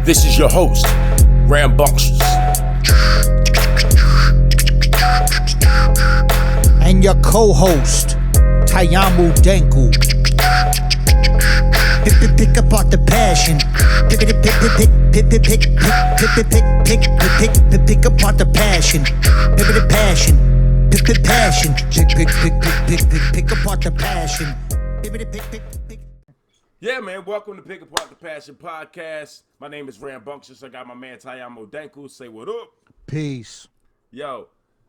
This is your host, Rambunctious. And your co-host, Tayamu Denku. Pick apart the passion. Pick apart the passion. Pick the passion. Pick apart the passion. Yeah, man, welcome to Pick Apart the Passion podcast. My name is Rambunctious. I got my man Tayamu Denku. Say what up. Peace. Yo,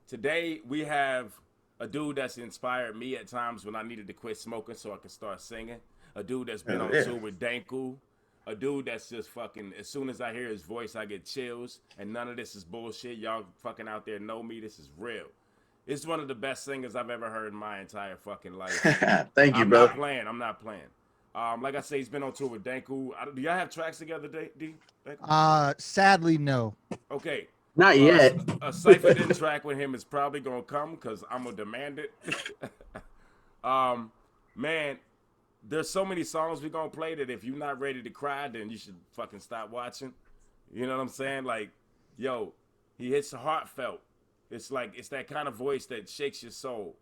today we have a dude that's inspired me at times when I needed to quit smoking so I could start singing. A dude that's been on tour with Denku. A dude that's just fucking, as soon as I hear his voice, I get chills. And none of this is bullshit. Y'all fucking out there know me. This is real. It's one of the best singers I've ever heard in my entire fucking life. Thank you, bro. I'm not playing. Like I say, he's been on tour with Denku. Do y'all have tracks together, D? Sadly, no. Okay. Not yet. A Cypher Din track with him is probably gonna come because I'm gonna demand it. Man, there's so many songs we're gonna play that if you're not ready to cry, then you should fucking stop watching. You know what I'm saying? Like, yo, he hits heartfelt. It's like, it's that kind of voice that shakes your soul.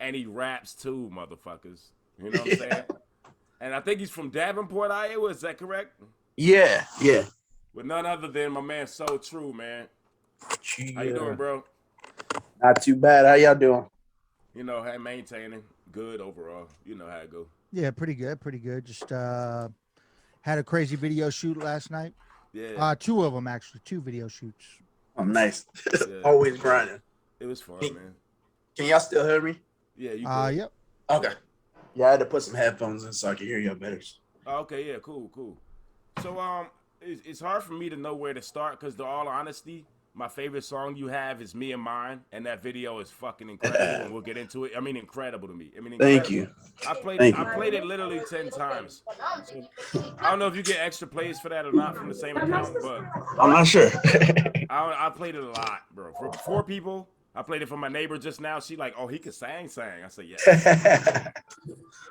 And he raps too, motherfuckers. You know what I'm saying? And I think he's from Davenport, Iowa. Is that correct? Yeah. With none other than my man Soultru, man. How you doing, bro? Not too bad. How y'all doing? You know, maintaining. Good overall. You know how it go. Yeah, pretty good. Just had a crazy video shoot last night. Yeah. Two of them, actually. 2 video shoots. Oh, nice. Yeah. Always grinding. It was fun, man. Can y'all still hear me? Yeah, you good. Yep. Okay. Yeah, I had to put some headphones in so I could hear y'all better. Oh, okay, yeah, cool. So, it's hard for me to know where to start because, to all honesty, my favorite song you have is Me and Mine, and that video is fucking incredible, and we'll get into it. I mean, incredible to me. Thank you. I played it literally 10 times. So, I don't know if you get extra plays for that or not from the same account, but I'm not sure. I played it a lot, bro. For 4 people, I played it for my neighbor just now. She like, oh, he could sang. I said, yeah.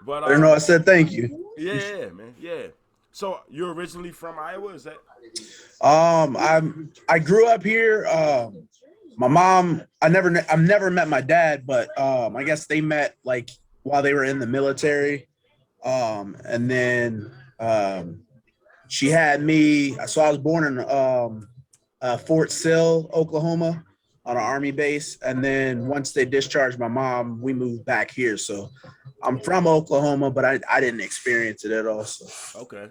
But I don't know. I said thank you. Yeah, man. Yeah. So you're originally from Iowa, is that? I grew up here. My mom, I've never met my dad, but I guess they met like while they were in the military. And then she had me. So I was born in Fort Sill, Oklahoma, on an Army base. And then once they discharged my mom, we moved back here. So I'm from Oklahoma, but I didn't experience it at all. So. Okay.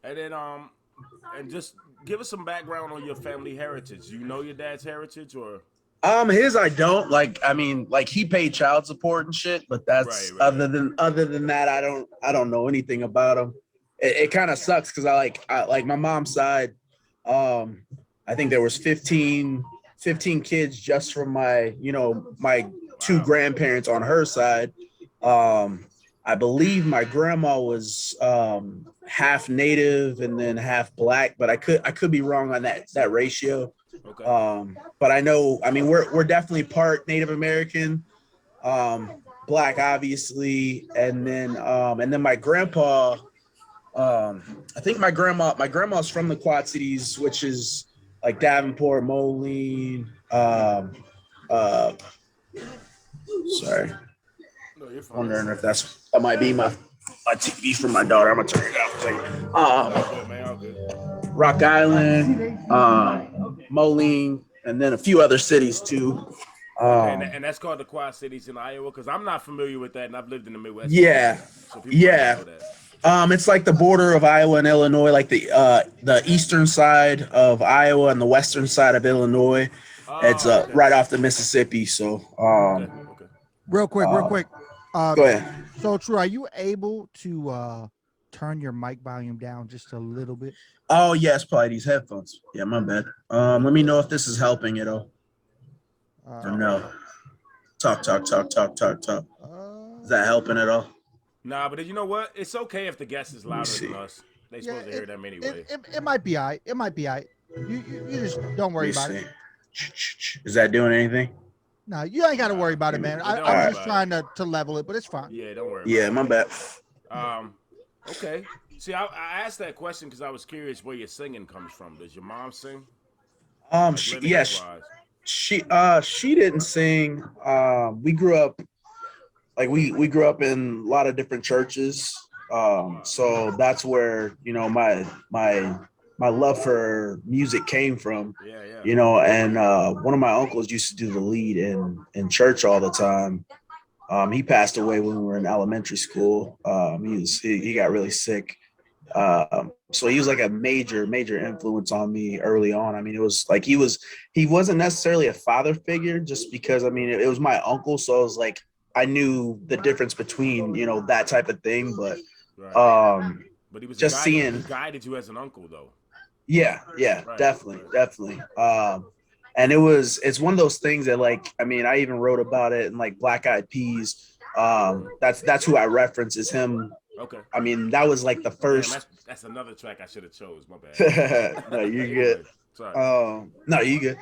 And then and just give us some background on your family heritage. You know your dad's heritage, or? His I don't like. I mean, like he paid child support and shit, but that's right. Other than that, I don't know anything about him. It kind of sucks because I like my mom's side. I think there was 15 kids just from my 2 grandparents on her side. I believe my grandma was half native and then half black, but I could be wrong on that ratio. Okay. But I know, I mean, we're definitely part Native American, black obviously, and then my grandpa. I think my grandma's from the Quad Cities, which is like Davenport, Moline. Sorry. No, you're fine. Wondering if that might be my TV from my daughter. I'm gonna turn it off. All good, man. All good. Rock Island, Moline, and then a few other cities too. And that's called the Quad Cities in Iowa, because I'm not familiar with that, and I've lived in the Midwest. Yeah, so know that. It's like the border of Iowa and Illinois, like the eastern side of Iowa and the western side of Illinois. It's okay. right off the Mississippi. So, Okay. Real quick. Go ahead. Soultru, are you able to turn your mic volume down just a little bit? Oh yes, probably these headphones. Yeah, my bad. Let me know if this is helping at all. Or no. Talk. Is that helping at all? Nah, but you know what? It's okay if the guest is louder than us. They supposed to hear them anyway. It might be all right. You just don't worry about it. Is that doing anything? No, you ain't got to worry about it, man. I'm just trying to level it, but it's fine. Yeah, don't worry. Yeah, my bad. Okay. See, I asked that question because I was curious where your singing comes from. Does your mom sing? Like She, lineage yes, wise? she didn't sing. We grew up like we grew up in a lot of different churches. So that's where my love for music came from. Yeah, yeah. And one of my uncles used to do the lead in church all the time. He passed away when we were in elementary school. He got really sick. So he was like a major influence on me early on. I mean, it was like he wasn't necessarily a father figure just because I mean it was my uncle, so I was like I knew the difference between that type of thing, but Right. But he was a just guide. He seeing, guided you as an uncle, though. yeah, Right. definitely, Right. definitely. And it's one of those things that like I mean I even wrote about it in like Black Eyed Peas. That's who I reference is him. Okay. I mean that was like the Damn, first. that's another track I should have chose. My No, bad. you're good. Anyway, sorry. No, you good.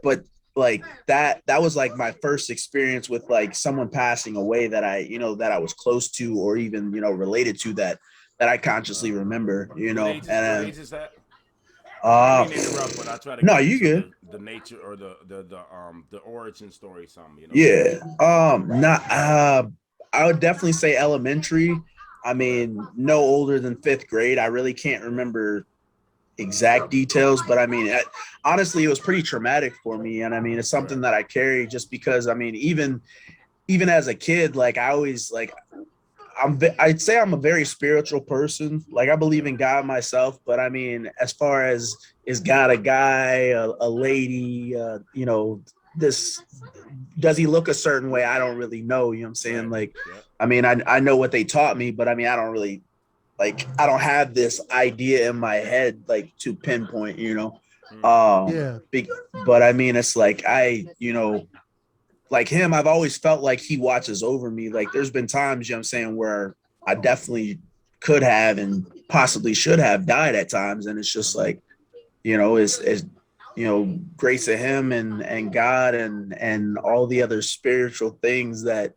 But like that was like my first experience with like someone passing away that that I was close to or even related to that I consciously remember. What And age is that? I don't uh, mean to interrupt, but I try to no, get you into good. the nature or the origin story, something. You know what I'm saying? Yeah. Not. I would definitely say elementary. I Okay. mean, no older than fifth grade. I really can't remember exact details, but I mean, honestly, it was pretty traumatic for me, and I mean, it's Right. something that I carry just because I mean, even as a kid, like I always like I'd say I'm a very spiritual person. Like I believe Okay. in God myself, but I mean, as far as is God a guy, a lady, this does he look a certain way? I don't really know. You know what I'm saying? Right. Like, Yeah. I mean, I know what they taught me, but I mean, I don't really like I don't have this idea in my head like to pinpoint. Mm. Um, Yeah. but I mean, it's like like him, I've always felt like he watches over me. Like there's been times, you know what I'm saying, where I definitely could have and possibly should have died at times. And it's just like, is grace of him and God and all the other spiritual things that,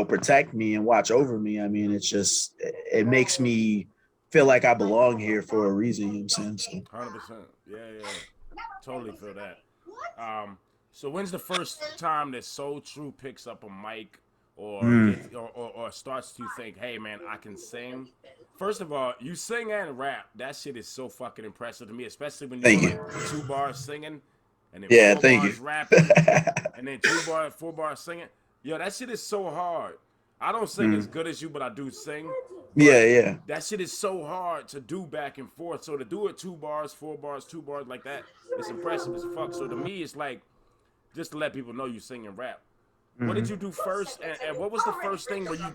protect me and watch over me. I mean, it makes me feel like I belong here for a reason, you know what I'm saying? 100%. Yeah, yeah. Totally feel that. Um, so when's the first time that Soultru picks up a mic So or gets or starts to think, hey man, I can sing? First of all, you sing and rap. That shit is so fucking impressive to me, especially when you go thank like you. 2 bars singing and then Yeah, four thank you. bars rapping and then 2 bars, 4 bars singing. Yo, that shit is so hard. I don't sing as Mm. good as you, but I do sing. Yeah, But yeah. that shit is so hard to do back and forth. So to do it 2 bars, 4 bars, 2 bars like that, it's impressive as fuck. So to me, it's like just to let people know you sing and rap. What did Mhm. you do first, and what was the first thing where you,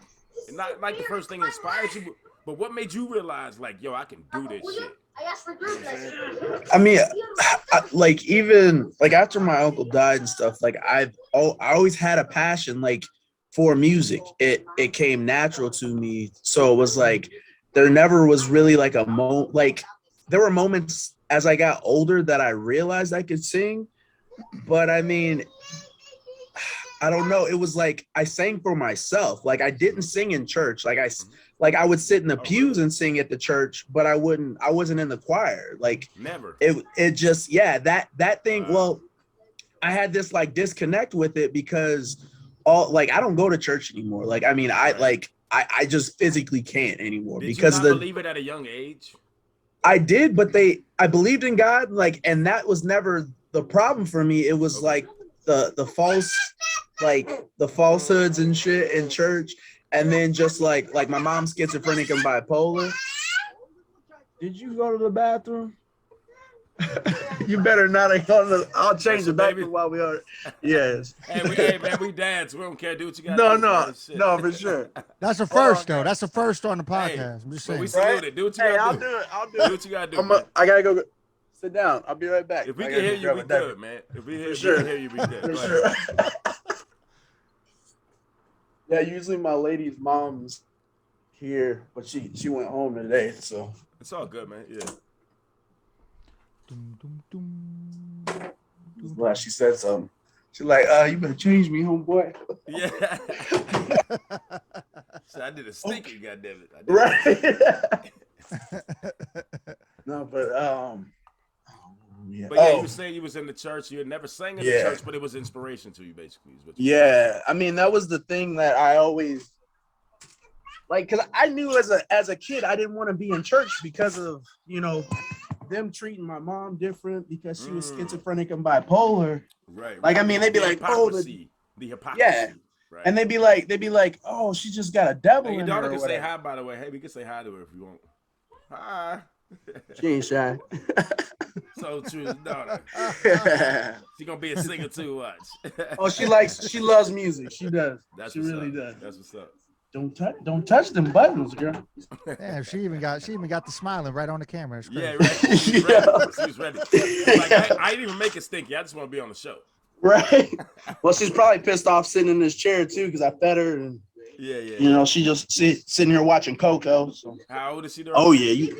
not like the first thing inspired you, but what made you realize like, yo, I can do this shit? You know what I'm saying? I mean, like even like after my uncle died and stuff, like I always had a passion like for music. It came natural to me, so it was like there never was really like a moment. Like there were moments as I got older that I realized I could sing, but I mean, I don't know. It was like I sang for myself. Like I didn't sing in church. Like I would sit in the Oh, pews really? and sing at the church, but I wasn't in the choir. Like Never. it just yeah, that thing. Wow. Well, I had this like disconnect with it because all like I don't go to church anymore. Like I mean, Right. I just physically can't anymore Did you because not the believe it at a young age? I did, but I believed in God, like, and that was never the problem for me. It was Okay. like the false, like the falsehoods and shit in church, and then just like my mom's schizophrenic and bipolar. Did you go to the bathroom? You better not have gone to. I'll change That's the your baby. bathroom while we are. Yes. Hey man, we dads. We don't care. Do what you gotta No, do, no, man. Shit. no, for sure. That's a Hold first on, though. guys. That's a first on the Hey, podcast. I'm just but we saying. salute Right? it. Do what you Hey, gotta I'll do. do it. I'll do Do it. what you gotta do, man. I gotta go. Sit down. I'll be right back. If we I can gotta hear go you, grab we a diaper. good, man. If we For hear, we sure. can hear you, we good. For Go sure. ahead. Yeah, usually my lady's mom's here, but she went home today, so It's all good, man. Yeah. Dum, dum, dum, dum, glad she said something. She's like, you better change me, homeboy. Yeah. dum. So I did a stinky, Okay. goddammit. I did a Right. stinky. No, but yeah. But yeah, you saying you was in the church. You had never sang in the Yeah. church, but it was inspiration to you, basically. Is what you Yeah, I mean that was the thing that I always like, because I knew as a kid I didn't want to be in church because of them treating my mom different because she was schizophrenic and bipolar. Right. Like, I mean, they'd be like, hypocrisy. The hypocrisy. Yeah. Right. And they'd be like, oh, she just got a devil Hey, your in daughter her. can Or say whatever. hi, by the way. Hey, we can say hi to her if you want. Hi. She ain't shy. Soultru's daughter. She gonna be a singer too. Watch. Oh, she loves music. She does. That's she what's really up. does. That's what's up. Don't touch them buttons, girl. Damn, she even got the smiling right on the camera. It's crazy. Yeah, right. She was ready. She was ready. Like, I didn't even make it stinky. I just want to be on the show. Right. Well, she's probably pissed off sitting in this chair too because I fed her and she just sitting here watching Coco. So. How old is she? Oh yeah,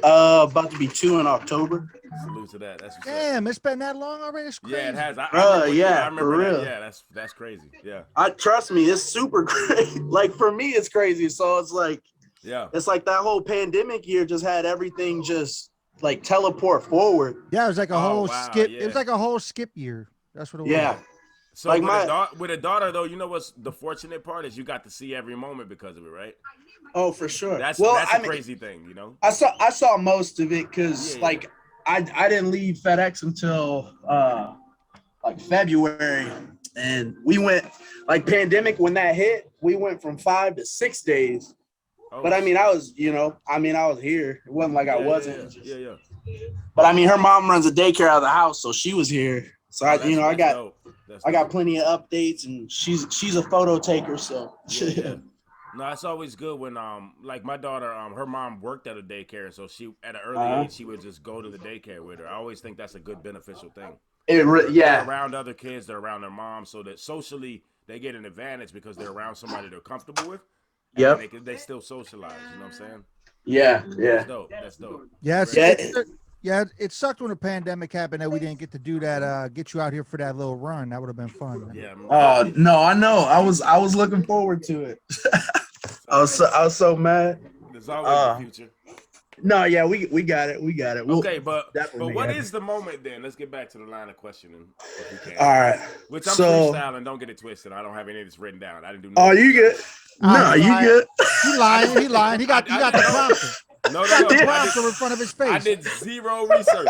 about to be 2 in October. Salute to that. That's what's Damn, it's been that long already. It's crazy. Yeah, it has. I remember for real. that. Yeah, that's crazy. Yeah. Trust me, it's super crazy. Like for me, it's crazy. So it's like, it's like that whole pandemic year just had everything just like teleport forward. Yeah, it was like a whole skip. Yeah. It was like a whole skip year. That's what it was. Yeah. So like with a daughter though, you know what's the fortunate part is you got to see every moment because of it, right? Oh, for sure. That's a crazy thing, you know. I saw most of it because like I didn't leave FedEx until like February, and we went like pandemic when that hit. We went from 5 to 6 days. Oh, but I mean, I was here. It wasn't like I wasn't. Yeah. But I mean, her mom runs a daycare out of the house, so she was here. So I got plenty of updates, and she's a photo taker. So no, it's always good when like my daughter, her mom worked at a daycare, so she at an early age she would just go to the daycare with her. I always think that's a good beneficial thing. They're around other kids, they're around their mom, so that socially they get an advantage because they're around somebody they're comfortable with. Yep. They still socialize. You know what I'm saying? Yeah. That's dope. Yeah, it sucked when the pandemic happened that we didn't get to do that. Get you out here for that little run. That would have been fun. Man. Yeah. No, I know. I was looking forward to it. I was so mad. There's always the future. No, yeah, we got it. We got it. Okay, but what is the moment then? Let's get back to the line of questioning if we can. All right. Which I'm freestyling. Don't get it twisted. I don't have any of this written down. I didn't do nothing. Oh, you good? No, you good? He lying. He got the prompter. No. The prompter in front of his face. I did zero research.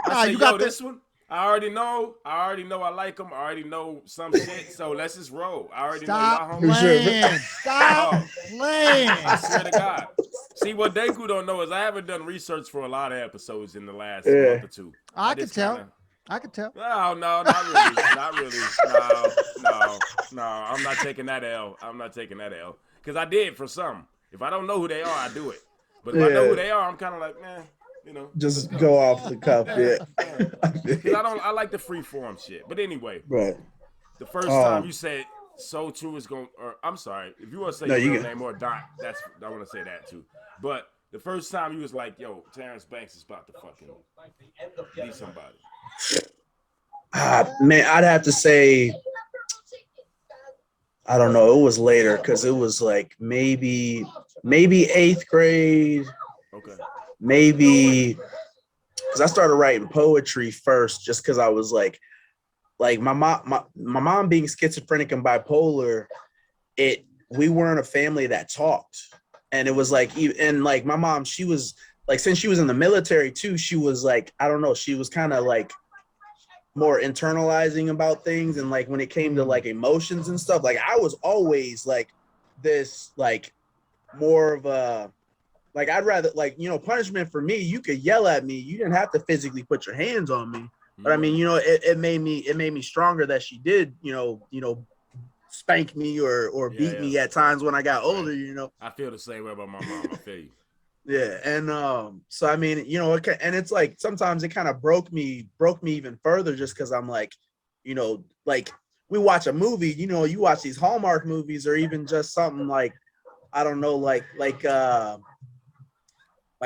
I said, this one. I already know I like them. I already know some shit. So let's just roll. I already know y'all playing. Stop playing. I swear to God. See, what Deku don't know is I haven't done research for a lot of episodes in the last month or two. I can tell. No, not really. No. I'm not taking that L. Because I did for some. If I don't know who they are, I do it. But if I know who they are, I'm kind of like, man, you know. Just go off the cuff, Because I like the free form shit. But anyway, right. The first time you said Soultru is going, or I'm sorry, if you want to say your name or Don, I want to say that too. But the first time you was like, yo, Terrence Banks is about to fucking be somebody. Man, I'd have to say, I don't know. It was later because it was like maybe 8th grade. Okay. Maybe because I started writing poetry first, just because I was like my mom being schizophrenic and bipolar. We weren't a family that talked, and it was like, and like my mom, she was like, since she was in the military too, she was like, I don't know, she was kind of like more internalizing about things, and like when it came to like emotions and stuff, like I was always like this, like more of a, like I'd rather, like, you know, punishment for me, you could yell at me, you didn't have to physically put your hands on me, but I mean, you know, it made me stronger that she did, you know, spank me or beat me at times when I got older, you know. I feel the same way about my mom. I feel you. Yeah, and so I mean, you know, and it's like sometimes it kind of broke me even further, just because I'm like, you know, like we watch a movie, you know, you watch these Hallmark movies, or even just something like, I don't know, like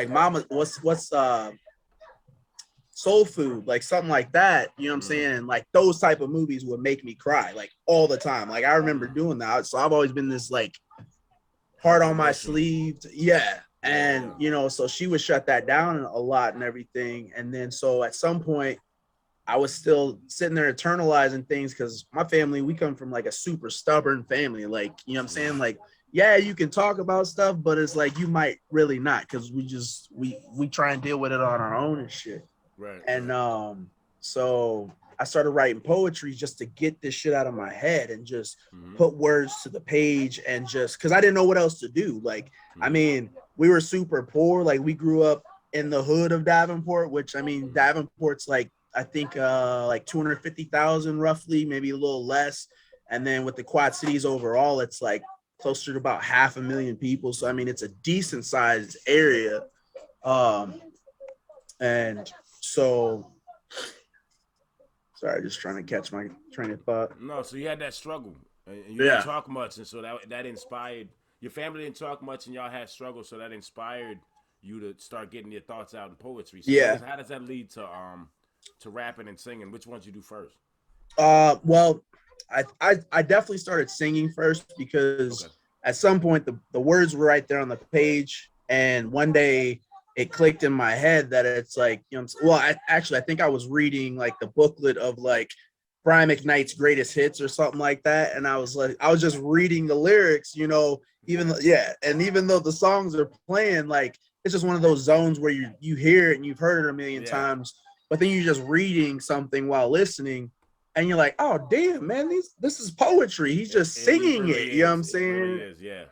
Mama, what's Soul Food, like something like that, you know what I'm saying? And like those type of movies would make me cry like all the time. Like I remember doing that, so I've always been this like heart on my sleeve. Yeah. And you know, so she would shut that down a lot and everything. And then so at some point I was still sitting there internalizing things because my family, we come from like a super stubborn family. Like, you know what I'm saying? Like, yeah, you can talk about stuff, but it's like you might really not, because we try and deal with it on our own and shit. Right. And so I started writing poetry just to get this shit out of my head and just put words to the page, and just because I didn't know what else to do. Like, I mean, we were super poor. Like, we grew up in the hood of Davenport, which, I mean, Davenport's like, I think like 250,000 roughly, maybe a little less. And then with the Quad Cities overall, it's like closer to about 500,000 people. So I mean, it's a decent sized area. And so, sorry, just trying to catch my train of thought. No, so you had that struggle, and you didn't talk much, and so that inspired your family. Didn't talk much, and y'all had struggle, so that inspired you to start getting your thoughts out in poetry. So how does that lead to rapping and singing? Which ones you do first? Well, I definitely started singing first, because at some point the words were right there on the page, and one day it clicked in my head that it's like, you know, well, I think I was reading like the booklet of like Brian McKnight's greatest hits or something like that, and I was just reading the lyrics, you know, and even though the songs are playing, like, it's just one of those zones where you hear it and you've heard it a million times, but then you're just reading something while listening, and you're like, oh damn, man, this is poetry. He's just singing really it. You know what I'm saying? It really is, yeah.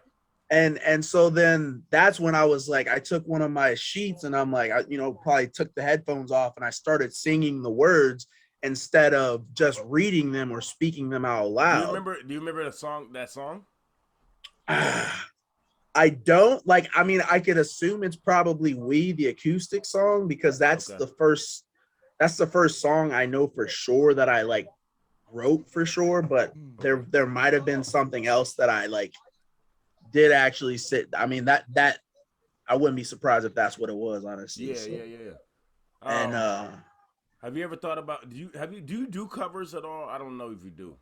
And so then that's when I was like, I took one of my sheets and I'm like, I probably took the headphones off and I started singing the words instead of just reading them or speaking them out loud. Do you remember that song? I don't. Like, I mean, I could assume it's probably We, the acoustic song, because that's the first song I know for sure that I like wrote for sure, but there might have been something else that I like did actually sit. I mean, that I wouldn't be surprised if that's what it was, honestly. Yeah. And have you ever thought about do you do covers at all? I don't know if you do.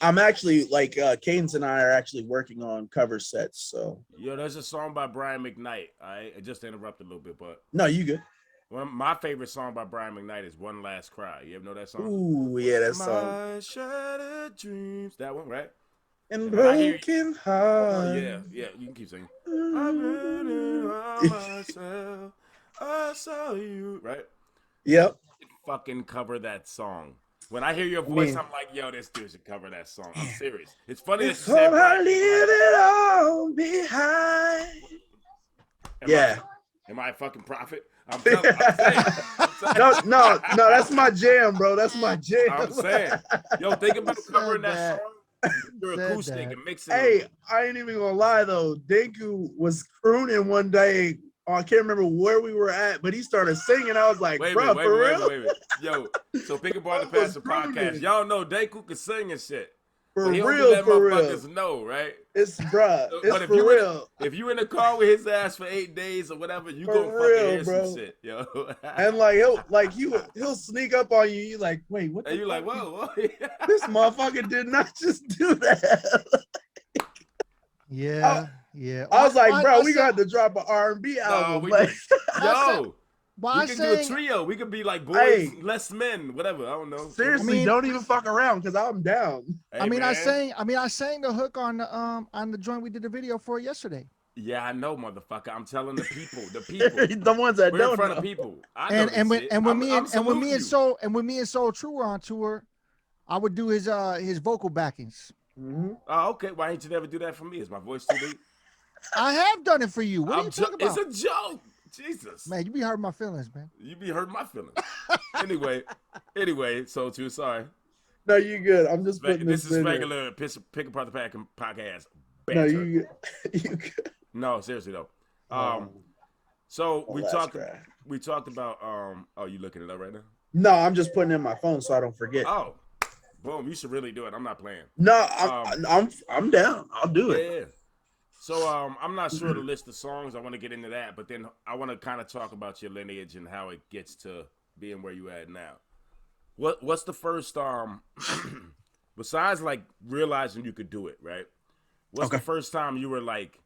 I'm actually like Cadence and I are actually working on cover sets. So there's a song by Brian McKnight. I just interrupted a little bit, but no, you good. One of my favorite song by Brian McKnight is "One Last Cry." You ever know that song? Ooh, yeah, that song. My shattered dreams. That one, right? And broken heart. Yeah, you can keep singing. I've been around myself. I saw you, right? Yep. Fucking cover that song. When I hear your voice, I'm like, yo, this dude should cover that song. I'm serious. It's funny that you said I leave it all behind. Am I a fucking prophet? I'm saying. No, that's my jam, bro. That's my jam. I'm saying. Yo, think about covering that song. Your acoustic and mixing. Hey, I ain't even gonna lie though. Denku was crooning one day. I can't remember where we were at, but he started singing. I was like, bro, for real? Wait. Yo, so Pick Apart the Pastor podcast. Y'all know Denku can sing and shit. For he real, let for motherfuckers real. know, right? It's bruh. It's but for real. If you in the car with his ass for 8 days or whatever, you gonna fucking hear some shit, yo. And like he'll sneak up on you. You like, wait, what? And you like, whoa. This motherfucker did not just do that. Yeah. I was like, bro, we got to drop an R&B album. We can do a trio. We could be like boys, less men, whatever. I don't know. Seriously, don't even fuck around because I'm down. Hey, I sang the hook on the joint we did the video for yesterday. Yeah, I know, motherfucker. I'm telling the people, the ones that we're don't in front know. of people. When me and Soultru were on tour, I would do his vocal backings. Mm-hmm. Oh, okay. Why didn't you never do that for me? Is my voice too deep? I have done it for you. What are you talking about? It's a joke. Jesus. Man, you be hurting my feelings, man. You be hurting my feelings. anyway, Soultru, sorry. No, you good. I'm just putting this is in regular Pick Apart the podcast. Banter. No, you good. No, seriously though. So we talked about oh, you looking it up right now? No, I'm just putting it in my phone so I don't forget. Oh. Boom, you should really do it. I'm not playing. No, I'm down. I'll do it. Yeah. So I'm not sure the list of songs. I want to get into that, but then I want to kind of talk about your lineage and how it gets to being where you at now. What's the first besides like realizing you could do it, right? What's the first time you were like,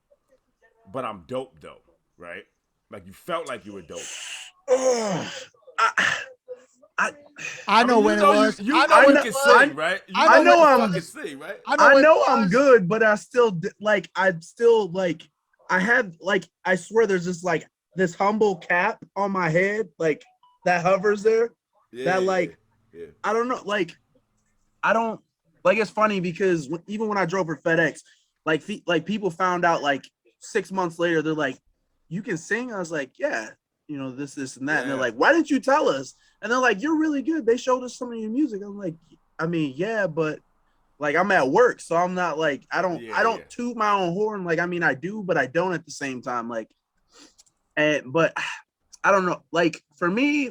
but I'm dope though, right? Like you felt like you were dope. Ugh. I know mean, when you it know was. you I know know when you it can was. sing, right? You I know you when can it fucking was. sing, right? I when it know I'm was. good, but I still like I have like I swear there's just like this humble cap on my head like that hovers there that like yeah. I don't know like I don't like it's funny because even when I drove for FedEx like people found out like 6 months later they're like you can sing. I was like yeah, you know this and that and they're Yeah. like why didn't you tell us? And they're like you're really good. They showed us some of your music. I'm like I mean yeah, but like I'm at work, so I'm not like I don't toot my own horn. Like I mean I do, but I don't at the same time. Like, but I don't know. Like for me,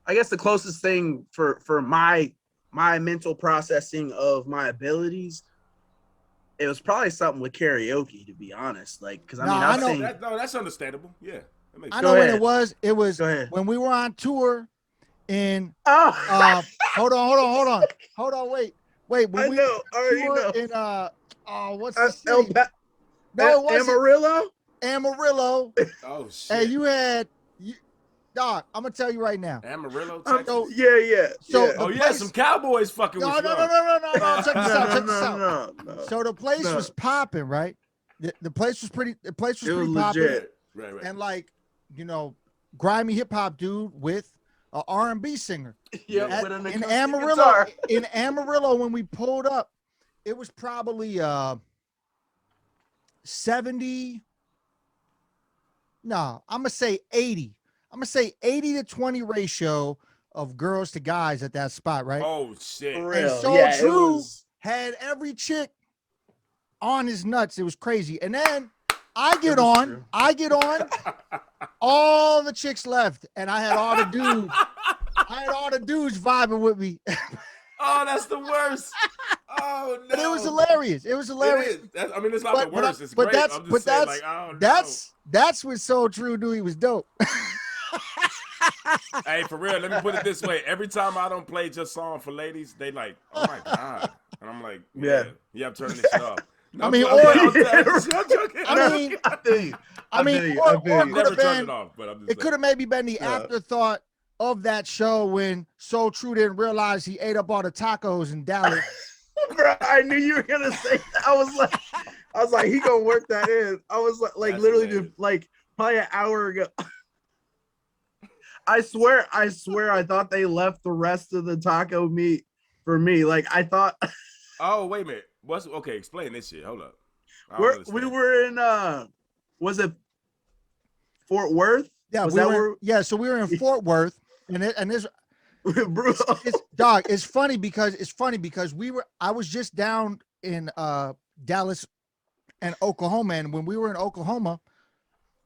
I guess the closest thing for my mental processing of my abilities, it was probably something with karaoke, to be honest. Like because I No, mean I I've know. seen. No, that's understandable. Yeah, that makes I sense. know Go when it ahead. was. It was Go ahead. when we were on tour in. Oh, Hold on. Wait. When I we were know. I on already tour know. in what's the El city? No, it wasn't Amarillo. Amarillo. Oh shit. And you had dog. I'm gonna tell you right now. Amarillo, Texas. So Yeah. the Oh yeah, place. some cowboys fucking No. with you. Check this out. Check this out. No. So the place was popping, right? The place was pretty. The place was It was pretty popping. legit. Right. And like, you know, grimy hip hop dude with a R&B singer. Yeah, with an in acoustic Amarillo. guitar. In Amarillo, when we pulled up, it was probably 70. No, I'm gonna say 80. I'm gonna say 80 to 20 ratio of girls to guys at that spot, right? Oh shit. For And real. Yeah, it Soultru was. had every chick on his nuts. It was crazy. And then I get was on, true. all the chicks left, and I had all the dudes. I had all the dudes vibing with me. Oh, that's the worst. Oh no. But it was hilarious. It was hilarious. It is. I mean, it's not the worst. It's but great. I'm just saying, like, oh no. That's when Soultru knew he was dope. Hey, for real, let me put it this way. Every time I don't play just song for ladies, they like, oh my God. And I'm like, yeah, I'm turning this shit off. No, I mean, I'm joking. I mean, I or feel you. could Never have turned been, it off, but I'm just it could have maybe been the afterthought of that show when Soultru didn't realize he ate up all the tacos in Dallas. Bro, I knew you were gonna say that. I was like, he gonna work that in. I was like That's literally hilarious. like probably an hour ago. I swear, I thought they left the rest of the taco meat for me. Like I thought. Oh, wait a minute. Okay? Explain this shit. Hold up. We were in was it Fort Worth? Yeah, so we were in Fort Worth, and this bro. it's funny because I was just down in Dallas and Oklahoma, and when we were in Oklahoma,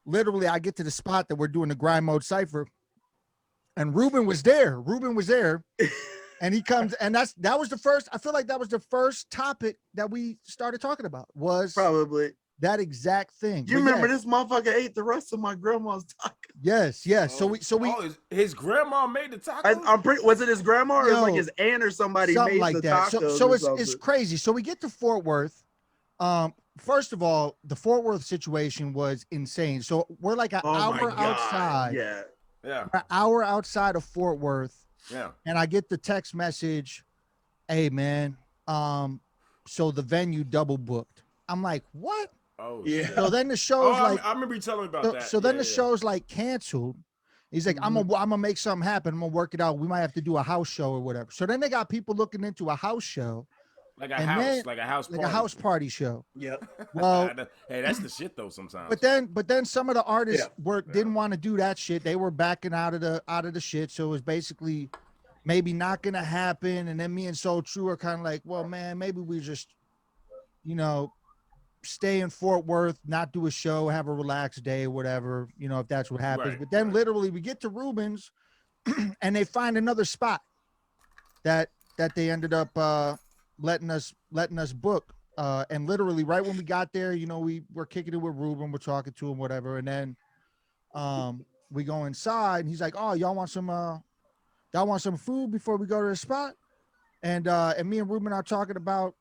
literally I get to the spot that we're doing the grind mode cipher, and Ruben was there. And he comes, and that was the first. I feel like that was the first topic that we started talking about was Probably that exact thing. You remember this motherfucker ate the rest of my grandma's tacos? Yes. So we. His grandma made the tacos. I'm pretty. Was it his grandma or like his aunt or somebody made like the that. tacos? So it's crazy. So we get to Fort Worth. First of all, the Fort Worth situation was insane. So we're like an hour outside. Yeah. An hour outside of Fort Worth. Yeah. And I get the text message, "Hey man, so the venue double booked." I'm like, "What?" Oh yeah. So then the show's like, I remember you telling me about that. So then the show's like canceled. He's like, I'm gonna make something happen. I'm gonna work it out. We might have to do a house show or whatever. So then they got people looking into a house show. Like a house party show. Yep. Well, hey, that's the shit though sometimes. But then some of the artists didn't want to do that shit. They were backing out of the shit. So it was basically maybe not gonna happen. And then me and Soultru are kind of like, well, man, maybe we just, stay in Fort Worth, not do a show, have a relaxed day, whatever, if that's what happens. But then literally we get to Ruben's and they find another spot that they ended up letting us book. And literally right when we got there, we were kicking it with Ruben, we're talking to him, whatever. And then we go inside and he's like, "Oh, y'all want some food before we go to the spot?" And me and Ruben are talking about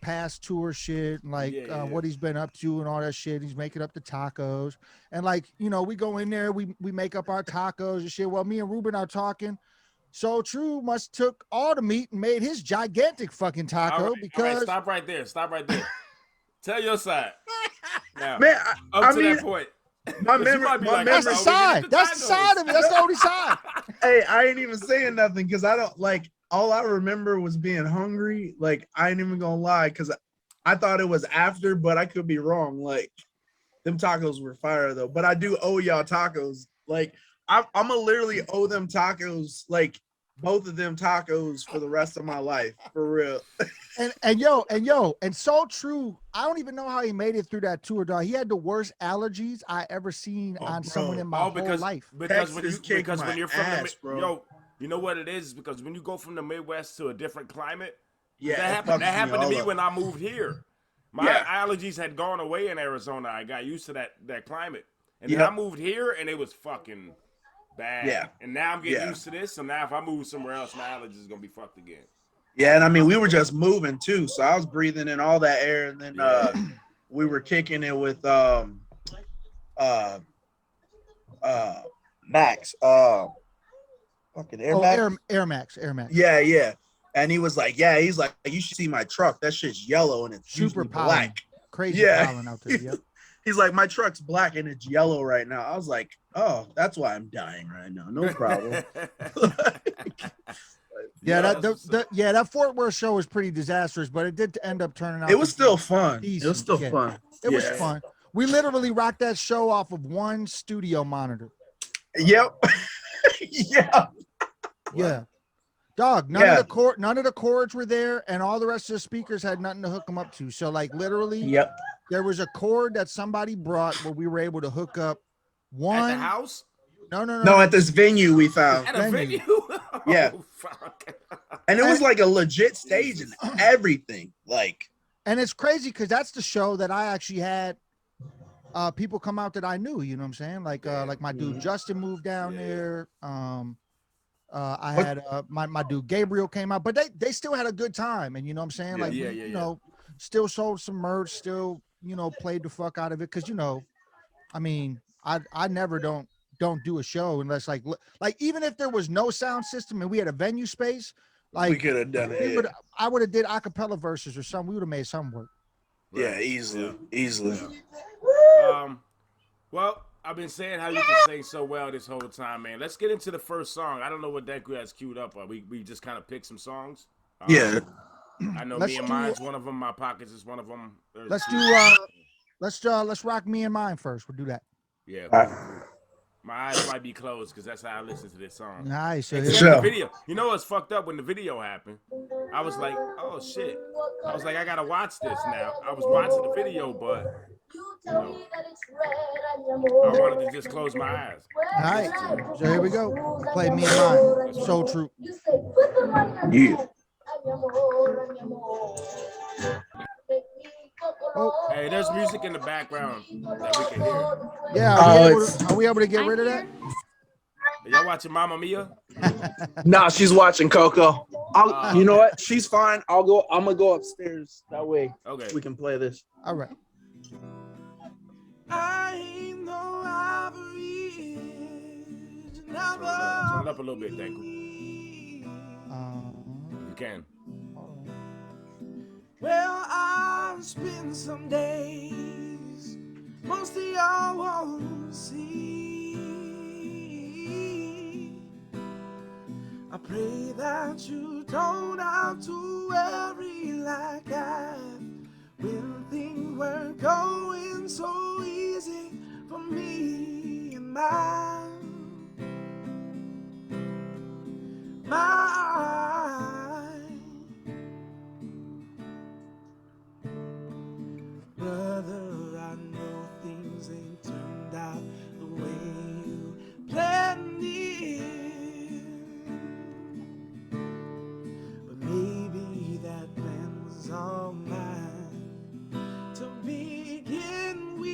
past tour shit, like Yeah. what he's been up to and all that shit. He's making up the tacos, and like we go in there, we make up our tacos and shit. Well, me and Ruben are talking. Soultru must took all the meat and made his gigantic fucking taco All right, because stop right there. Tell your side. Now, Man, up I to mean, that point. my 'Cause you memory, might be my like, that's memory. the I thought we side. did That's the side of it. That's the only side. Hey, I ain't even saying nothing because I don't like. All I remember was being hungry. Like I ain't even gonna lie because I thought it was after, but I could be wrong. Like them tacos were fire though. But I do owe y'all tacos. Like I'm gonna literally owe them tacos. Like both of them tacos for the rest of my life, for real. And Soultru, I don't even know how he made it through that tour, dog. He had the worst allergies I ever seen Oh, on bro. someone in my whole life. Texas kicked my when you're from ass, bro. you know what it is? Because when you go from the Midwest to a different climate, Yeah, that it happened. That fucks me happened to all me up. when I moved here. My Yeah. allergies had gone away in Arizona. I got used to that climate, and then Yep. I moved here, and it was fucking bad. Yeah. And now I'm getting Yeah. used to this. So now if I move somewhere else, my allergies is gonna be fucked again. Yeah, and I mean we were just moving too, so I was breathing in all that air, and then Yeah. we were kicking it with uh Max, fucking Air Max. Air Max. Yeah, yeah. And he was like, yeah, he's like, you should see my truck. That shit's yellow and it's Super usually pollen. black. Crazy Yeah. pollen out there. Yep. He's like, my truck's black and it's yellow right now. I was like, oh, that's why I'm dying right now. No problem. Yeah, that Fort Worth show was pretty disastrous, but it did end up turning out. It was still fun. Decent. It was still fun. It was fun. We literally rocked that show off of one studio monitor. Yep. Yeah. Yeah. Dog, none of the cords were there, and all the rest of the speakers had nothing to hook them up to. So, like, literally, Yep. there was a cord that somebody brought where we were able to hook up one. At the house? No, at this venue we found. At a venue? Yeah. Oh, fuck. And it was like a legit stage and everything. Like, and it's crazy because that's the show that I actually had people come out that I knew. You know what I'm saying? Like my dude Justin moved down there. I had my dude Gabriel came out, but they still had a good time, and you know what I'm saying? Like you know, still sold some merch, still played the fuck out of it because I mean, I never don't do a show unless like even if there was no sound system and we had a venue space, like we could have done it. I would have did acapella verses or something. We would have made something work. Yeah, easily. Well, I've been saying how you can sing so well this whole time, man. Let's get into the first song. I don't know what Deku has queued up. We just kind of picked some songs. Yeah. I know Me and Mine's one of them. My Pockets is one of them. Let's rock Me and Mine first. We'll do that. Yeah. My eyes might be closed because that's how I listen to this song. Nice. The video. You know what's fucked up when the video happened? I was like, oh shit. I was like, I gotta watch this now. I was watching the video, but I wanted to just close my eyes. All right. So here we go. Play Me and Mine. Soultru. Yeah. Oh. Hey, there's music in the background that we can hear. Yeah, are we able to get rid of that? Are y'all watching Mamma Mia? Nah, she's watching Coco. You know what? She's fine. I'm gonna go upstairs. That way we can play this. All right. I ain't no average. Turn it up a little bit, thank you. You can. Well, I've spent some days most of y'all won't see. I pray that you don't have to worry like I when things weren't going so easy for me and mine. Brother, I know things ain't turned out the way you planned it, but maybe that plan was all mine to begin with.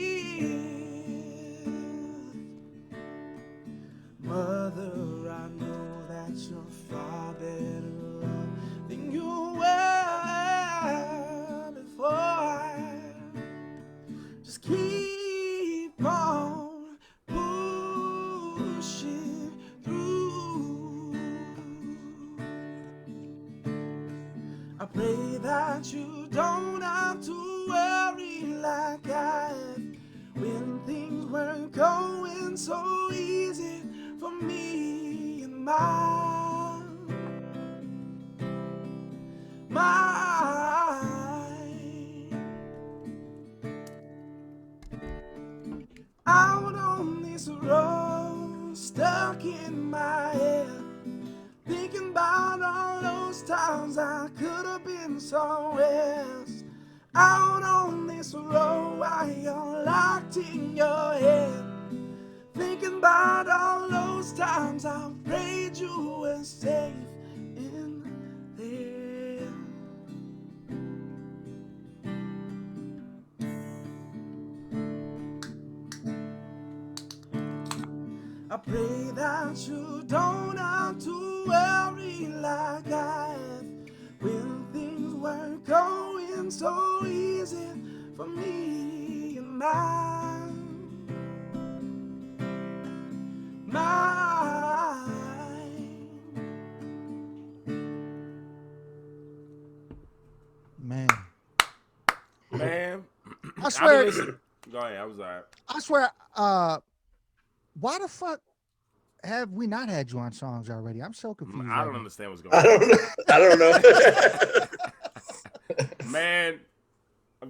Mother, I know that you're far better off than you were. pray that you don't have to worry like I have when things weren't going so easy for me and out on this road, stuck in my head, thinking about all those times I could have been somewhere else. Out on this road while you're locked in your head, thinking about all those times I prayed you were safe in there. I pray that you don't have to worry like I have when things weren't going so easy for me and Man, I swear. Go ahead. I was all right. I swear. Why the fuck have we not had you on songs already? I'm so confused. I don't understand what's going on. I don't know. Man,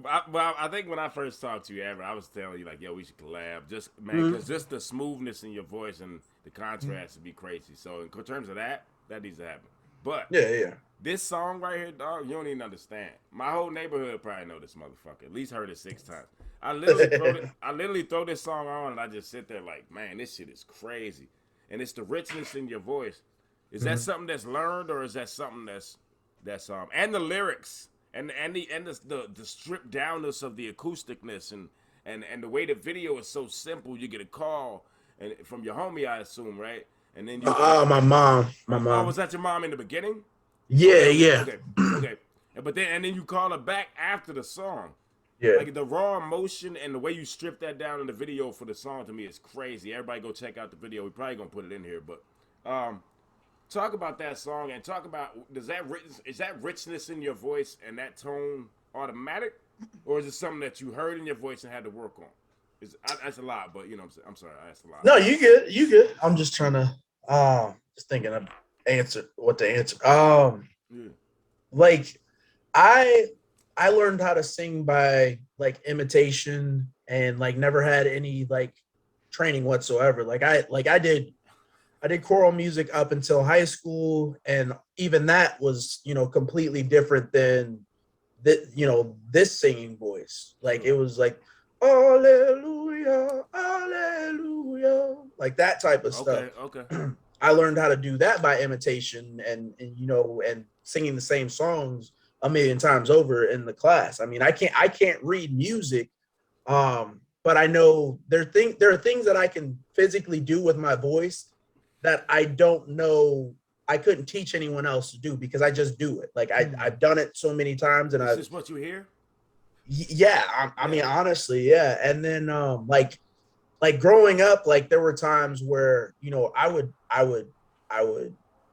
I think when I first talked to you, I was telling you like, yo, we should collab. Just man, because just the smoothness in your voice and the contrast would be crazy. So in terms of that needs to happen. But yeah. This song right here, dog, you don't even understand. My whole neighborhood probably know this motherfucker. At least heard it 6 times. I literally throw this song on and I just sit there like, man, this shit is crazy. And it's the richness in your voice. Is that something that's learned, or is that something that's and the lyrics and the stripped downness of the acousticness and the way the video is so simple. You get a call and from your homie, I assume, right? And then you my mom. Oh, was that your mom in the beginning? Yeah. Okay. But then you call her back after the song. Yeah. Like the raw emotion and the way you strip that down in the video for the song to me is crazy. Everybody go check out the video. We probably gonna put it in here, but talk about that song and talk about is that richness in your voice and that tone automatic, or is it something that you heard in your voice and had to work on? That's a lot, but you know what I'm saying. I'm sorry, that's a lot. No, you good. I'm just trying to just thinking of what to answer. Like I learned how to sing by like imitation and like never had any like training whatsoever. I did choral music up until high school, and even that was, completely different than this singing voice. Like it was like hallelujah, hallelujah, like that type of stuff. Okay. I learned how to do that by imitation and singing the same songs a million times over in the class. I mean, I can't read music, but I know there are things that I can physically do with my voice that I don't know. I couldn't teach anyone else to do because I just do it. Like I've done it so many times, and is this what you hear? Yeah, I mean, honestly, yeah. And then like growing up, like there were times where I would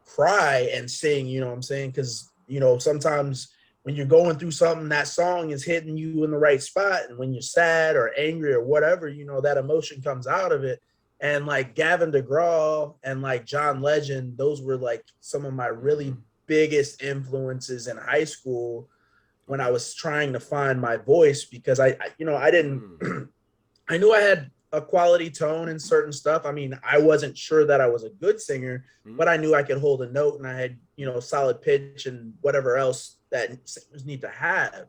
cry and sing. You know what I'm saying? Because sometimes when you're going through something, that song is hitting you in the right spot, and when you're sad or angry or whatever, that emotion comes out of it. And like Gavin DeGraw and like John Legend, those were like some of my really biggest influences in high school when I was trying to find my voice, because I didn't, I knew I had a quality tone in certain stuff. I mean, I wasn't sure that I was a good singer, but I knew I could hold a note, and I had, solid pitch and whatever else that singers need to have.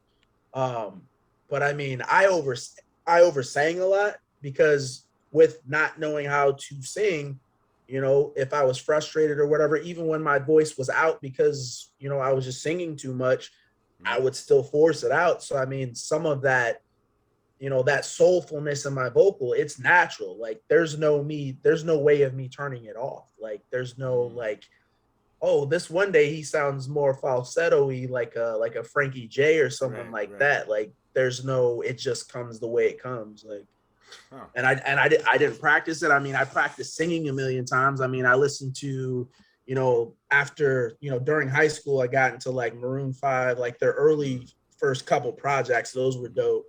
But I mean, I oversang a lot because with not knowing how to sing, if I was frustrated or whatever, even when my voice was out because, I was just singing too much, I would still force it out. So, I mean, some of that, that soulfulness in my vocal, it's natural. Like there's no way of me turning it off. Like there's no like, oh, this one day he sounds more falsetto-y, like a Frankie J or something like that. Like there's no, it just comes the way it comes. Like, and I didn't practice it. I mean, I practiced singing a million times. I mean, I listened to, after, during high school, I got into like Maroon 5, like their early first couple projects. Those were dope.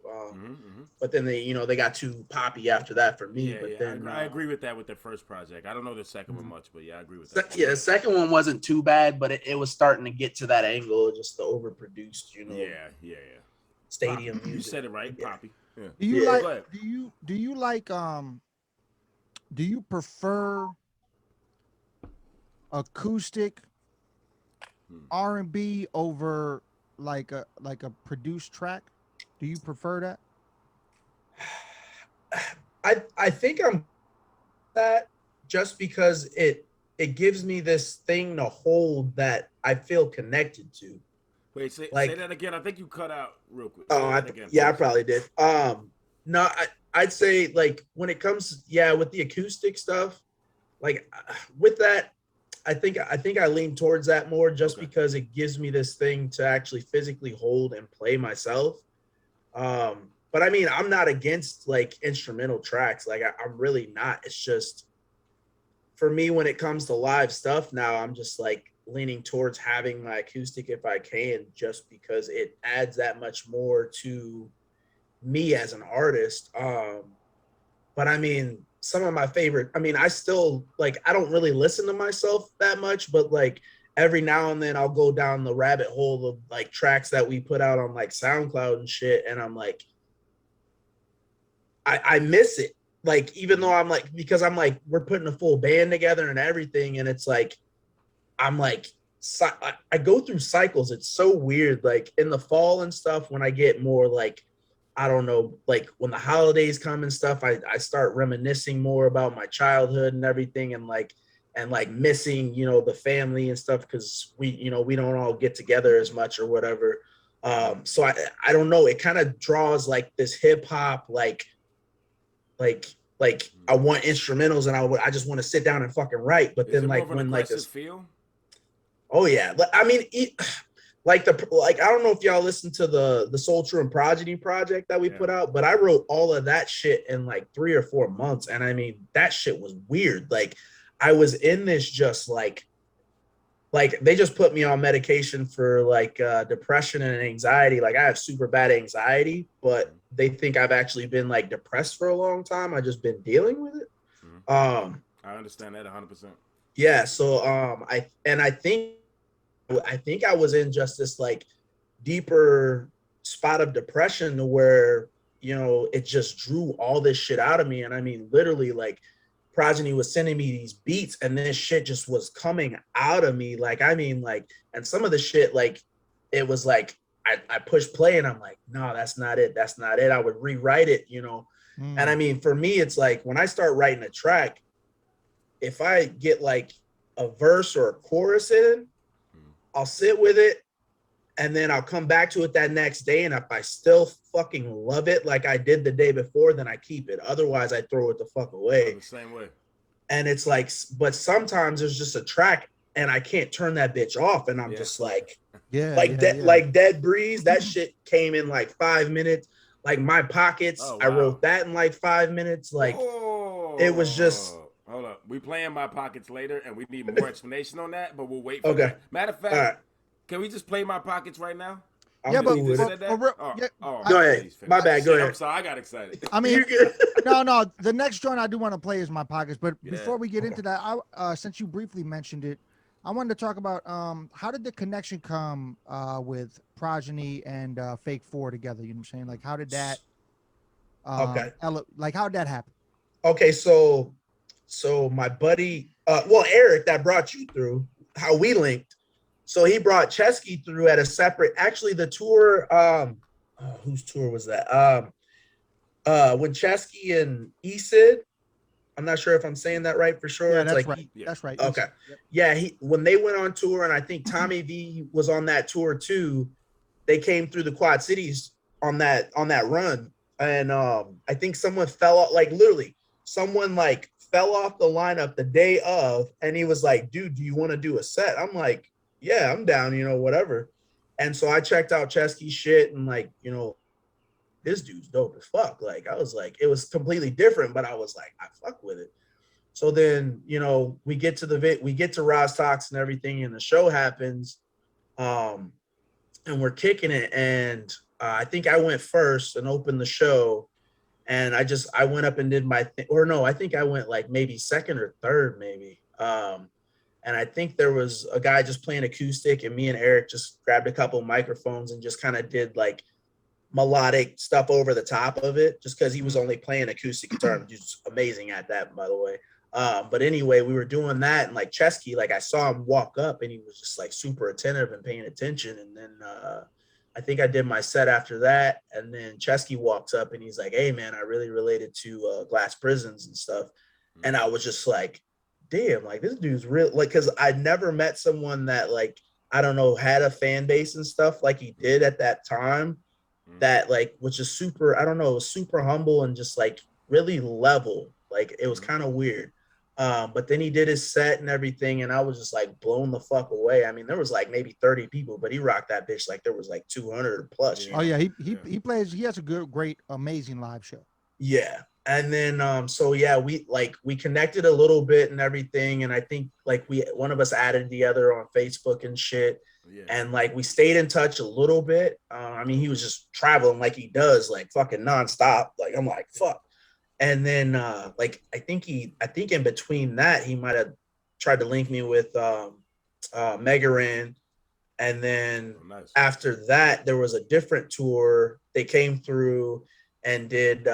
But then they got too poppy after that for me. Yeah, But yeah, then I agree with that with the first project. I don't know the second one much, but yeah, I agree with that. yeah, the second one wasn't too bad, but it was starting to get to that angle, just the overproduced, Yeah. stadium Poppy. music. You said it right, Yeah. Poppy. Yeah. Do you Yeah. like? Go ahead. Do you like? Do you prefer acoustic R&B over like a produced track? Do you prefer that? I think I'm that just because it gives me this thing to hold that I feel connected to. Wait, say Like, that again. I think you cut out real quick. oh, Say that again. yeah, I Please. probably did. No, I'd say like when it comes, yeah, with the acoustic stuff, like with that, I think I lean towards that more just because it gives me this thing to actually physically hold and play myself. But I mean, I'm not against like instrumental tracks. Like I'm really not. It's just for me when it comes to live stuff now, I'm just like leaning towards having my acoustic if I can, just because it adds that much more to me as an artist. But I mean, some of my favorite, I mean, I still like, I don't really listen to myself that much, but like every now and then I'll go down the rabbit hole of like tracks that we put out on like SoundCloud and shit. And I'm like, I miss it. Like, even though I'm like, because I'm like, we're putting a full band together and everything. And it's like, I'm like, I go through cycles. It's so weird. Like in the fall and stuff, when I get more like, I don't know, like when the holidays come and stuff, I start reminiscing more about my childhood and everything, and like missing, the family and stuff, because we don't all get together as much or whatever. So I don't know. It kind of draws like this hip hop, like I want instrumentals and I just want to sit down and fucking write. But then like when like this feel. Oh yeah, I mean, I don't know if y'all listened to the Soultru and Progeny project that we put out, but I wrote all of that shit in like 3 or 4 months, and I mean that shit was weird. Like I was in this just like they just put me on medication for like depression and anxiety. Like I have super bad anxiety, but they think I've actually been like depressed for a long time. I just been dealing with it. I understand that 100%. Yeah, so I think I was in just this like deeper spot of depression to where, it just drew all this shit out of me. And I mean, literally, like Progeny was sending me these beats and this shit just was coming out of me. Like, I mean, like, and some of the shit, like, it was like, I pushed play and I'm like, no, that's not it. That's not it. I would rewrite it, And I mean, for me, it's like when I start writing a track, if I get like a verse or a chorus in, I'll sit with it and then I'll come back to it that next day. And if I still fucking love it like I did the day before, then I keep it. Otherwise, I throw it the fuck away. The same way. And it's like, but sometimes there's just a track and I can't turn that bitch off. And I'm just like, like Dead Breeze, that shit came in like 5 minutes. Like My Pockets, I wrote that in like 5 minutes. Like it was just. Hold up. We playing My Pockets later, and we need more explanation on that, but we'll wait for Okay. that. Matter of fact, can we just play My Pockets right now? Yeah, but go ahead. My bad. Go ahead. I'm sorry. I got excited. I mean, no. The next joint I do want to play is My Pockets. But before we get into that, since you briefly mentioned it, I wanted to talk about how did the connection come with Progeny and Fake 4 together? You know what I'm saying? Like, how did that? How did that happen? Okay, so my buddy, Eric, that brought you through, how we linked. So he brought Chesky through at a separate, actually the tour, whose tour was that? When Chesky and Esid, I'm not sure if I'm saying that right for sure. Yeah, that's right. That's right. Okay. Yep. Yeah, when they went on tour, and I think Tommy V was on that tour too, they came through the Quad Cities on that run. And I think someone fell off, like literally, someone like fell off the lineup the day of, and he was like, dude, do you want to do a set? I'm like, yeah, I'm down, whatever. And so I checked out Chesky's shit, and like, this dude's dope as fuck. Like, I was like, it was completely different, but I was like, I fuck with it. So then, you know, we get to Roz Talks and everything, and the show happens, um, and we're kicking it, and I think I went first and opened the show, and I went up and did my thing, or no, I think I went like maybe second or third, maybe. And I think there was a guy just playing acoustic, and me and Eric just grabbed a couple microphones and just kind of did like melodic stuff over the top of it, just because he was only playing acoustic guitar. He's amazing at that, by the way. But anyway, we were doing that, and like Chesky, like I saw him walk up, and he was just like super attentive and paying attention. And then I think I did my set after that, and then Chesky walks up, and he's like, "Hey, man, I really related to Glass Prisons and stuff," and I was just like, "Damn, like this dude's real." Like, because I'd never met someone that like I don't know had a fan base and stuff like he did at that time. That like was just super, I don't know, super humble and just like really level. Like it was kind of weird. But then he did his set and everything, and I was just like blown the fuck away. I mean, there was like maybe 30 people, but he rocked that bitch like there was like 200 plus. Oh yeah, he plays. He has a great, amazing live show. Yeah. And then so yeah, we connected a little bit and everything, and I think like one of us added the other on Facebook and shit. Yeah. And like we stayed in touch a little bit. I mean, he was just traveling like he does, like fucking nonstop. Like I'm like, fuck. And then like I think in between that he might have tried to link me with Megaran. And then after that, there was a different tour. They came through and did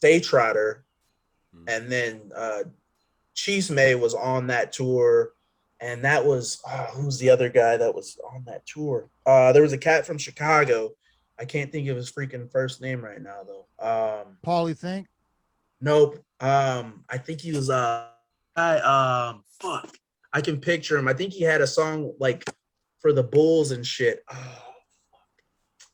Day Trotter. And then Cheese May was on that tour. And that was, who's the other guy that was on that tour? There was a cat from Chicago. I can't think of his freaking first name right now, though. Paulie Think? Nope. I think he was fuck. I can picture him. I think he had a song like for the Bulls and shit. Oh, fuck.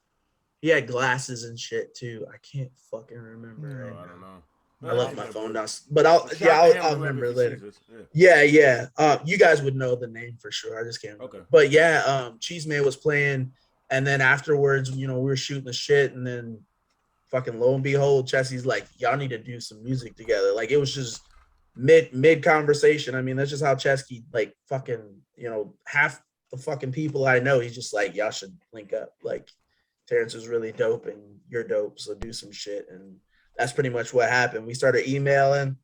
He had glasses and shit too. I can't fucking remember right now. I don't know. I left my phone down, but I'll remember later. Yeah. You guys would know the name for sure. I just can't remember. Okay. But yeah, Cheese Man was playing, and then afterwards, you know, we were shooting the shit, and then fucking lo and behold, Chelsea's like, y'all need to do some music together. Like it was just mid conversation. I mean, that's just how Chesky like fucking, you know, half the fucking people I know, he's just like, y'all should link up. Like Terrence is really dope and you're dope, so do some shit. And that's pretty much what happened. We started emailing.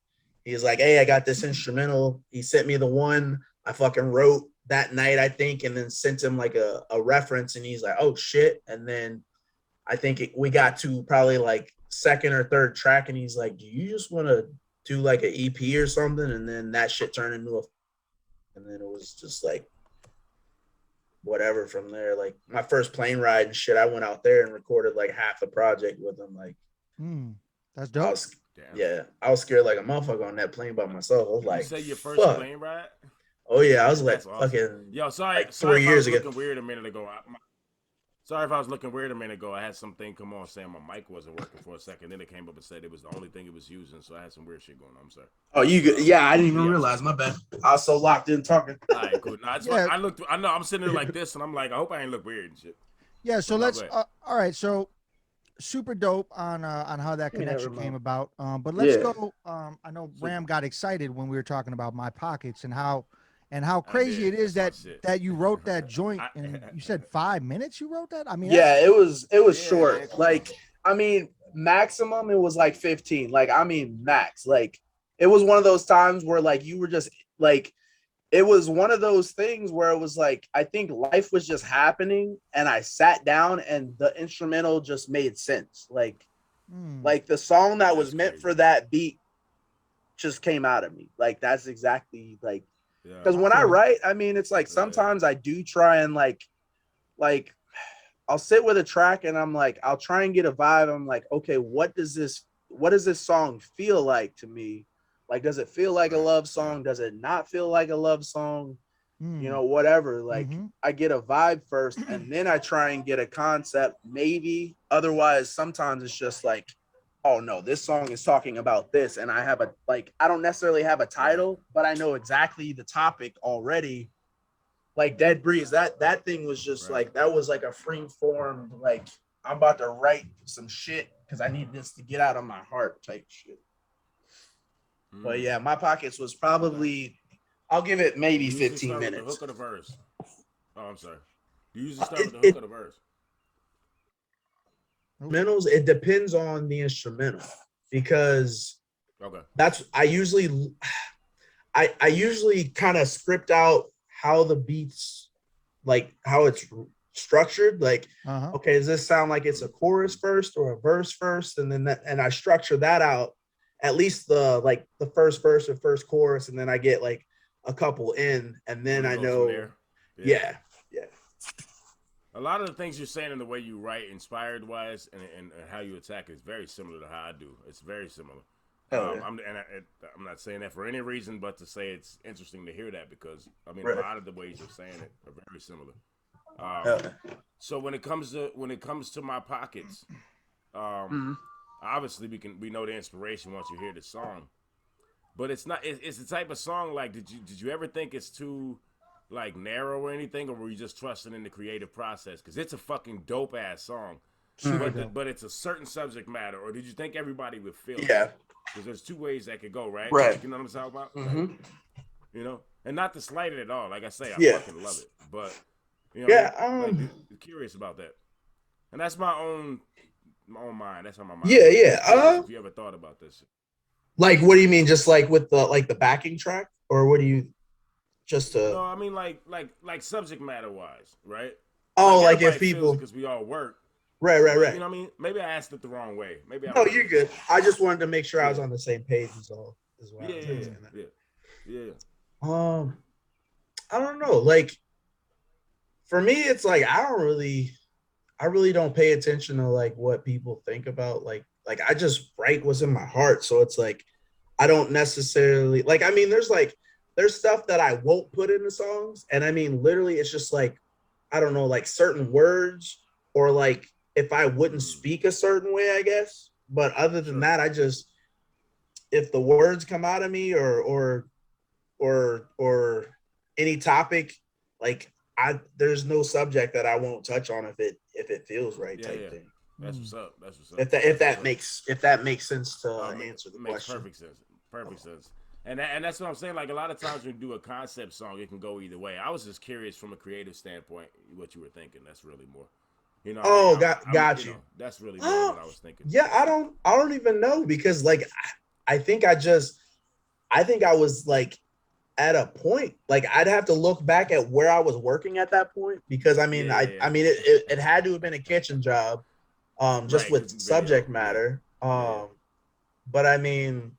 He's like, hey, I got this instrumental. He sent me the one I fucking wrote that night, I think, and then sent him like a reference. And he's like, oh, shit. And then I think we got to probably like second or third track. And he's like, do you just want to do like an EP or something? And then that shit turned into and then it was just like whatever from there. Like my first plane ride and shit, I went out there and recorded like half the project with him. Like, that's dope. I was scared like a motherfucker on that plane by myself. I was like, you say your first plane ride? Oh yeah, I was like awesome. Fucking. Yo, sorry, like 3 years ago. Looking weird a minute ago. Sorry if I was looking weird a minute ago. I had something come on saying my mic wasn't working for a second. Then it came up and said it was the only thing it was using. So I had some weird shit going on. I'm sorry. Oh, you good? Yeah, I didn't even realize. My bad. I was so locked in talking. All right, cool. No, I know. I'm sitting there like this, and I'm like, I hope I ain't look weird and shit. Yeah. So let's. All right. So super dope on how that connection came about. But let's go. I know Ram got excited when we were talking about My Pockets and how crazy it is that you wrote that joint and you said 5 minutes you wrote that? I mean, yeah, it was short. Like, I mean, maximum it was like 15. Like, I mean, max. Like, it was one of those times where like you were just like, it was one of those things where it was like, I think life was just happening and I sat down and the instrumental just made sense. Like the song that was meant for that beat just came out of me. Like, that's exactly like, because when I write, I mean, it's like sometimes I do try and like I'll sit with a track and I'm like, I'll try and get a vibe. I'm like, okay, what does this song feel like to me? Like, does it feel like a love song? Does it not feel like a love song? You know, whatever. Like, I get a vibe first and then I try and get a concept, maybe. Otherwise, sometimes it's just like, oh no, this song is talking about this. And I don't necessarily have a title, but I know exactly the topic already. Like Dead Breeze, that thing was just like, that was like a free form, like, I'm about to write some shit because I need this to get out of my heart type shit. But yeah, my pockets was probably, I'll give it maybe 15 minutes. With the hook of the verse. Oh, I'm sorry. You usually start with the hook of the verse. Instrumentals, it depends on the instrumental because I usually kind of script out how the beats, like how it's structured. Like, okay, does this sound like it's a chorus first or a verse first? And then and I structure that out, at least the first verse or first chorus, and then I get like a couple in, and then I know, yeah. A lot of the things you're saying and the way you write, inspired wise, and how you attack is very similar to how I do. It's very similar. I'm not saying that for any reason, but to say it's interesting to hear that because a lot of the ways you're saying it are very similar. So when it comes to my pockets, obviously we know the inspiration once you hear the song, but it's not. It's the type of song like did you ever think it's too like narrow or anything, or were you just trusting in the creative process? Because it's a fucking dope ass song, but it's a certain subject matter. Or did you think everybody would feel it? Yeah. Because there's two ways that could go, right? Right. Like, you know what I'm talking about? Like, you know, and not to slight it at all. Like I say, I fucking love it. But you know, like, curious about that. And that's my own mind. That's how my mind. If you ever thought about this. Like, what do you mean? Just like with the backing track, or what do you? No, I mean like subject matter wise, right? Oh, like if people, because we all work. Right. You know what I mean? Maybe I asked it the wrong way. Maybe No, you're good. I just wanted to make sure I was on the same page as well. Yeah. I don't know. Like, for me, it's like I really don't pay attention to like what people think about. Like I just write what's in my heart. So it's like I don't necessarily like. I mean, there's stuff that I won't put in the songs, and I mean, literally, it's just like I don't know, like certain words or like if I wouldn't speak a certain way, I guess. But other than that, I just if the words come out of me or any topic, like there's no subject that I won't touch on if it feels right type thing. That's what's up. That's what's up. If that makes sense to answer the question. Perfect sense. And that's what I'm saying. Like a lot of times when you do a concept song, it can go either way. I was just curious from a creative standpoint what you were thinking. That's really more. You know. Oh, got you. Know, that's really more what I was thinking. Yeah, I don't even know because like I think I was like at a point like I'd have to look back at where I was working at that point because I mean it had to have been a kitchen job, just with subject matter, but I mean.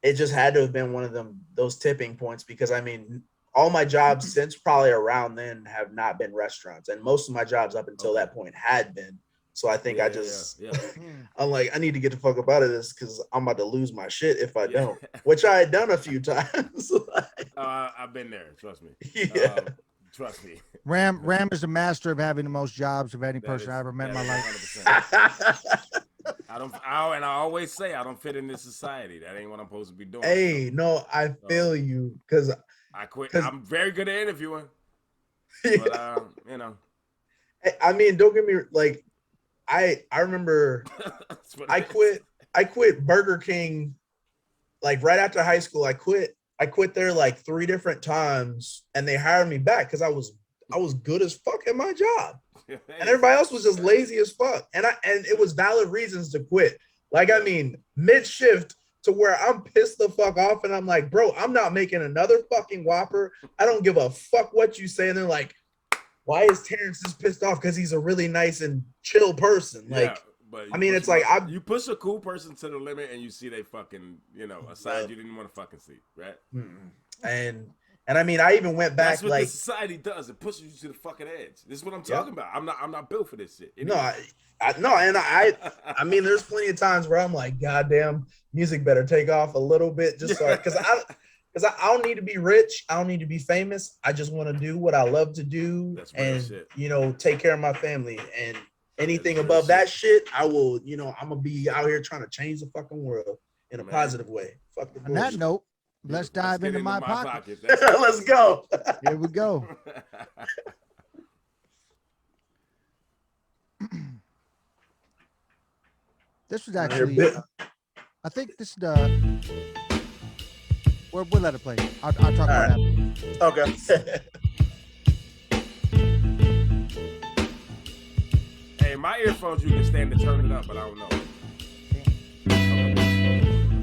It just had to have been one of those tipping points because I mean, all my jobs since probably around then have not been restaurants, and most of my jobs up until that point had been. So I think I'm like, I need to get the fuck up out of this because I'm about to lose my shit if I don't, which I had done a few times. I've been there. Trust me. Yeah. Trust me. Ram is the master of having the most jobs of any person I ever met in my life. And I always say I don't fit in this society. That ain't what I'm supposed to be doing. Hey, no, I feel you because I quit. I'm very good at interviewing, but you know. I mean, don't get me like. I remember I quit Burger King like right after high school. I quit there like 3 different times, and they hired me back because I was good as fuck at my job. And everybody else was just lazy as fuck. And it was valid reasons to quit. Like, I mean, mid-shift to where I'm pissed the fuck off and I'm like, bro, I'm not making another fucking Whopper. I don't give a fuck what you say. And they're like, why is Terrence just pissed off? Because he's a really nice and chill person. Like, but I mean, it's like you push a cool person to the limit and you see they fucking, you know, a side you didn't want to fucking see, right? And I mean, I even went back. That's what like the society does. It pushes you to the fucking edge. This is what I'm talking about. I'm not built for this shit. Anyway. I mean, there's plenty of times where I'm like, goddamn, music better take off a little bit, just so because I don't need to be rich. I don't need to be famous. I just want to do what I love to do, you know, take care of my family. And anything above that shit, I will. You know, I'm gonna be out here trying to change the fucking world in a positive way. Fuck the bullshit. On that note. Let's dive into my pocket. Let's go. Here we go. This was actually I think this is the. We'll let it play. I'll talk about that. Okay. Hey, my earphones, you can stand to turn it up, but I don't know.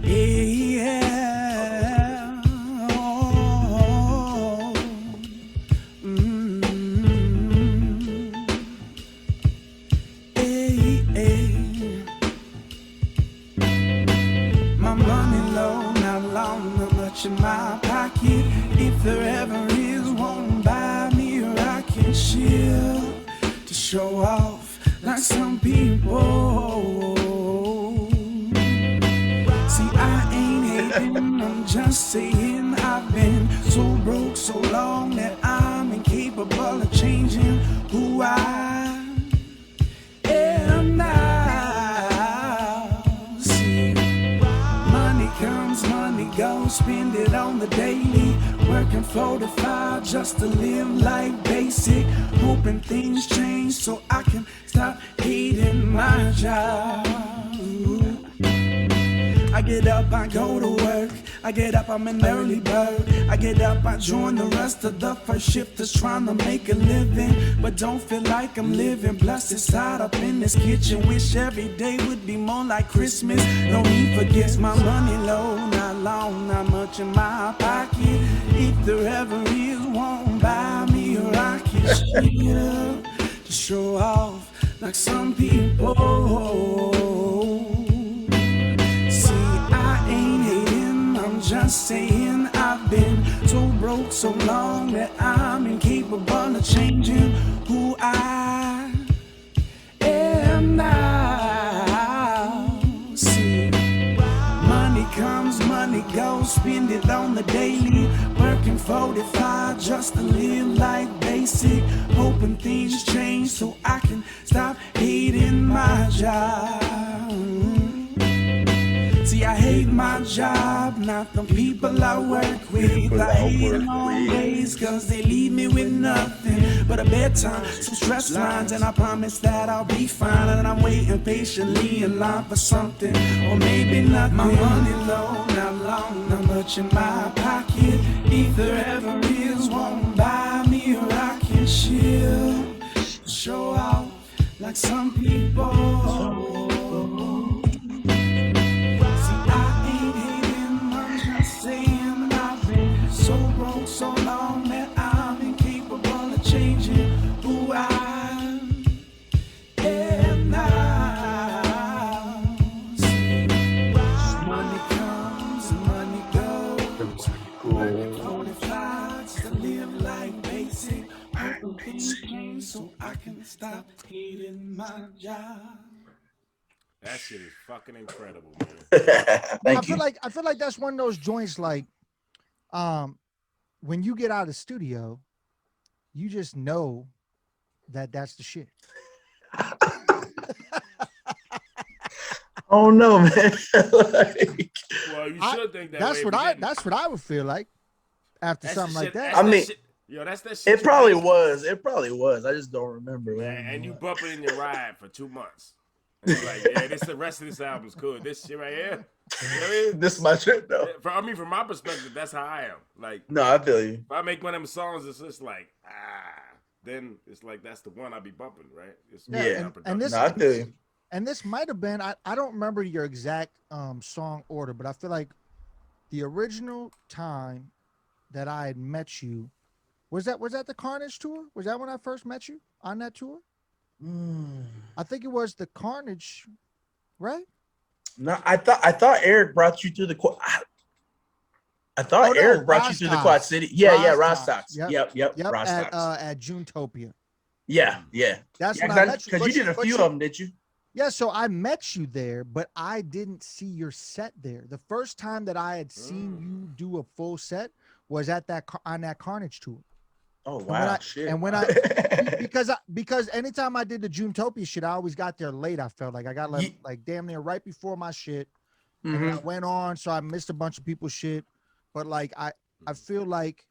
Yeah. Oh. Hey, hey. My money low, not long, not much in my pocket. If there ever is, won't buy me a rocket ship to show off like some people. See, I ain't hating, I'm just saying I've been so broke so long that I'm incapable of changing who I am now. See, money comes, money goes, spend it on the daily. Working 4 to 5 just to live life basic. Hoping things change so I can stop hating my job. I get up, I go to work. I get up, I'm an early bird. I get up, I join the rest of the first shifters trying to make a living, but don't feel like I'm living. Plus it's hot up in this kitchen. Wish every day would be more like Christmas. No need for gifts, my money low, not long, not much in my pocket. If there ever is, won't buy me a rocket ship to show off like some people. Just saying I've been so broke so long that I'm incapable of changing who I am now. See, money comes, money goes, spend it on the daily. Working 45 just to live life basic. Hoping things change so I can stop hating my job. See, I hate my job, not the people I work with. I hate them always, cause they leave me with nothing but a bedtime, some stress lines, and I promise that I'll be fine. And I'm waiting patiently in line for something, or maybe nothing. My money low, not long, not much in my pocket. If there ever is, won't buy me a rocket ship to show off like some people. So long that I'm incapable of changing who I am now. See, money comes and money goes. Working 45 to live like basic. Hoping things change so I can stop hating my job. That shit is fucking incredible, man. Thank you. I feel like that's one of those joints like, when you get out of the studio, you just know that that's the shit. Oh no, man. Like, well, you should think that. That's what I would feel like after something like that. I mean, yo, that's that shit. It probably was. It probably was. I just don't remember. Man, and you bumping in your ride for 2 months. And you're like, yeah, the rest of this album's cool. This shit right here. You know what I mean? This is my trip, though. From my perspective, that's how I am. Like, no, I feel you. If I make one of them songs, it's just like, then it's like that's the one I'll be bumping, right? And this, no, I feel you. And this might have been, I don't remember your exact song order, but I feel like the original time that I had met you, was that the Carnage tour? Was that when I first met you on that tour? I think it was the Carnage, right? No, I thought Eric brought you to the I thought Eric brought you to the Quad City. Yeah, Rostock's. Yep. Rostock's. At Junetopia. Yeah. That's when I met you. Because you did a few of them, did you? Yeah, so I met you there, but I didn't see your set there. The first time that I had seen you do a full set was on that Carnage tour. Oh wow! And when I because anytime I did the Junetopia shit, I always got there late. I felt like I got like damn near right before my shit, and I went on, so I missed a bunch of people's shit. But like I feel like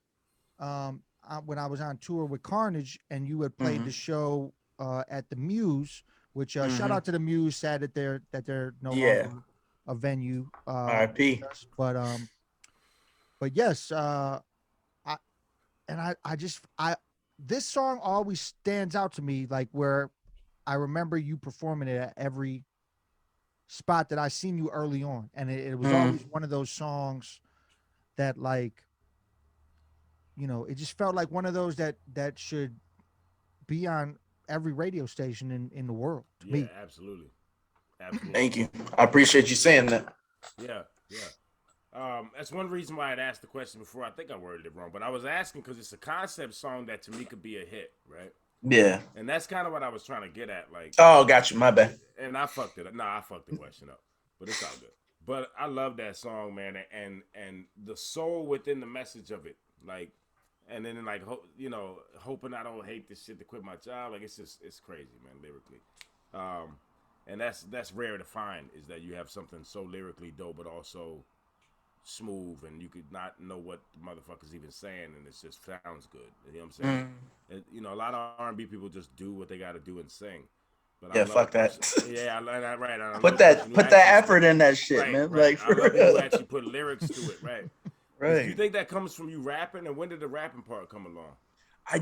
when I was on tour with Carnage and you had played the show at the Muse, which shout out to the Muse, sad that they're no longer a venue. R.I.P. But yes, this song always stands out to me, like where I remember you performing it at every spot that I seen you early on, and it was always one of those songs that, like, it just felt like one of those that should be on every radio station in the world to me. Absolutely. Absolutely. Thank you. I appreciate you saying that. Yeah. That's one reason why I'd asked the question before. I think I worded it wrong, but I was asking because it's a concept song that to me could be a hit, right? Yeah. And that's kind of what I was trying to get at. Like, oh, got you. My bad. And I fucked it up. I fucked the question up, but it's all good. But I love that song, man, and the soul within the message of it, like, and then like, hoping I don't hate this shit to quit my job. Like, it's crazy, man, lyrically. And that's rare to find, is that you have something so lyrically dope, but also smooth, and you could not know what the motherfucker's even saying, and it just sounds good. You know what I'm saying? And, a lot of R&B people just do what they got to do and sing. But yeah, fuck that. Right. Put that effort in that shit, right, man. Right. Like, I love people who actually put lyrics to it, right? Right. Do you think that comes from you rapping, and when did the rapping part come along? I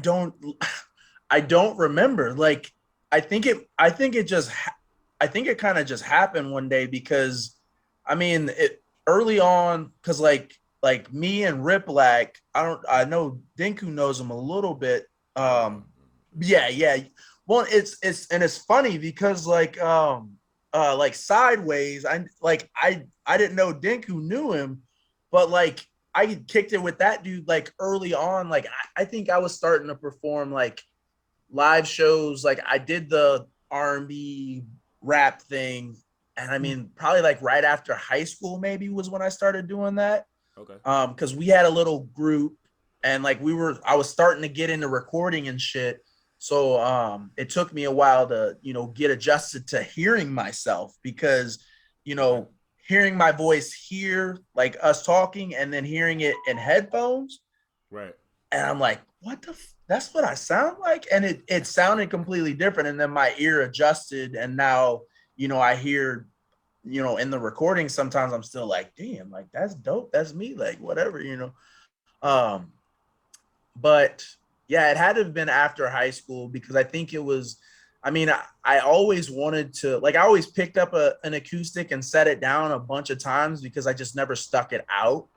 don't remember. Like, I think it kind of just happened one day, because I mean, early on, because like me and Riplack, I know Dinku knows him a little bit. Yeah. Well, it's funny because like Sideways, I didn't know Dinku knew him, but like I kicked it with that dude like early on. Like I think I was starting to perform like live shows. Like I did the R&B rap thing, and I mean probably like right after high school maybe was when I started doing that. Okay. Because we had a little group, and like I was starting to get into recording and shit. So it took me a while to get adjusted to hearing myself, because hearing my voice here, like us talking, and then hearing it in headphones, right? And I'm like, what the that's what I sound like? And it sounded completely different, and then my ear adjusted, and now I hear in the recording sometimes I'm still like, damn, like that's dope, that's me, like whatever. But yeah, it had to have been after high school, because I think it was, I mean, I always wanted to, like, I always picked up an acoustic and set it down a bunch of times, because I just never stuck it out.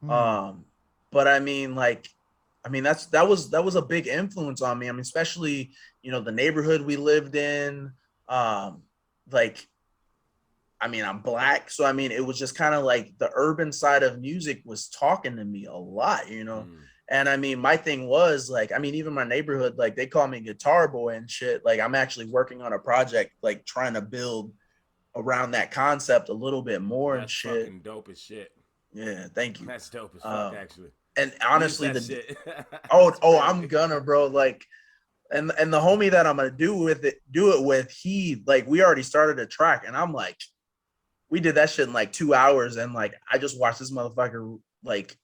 But I mean, that was a big influence on me. I mean, especially, the neighborhood we lived in. Like, I mean, I'm Black, so I mean, it was just kind of like the urban side of music was talking to me a lot, And I mean, my thing was like, I mean, even my neighborhood, like they call me Guitar Boy and shit. Like I'm actually working on a project, like trying to build around that concept a little bit more. That's and shit. Fucking dope as shit. Yeah, thank you. That's dope as fuck, actually. And honestly, shit. I'm gonna, bro. Like, and the homie that I'm gonna do it with, he, like, we already started a track, and I'm like, we did that shit in like 2 hours, and like I just watched this motherfucker like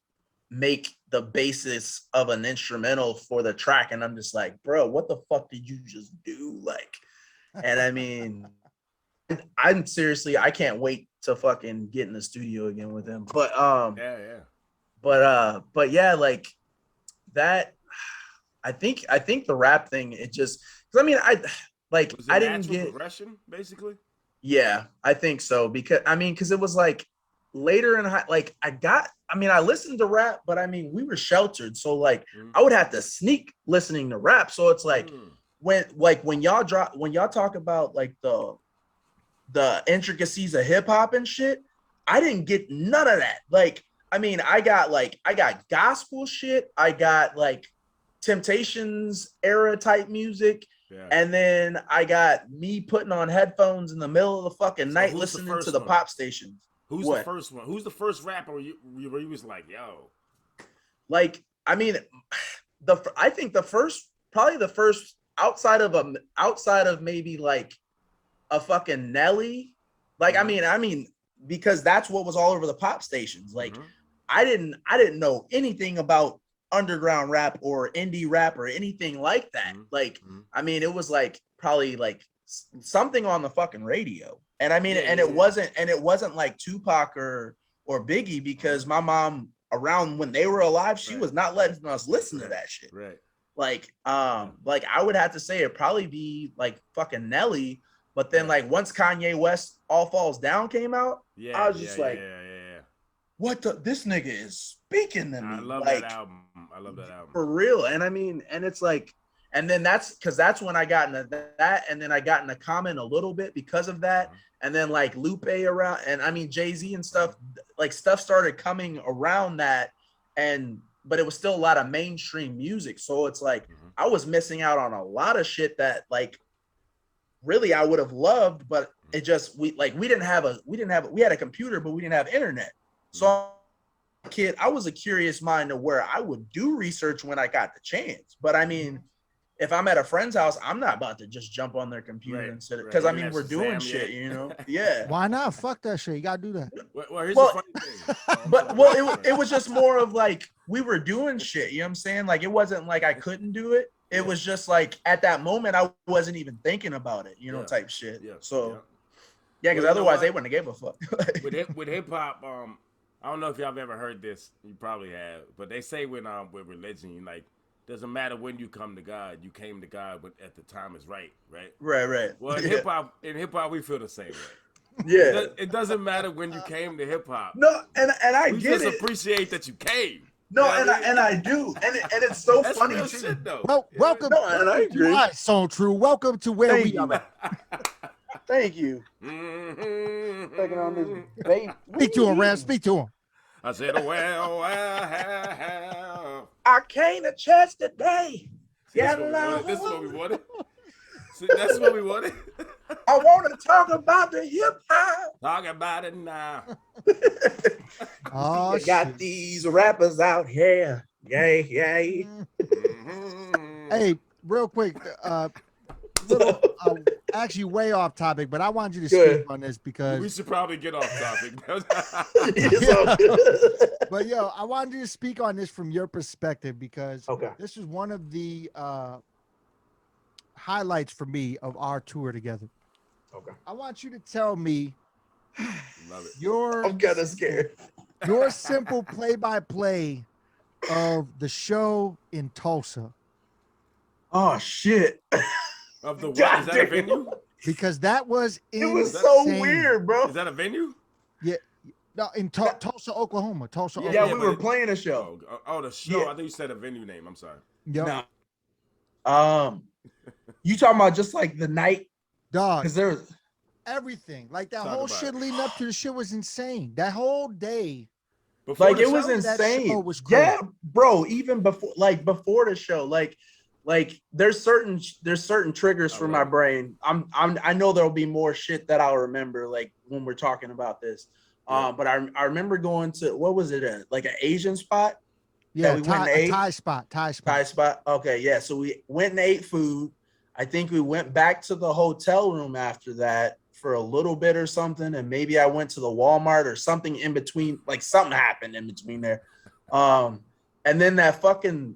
make the basis of an instrumental for the track, and I'm just like, bro, what the fuck did you just do? Like, and I mean, I'm seriously, I can't wait to fucking get in the studio again with him. But but yeah, like that, I think the rap thing, it just, because I mean, I didn't get progression, basically. Yeah, I think so, because it was like later in high, like I listened to rap, but I mean, we were sheltered, so like I would have to sneak listening to rap. So it's like when y'all talk about like the intricacies of hip hop and shit, I didn't get none of that. Like, I mean, I got gospel shit, I got like Temptations era type music. Yeah. And then I got me putting on headphones in the middle of the fucking night listening to the pop stations. Who's the first one? Who's the first rapper where you was like, yo? Like, I mean, I think probably the first outside of maybe like a fucking Nelly. Like, I mean, because that's what was all over the pop stations. Like, I didn't know anything about underground rap or indie rap or anything like that. Like, I mean, it was like probably like something on the fucking radio. And I mean, Yeah, and yeah, it wasn't like Tupac or Biggie, because my mom around when they were alive, she was not letting us listen to that shit. Right. Like I would have to say it'd probably be like fucking Nelly. But then like once Kanye West All Falls Down came out, I was just like, what the, this nigga is speaking to me. I love like, that album. I love that album. For real. And I mean, and it's like, and then that's when I got into that, and then I got into Common a little bit because of that. And then like Lupe around, and I mean Jay-Z and stuff, like stuff started coming around that, but it was still a lot of mainstream music. So it's like I was missing out on a lot of shit that like really I would have loved, but it just we had a computer, but we didn't have internet. So I was a curious mind to where I would do research when I got the chance. But I mean, if I'm at a friend's house, I'm not about to just jump on their computer and sit it, because I mean we're doing shit, you know. Yeah. Why not? Fuck that shit. You gotta do that. Well, here's the funny thing. But it was just more of like we were doing shit. You know what I'm saying? Like it wasn't like I couldn't do it. It was just like at that moment I wasn't even thinking about it, you know, type shit. Yeah. So yeah, because otherwise they wouldn't have gave a fuck. with hip hop, I don't know if y'all have ever heard this. You probably have, but they say with religion, like doesn't matter when you come to God, you came to God, but at the time is right. Right. Well, in hip hop, we feel the same way. Yeah. It doesn't matter when you came to hip hop. No, and I we get just it. Appreciate that you came. No, and I do, and it's so That's funny real too. shit, though. Well, welcome. No, and I agree. Soultru. Welcome to where Thank we you. are. Thank you. Taking on this baby. Speak to him, Ram. Speak to him. I said, well, I came to church today. This is what we wanted. See, that's what we wanted. I want to talk about the hip hop. Talk about it now. Oh, you got these rappers out here. Yay. Hey, real quick, actually way off topic, but I want you to speak on this because we should probably get off topic. But yo, I wanted you to speak on this from your perspective because this is one of the highlights for me of our tour together. Okay. I want you to tell me Love it. I'm kind of scared. Your simple play-by-play of the show in Tulsa. Oh shit. Of the what? Is that a venue? Because that was insane. It was so weird, bro. Is that a venue? Yeah. No, in Tulsa, Oklahoma. Yeah, we were playing a show. Oh, the show. I thought you said a venue name. I'm sorry. Yep. No. You talking about just like the night? Dog. Because there was everything. Like that whole shit leading up to the shit was insane. That whole day. Like it was insane. Yeah, bro. Even before the show, like there's certain triggers for my brain. I know there'll be more shit that I'll remember like when we're talking about this. But I remember going to, what was it, like an Asian spot? Yeah, we went and ate? Thai spot. Okay, yeah. So we went and ate food. I think we went back to the hotel room after that for a little bit or something, and maybe I went to the Walmart or something in between. Like something happened in between there. And then that fucking,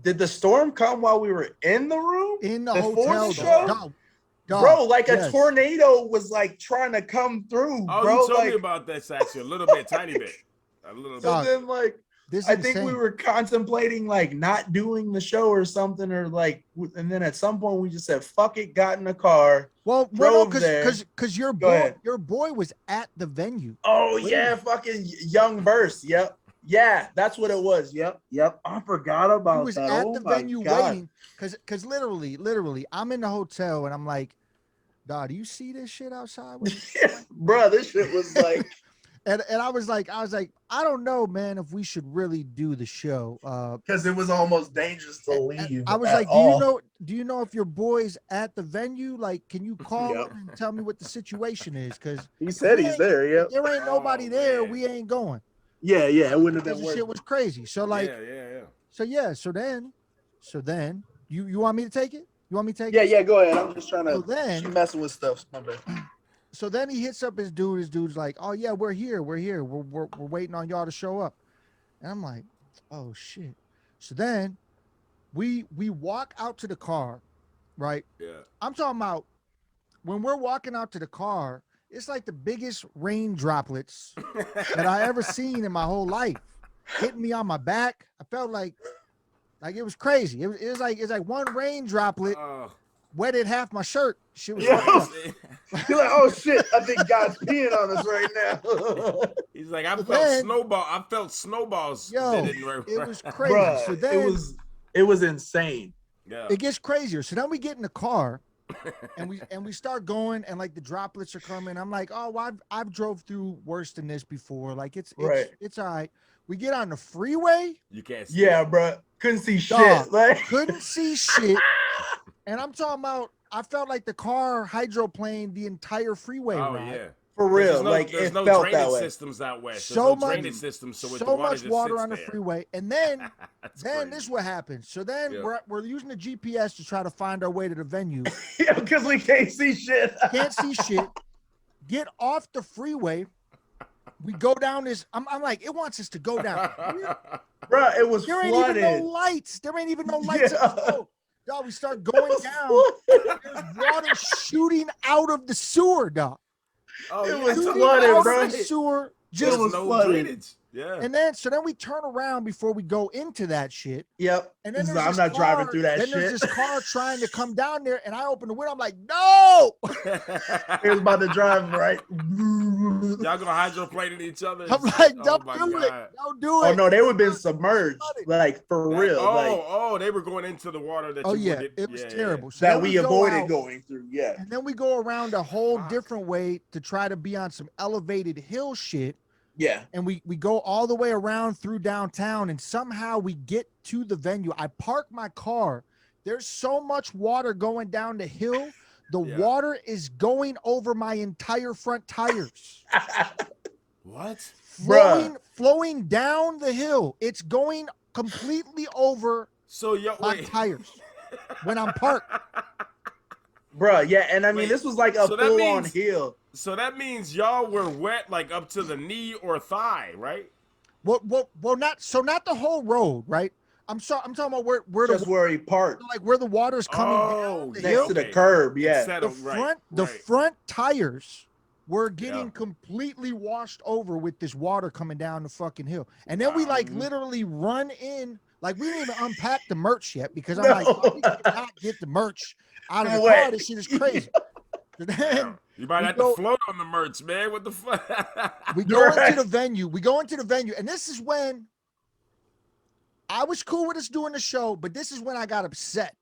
did the storm come while we were in the room? In the before hotel, the show? Bro, like a tornado was like trying to come through. Oh, bro. You told me about that actually a little bit, tiny bit. A little bit. So then like, I think we were contemplating like not doing the show or something, or like, and then at some point we just said, fuck it, got in the car. Well, because your boy was at the venue. Oh yeah, fucking Young Burst. Yep. Yeah, that's what it was. Yep. I forgot about that. He was at the venue waiting because literally, I'm in the hotel and I'm like, dog, do you see this shit outside? Yeah, bro, this shit was like, and I was like, I don't know, man, if we should really do the show because it was almost dangerous to leave. I was like, do you know if your boy's at the venue? Like, can you call him and tell me what the situation is? Because he said he's there. Yeah, there ain't nobody there. We ain't going. Yeah, it wouldn't have been worth. Shit was crazy. So like, So then, you want me to take it? You want me to take it? Yeah, go ahead. I'm just trying to. She messing with stuff. My bad. So then he hits up his dude. His dude's like, "Oh yeah, we're here. We're waiting on y'all to show up." And I'm like, "Oh shit." So then we walk out to the car, right? Yeah. I'm talking about when we're walking out to the car, it's like the biggest rain droplets that I ever seen in my whole life hitting me on my back. I felt like it was crazy. It was like one rain droplet wetted half my shirt. Shit was fucked up. You're like, oh shit, I think God's peeing on us right now. He's like, I felt snowballs. Yo, it was crazy. Bruh, So then it was insane. Yeah. it gets crazier. So then we get in the car and we start going, and like the droplets are coming. I'm like, oh, well, I've drove through worse than this before. Like it's all right. We get on the freeway. You can't see. Yeah, bro. Couldn't see shit. Dog, Like couldn't see shit. And I'm talking about, I felt like the car hydroplaned the entire freeway ride. Yeah. for real. There's no felt drainage that way. systems out west. So much drainage systems, so much water on the there. freeway. And then crazy. this is what happens. So then we're using the GPS to try to find our way to the venue. Yeah, because we can't see shit. Can't see shit. Get off the freeway. We go down this. I'm like, it wants us to go down. Bro, it was There flooded. ain't even no lights. There ain't even no lights. Yeah. Dog, we start going down. There's water shooting out of the sewer, dog. It was Shooting flooded, out bro. of the sewer. Just was no flooded. drainage. Yeah. And then we turn around before we go into that shit. Yep. And then I'm not driving through that then shit. there's this car trying to come down there, and I open the window. I'm like, no! It was about to drive right. Y'all gonna hydroplane at each other? I'm like, Oh don't my do it. God. Don't do it. Oh no, they would have been submerged, like for real. They were going into the water that. It was terrible. So That then we go avoided out, going through. Yeah. and then we go around a whole different way to try to be on some elevated hill shit. Yeah. And we go all the way around through downtown, and somehow we get to the venue. I park my car. There's so much water going down the hill. The water is going over my entire front tires. What? Flowing down the hill. It's going completely over my tires when I'm parked. Bruh, yeah, and I mean, this was like a full-on hill. So that means y'all were wet like up to the knee or thigh, right? Well, not the whole road, right? I'm talking about where where he parked, like where the water's coming down the next hill. to the curb. Yeah, the front tires were getting completely washed over with this water coming down the fucking hill, and then we literally run in. Like, we didn't even unpack the merch yet because I'm like, we cannot get the merch out of the car. This shit is crazy. Then you might have to float on the merch, man. What the fuck? We go into the venue. We go into the venue, and this is when I was cool with us doing the show, but this is when I got upset.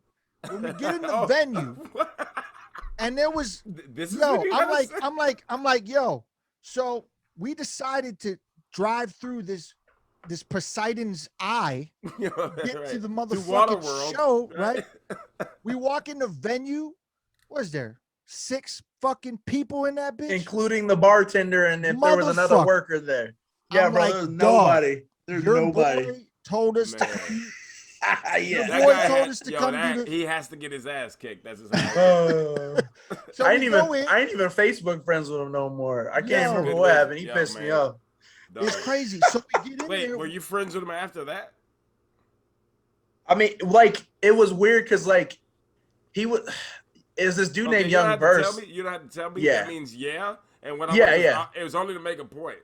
When we get in the venue, and there was I'm like, yo. So we decided to drive through this Poseidon's Eye, get to the motherfucking show, right? We walk in the venue. What's there? 6 fucking people in that bitch, including the bartender, and if there was another worker there. Yeah, bro, there's nobody. There's nobody. Boy told us to come. Yeah, your boy told us to come. He has to get his ass kicked. That's his so I ain't even Facebook friends with him no more. I can't remember what happened. He pissed me off. It's crazy. So we get in there. Were you friends with him after that? I mean, like, it was weird because, like, he was. Is this dude named Young Verse? You don't have to tell me. Yeah. That means And when it was only to make a point.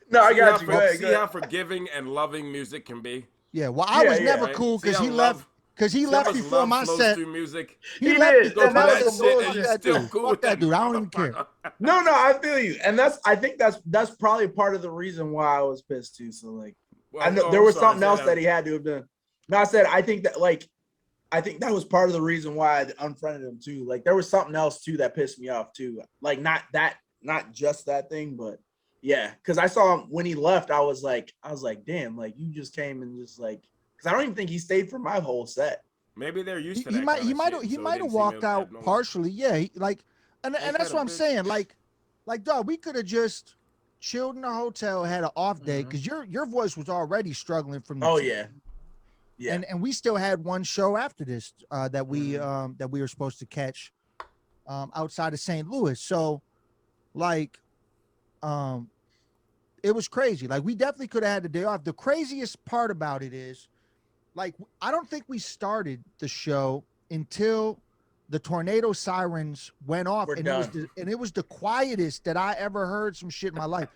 No, I got you. Go ahead, see how forgiving and loving music can be. Yeah, well, I was never cool because he left. Because he left before my set. Music. He left before my set. Fuck that dude. I don't even care. No, I feel you, and I think that's probably part of the reason why I was pissed too. So like, I know there was something else that he had to have done. No, I said I think that that was part of the reason why I unfriended him too. Like, there was something else too that pissed me off too. Like, not just that thing, but yeah, because I saw him when he left. I was like, damn, like, you just came and just like, because I don't even think he stayed for my whole set. Maybe they're used to that. He might have walked out partially. Yeah, and that's what I'm saying. Like, dog, we could have just chilled in the hotel, had an off day, because your voice was already struggling from the Yeah. And we still had one show after this that we were supposed to catch outside of St. Louis. So like it was crazy. Like, we definitely could have had the day off. The craziest part about it is, like, I don't think we started the show until the tornado sirens went off, We're and done. it was the quietest that I ever heard some shit in my life.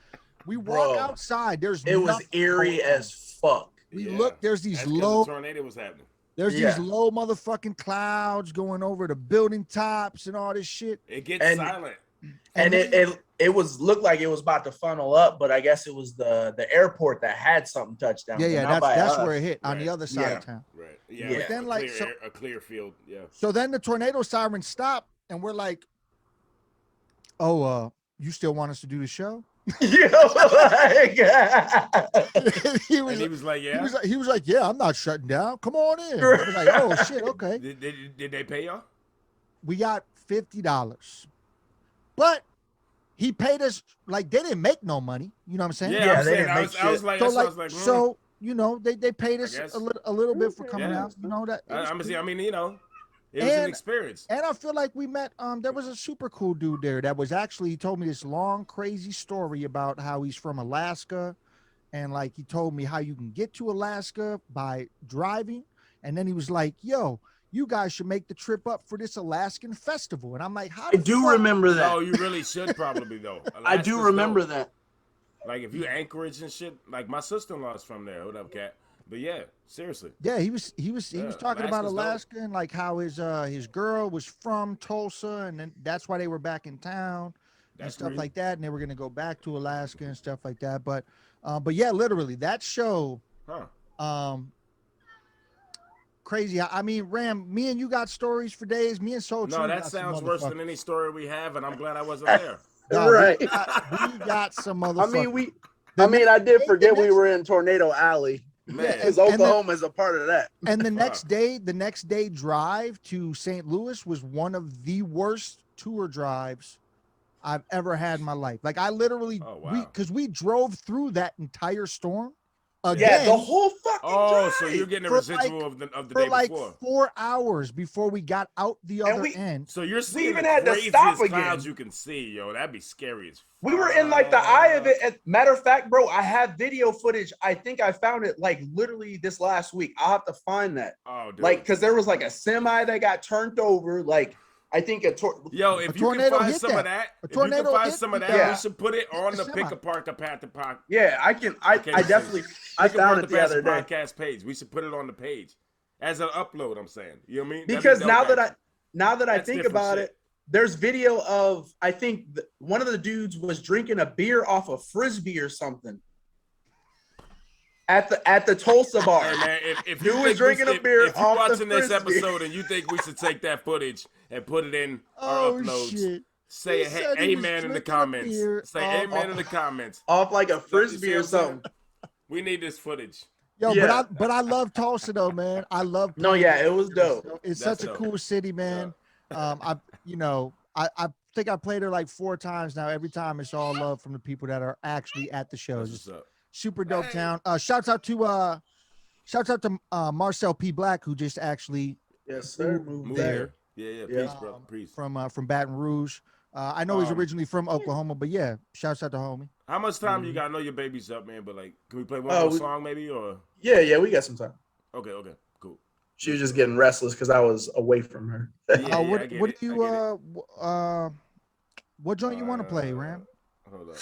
We walk outside. It was eerie as fuck. We look. There's these That's 'cause low. the tornado was happening. There's these low motherfucking clouds going over the building tops and all this shit. It gets silent. And it was looked like it was about to funnel up, but I guess it was the airport that had something touch down. Yeah, that's where it hit on the other side of town. Right. Yeah. But then a clear field. Yeah. So then the tornado sirens stopped, and we're like, "Oh, you still want us to do the show?" He was like, "Yeah." He was like, "Yeah, I'm not shutting down. Come on in." I was like, "Oh shit, okay." Did they pay y'all? We got $50, but he paid us like they didn't make no money. You know what I'm saying? Yeah, they didn't make shit. I was like, so you know, they paid us a little bit for coming out. You know that. I mean, you know. It was an experience. And I feel like we met, there was a super cool dude there that was actually, he told me this long, crazy story about how he's from Alaska. And like, he told me how you can get to Alaska by driving. And then he was like, yo, you guys should make the trip up for this Alaskan festival. And I'm like, how? I do remember that. No, you really should probably though. I do remember that. Like if you Anchorage and shit, like my sister-in-law's from there. What up, Cat? But yeah, seriously. Yeah, he was talking about Alaska and like how his girl was from Tulsa, and then that's why they were back in town and stuff like that, and they were gonna go back to Alaska and stuff like that. But yeah, literally that show, crazy. I mean, Ram, me and you got stories for days. Me and Soultru. No, that sounds worse than any story we have, and I'm glad I wasn't there. No, right. We got some motherfuckers. I did forget we were in Tornado Alley. Man, because Oklahoma is a part of that. And the next day drive to St. Louis was one of the worst tour drives I've ever had in my life. Like I literally, because we drove through that entire storm. Again, yeah, the whole fucking drive. So you're getting a residual of the day like before. 4 hours before we got out the other end. So you're seeing even the had to craziest stop again. clouds you can see, yo. That'd be scary as fuck. We were in like the eye of it. Matter of fact, bro, I have video footage. I think I found it like literally this last week. I'll have to find that. Oh, dude. Like, because there was like a semi that got turned over. Like, I think if you can find some of that, we should put it on the Pick Apart the Path to Podcast. Yeah, I definitely found it the other day. Podcast page. We should put it on the page as an upload. I'm saying, you know what I mean? Because now that I think about it, there's video of I think one of the dudes was drinking a beer off a Frisbee or something at the Tulsa bar. Hey man, if you was drinking a beer, if you're watching this episode and you think we should take that footage and put it in our uploads, shit. say amen in the comments. Say amen in the comments. Off like a Frisbee or something. We need this footage. Yo, but I love Tulsa though, man. I love Tulsa. No, yeah, it was dope. It's such a cool city, man. Yeah. I think I played her like 4 times now. Every time it's all love from the people that are actually at the shows. Super dope town. Shouts out to Marcel P. Black, who just actually moved there. Yeah. Peace, bro. Peace. From Baton Rouge. I know he's originally from Oklahoma, but yeah, shouts out to homie. How much time you got? I know your baby's up, man, but like, can we play one more song maybe, or? Yeah, we got some time. Okay, cool. She was just getting restless because I was away from her. What joint you want to play, Ram? Hold up.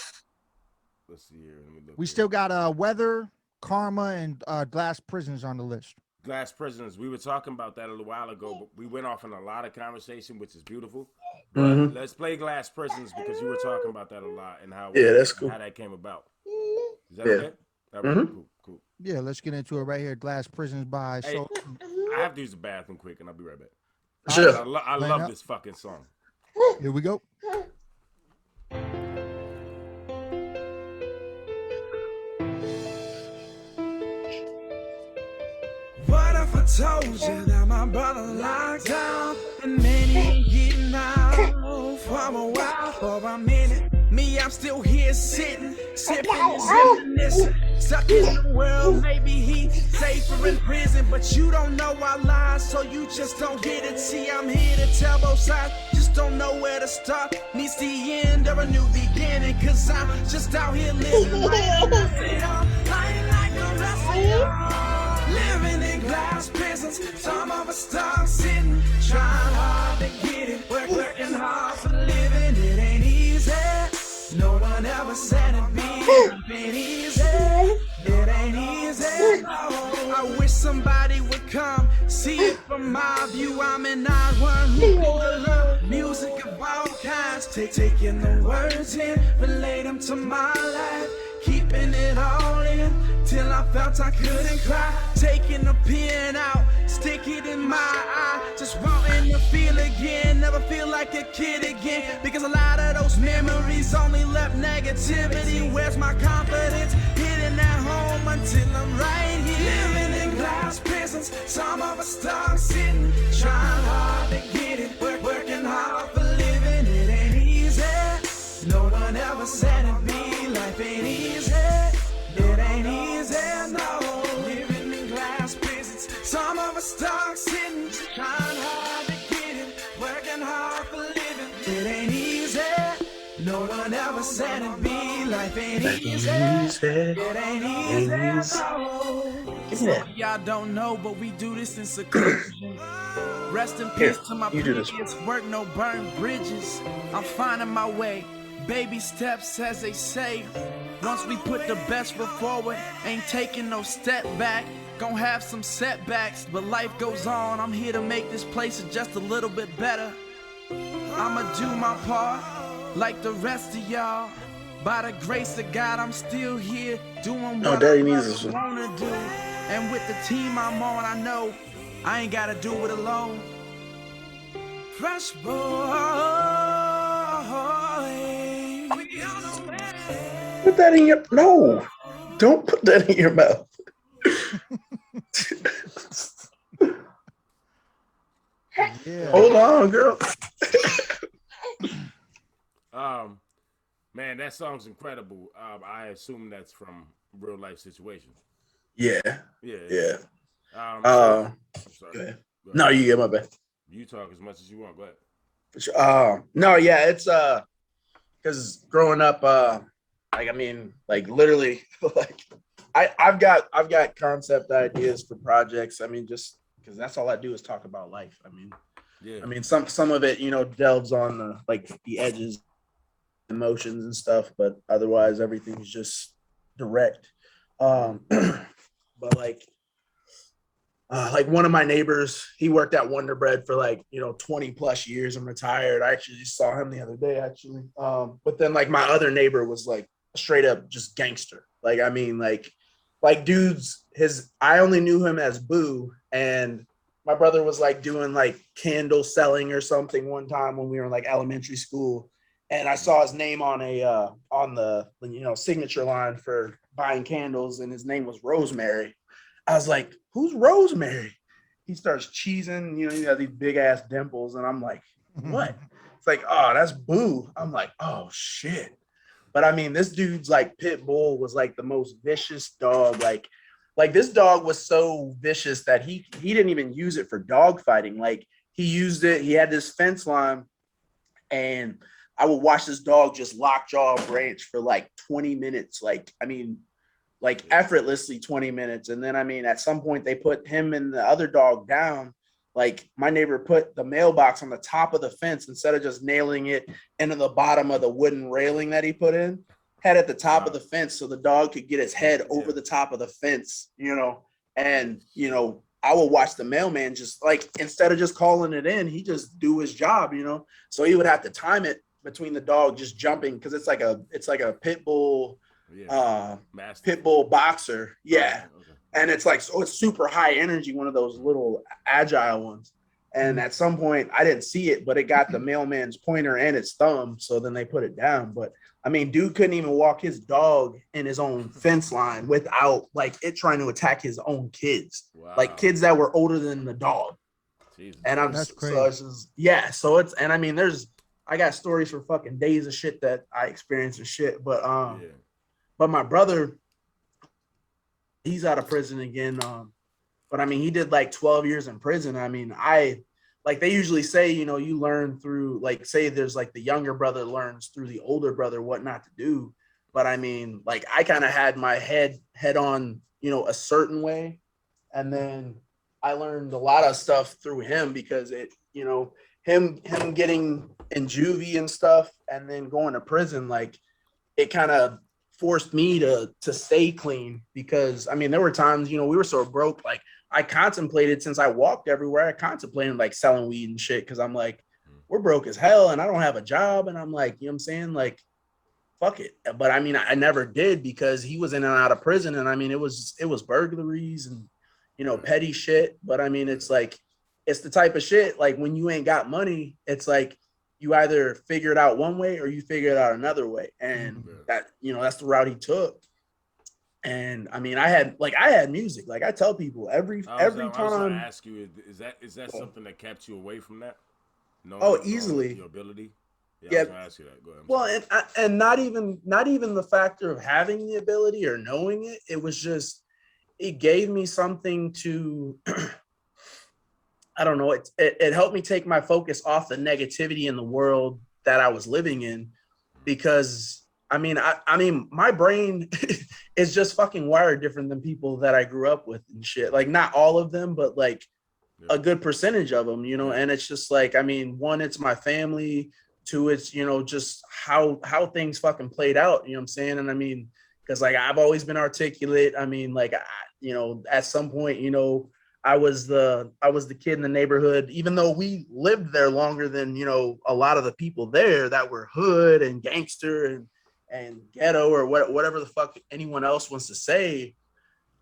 Let's see here. Let me look. We still got Weather, Karma, and Glass Prisons on the list. Glass Prisons. We were talking about that a little while ago, but we went off in a lot of conversation, which is beautiful. But let's play Glass Prisons because you were talking about that a lot and how that's cool. How that came about. Is that okay? Right, cool. Yeah, let's get into it right here. Glass Prisons by Soultru. I have to use the bathroom quick, and I'll be right back. Sure. I love this fucking song. Here we go. What if I told you that my brother locked down and man he ain't getting out from a while for a minute? Me, I'm still here sitting, sipping and reminiscing. Stuck in the world, maybe he safer in prison, but you don't know our lies, so you just don't get it. See, I'm here to tell both sides, just don't know where to start. Meets the end or a new beginning, cause I'm just out here living like the rest of y'all. Living in glass prisons, some of us stuck sitting, trying hard to get From my view, I'm an odd one who grew to love music of all kinds. Taking the words in, relate them to my life, keeping it all in till I felt I couldn't cry. Taking the pen out, stick it in my eye, just wanting to feel again, never feel like a kid again. Because a lot of those memories only left negativity. Where's my confidence? Hitting at home until I'm right here. Living in glass prisons, some of us stuck sitting, trying hard to get it, working hard for living. It ain't easy. No one ever said it'd be. Life ain't easy. It ain't easy, no. Living in glass prisons, some of us stuck sitting, trying hard to get it, working hard for living. It ain't easy. No one ever said it'd be. Life ain't easy. It ain't easy, no. Some of y'all don't know, but we do this in seclusion. Rest in peace to my previous work, no burned bridges. I'm finding my way, baby steps as they say. Once we put the best foot forward, ain't taking no step back. Gonna have some setbacks, but life goes on. I'm here to make this place just a little bit better. I'ma do my part, like the rest of y'all. By the grace of God, I'm still here, doing what I wanna do. And with the team I'm on, I know I ain't gotta do it alone. Fresh boy, we on the way. Put that in your don't put that in your mouth. Yeah. Hold on, girl. Man, that song's incredible. I assume that's from real life situations. Yeah. I'm sorry. Go ahead. No, you get my bad. You talk as much as you want. Go ahead. No, yeah, it's because growing up, literally, I've got concept ideas for projects. I mean, just because that's all I do is talk about life. I mean, some of it, delves on the edges, emotions and stuff, but otherwise everything's just direct. But like one of my neighbors, he worked at Wonder Bread for 20 plus years and retired. I actually just saw him the other day, actually. But then my other neighbor was straight up just gangster. Dudes, I only knew him as Boo, and my brother was doing candle selling or something one time when we were in elementary school. And I saw his name on the signature line for buying candles, and his name was Rosemary. I was like, who's Rosemary? He starts cheesing, he got these big ass dimples, and I'm like, what? It's oh, that's Boo. I'm like, oh shit. But I mean, this dude's pit bull was the most vicious dog. This dog was so vicious that he didn't even use it for dog fighting. He used it, he had this fence line, and I would watch this dog just lockjaw branch for 20 minutes. Effortlessly 20 minutes. And then, at some point they put him and the other dog down. My neighbor put the mailbox on the top of the fence instead of just nailing it into the bottom of the wooden railing that he put in, had at the top of the fence so the dog could get his head over the top of the fence, and, I will watch the mailman just instead of just calling it in, he just do his job, so he would have to time it between the dog just jumping. Cause it's like a pit bull, pit bull boxer. Yeah. Okay. And it's so it's super high energy, one of those little agile ones. And at some point I didn't see it, but it got the mailman's pointer and its thumb. So then they put it down. But dude couldn't even walk his dog in his own fence line without it trying to attack his own kids. Wow. Kids that were older than the dog. Jesus. And I'm just, crazy. So it's just, yeah. So it's, and I got stories for fucking days of shit that I experienced and shit. But but my brother, he's out of prison again. But he did 12 years in prison. They usually say, you learn through say there's the younger brother learns through the older brother what not to do. But I kind of had my head on, a certain way. And then I learned a lot of stuff through him because it, him getting in juvie and stuff and then going to prison, it kind of forced me to stay clean because there were times, we were so broke, I contemplated, since I walked everywhere, I contemplated like selling weed and shit, because I'm like, we're broke as hell and I don't have a job. And I'm like, you know what I'm saying? Like, fuck it. But I mean, I never did, because he was in and out of prison. And I mean, it was burglaries and, you know, petty shit. But I mean, it's like, it's the type of shit, like when you ain't got money, it's like you either figure it out one way or you figure it out another way. And that, you know, that's the route he took. And I mean, I had music. Like I tell people every time. I was gonna ask you, is that something that kept you away from that? Easily. Your ability. Yeah. I was gonna ask you that. Go ahead. Well, and not even the factor of having the ability or knowing it. It was just, it gave me something to, I don't know. It helped me take my focus off the negativity in the world that I was living in, because I mean, my brain is just fucking wired different than people that I grew up with and shit. Like not all of them, but like a good percentage of them, you know. And it's just like, I mean, one, it's my family. Two, it's, you know, just how things fucking played out. You know what I'm saying? And I mean, because like I've always been articulate. I mean, like you know, at some point, you know, I was the kid in the neighborhood, even though we lived there longer than, you know, a lot of the people there that were hood and gangster and ghetto or whatever the fuck anyone else wants to say.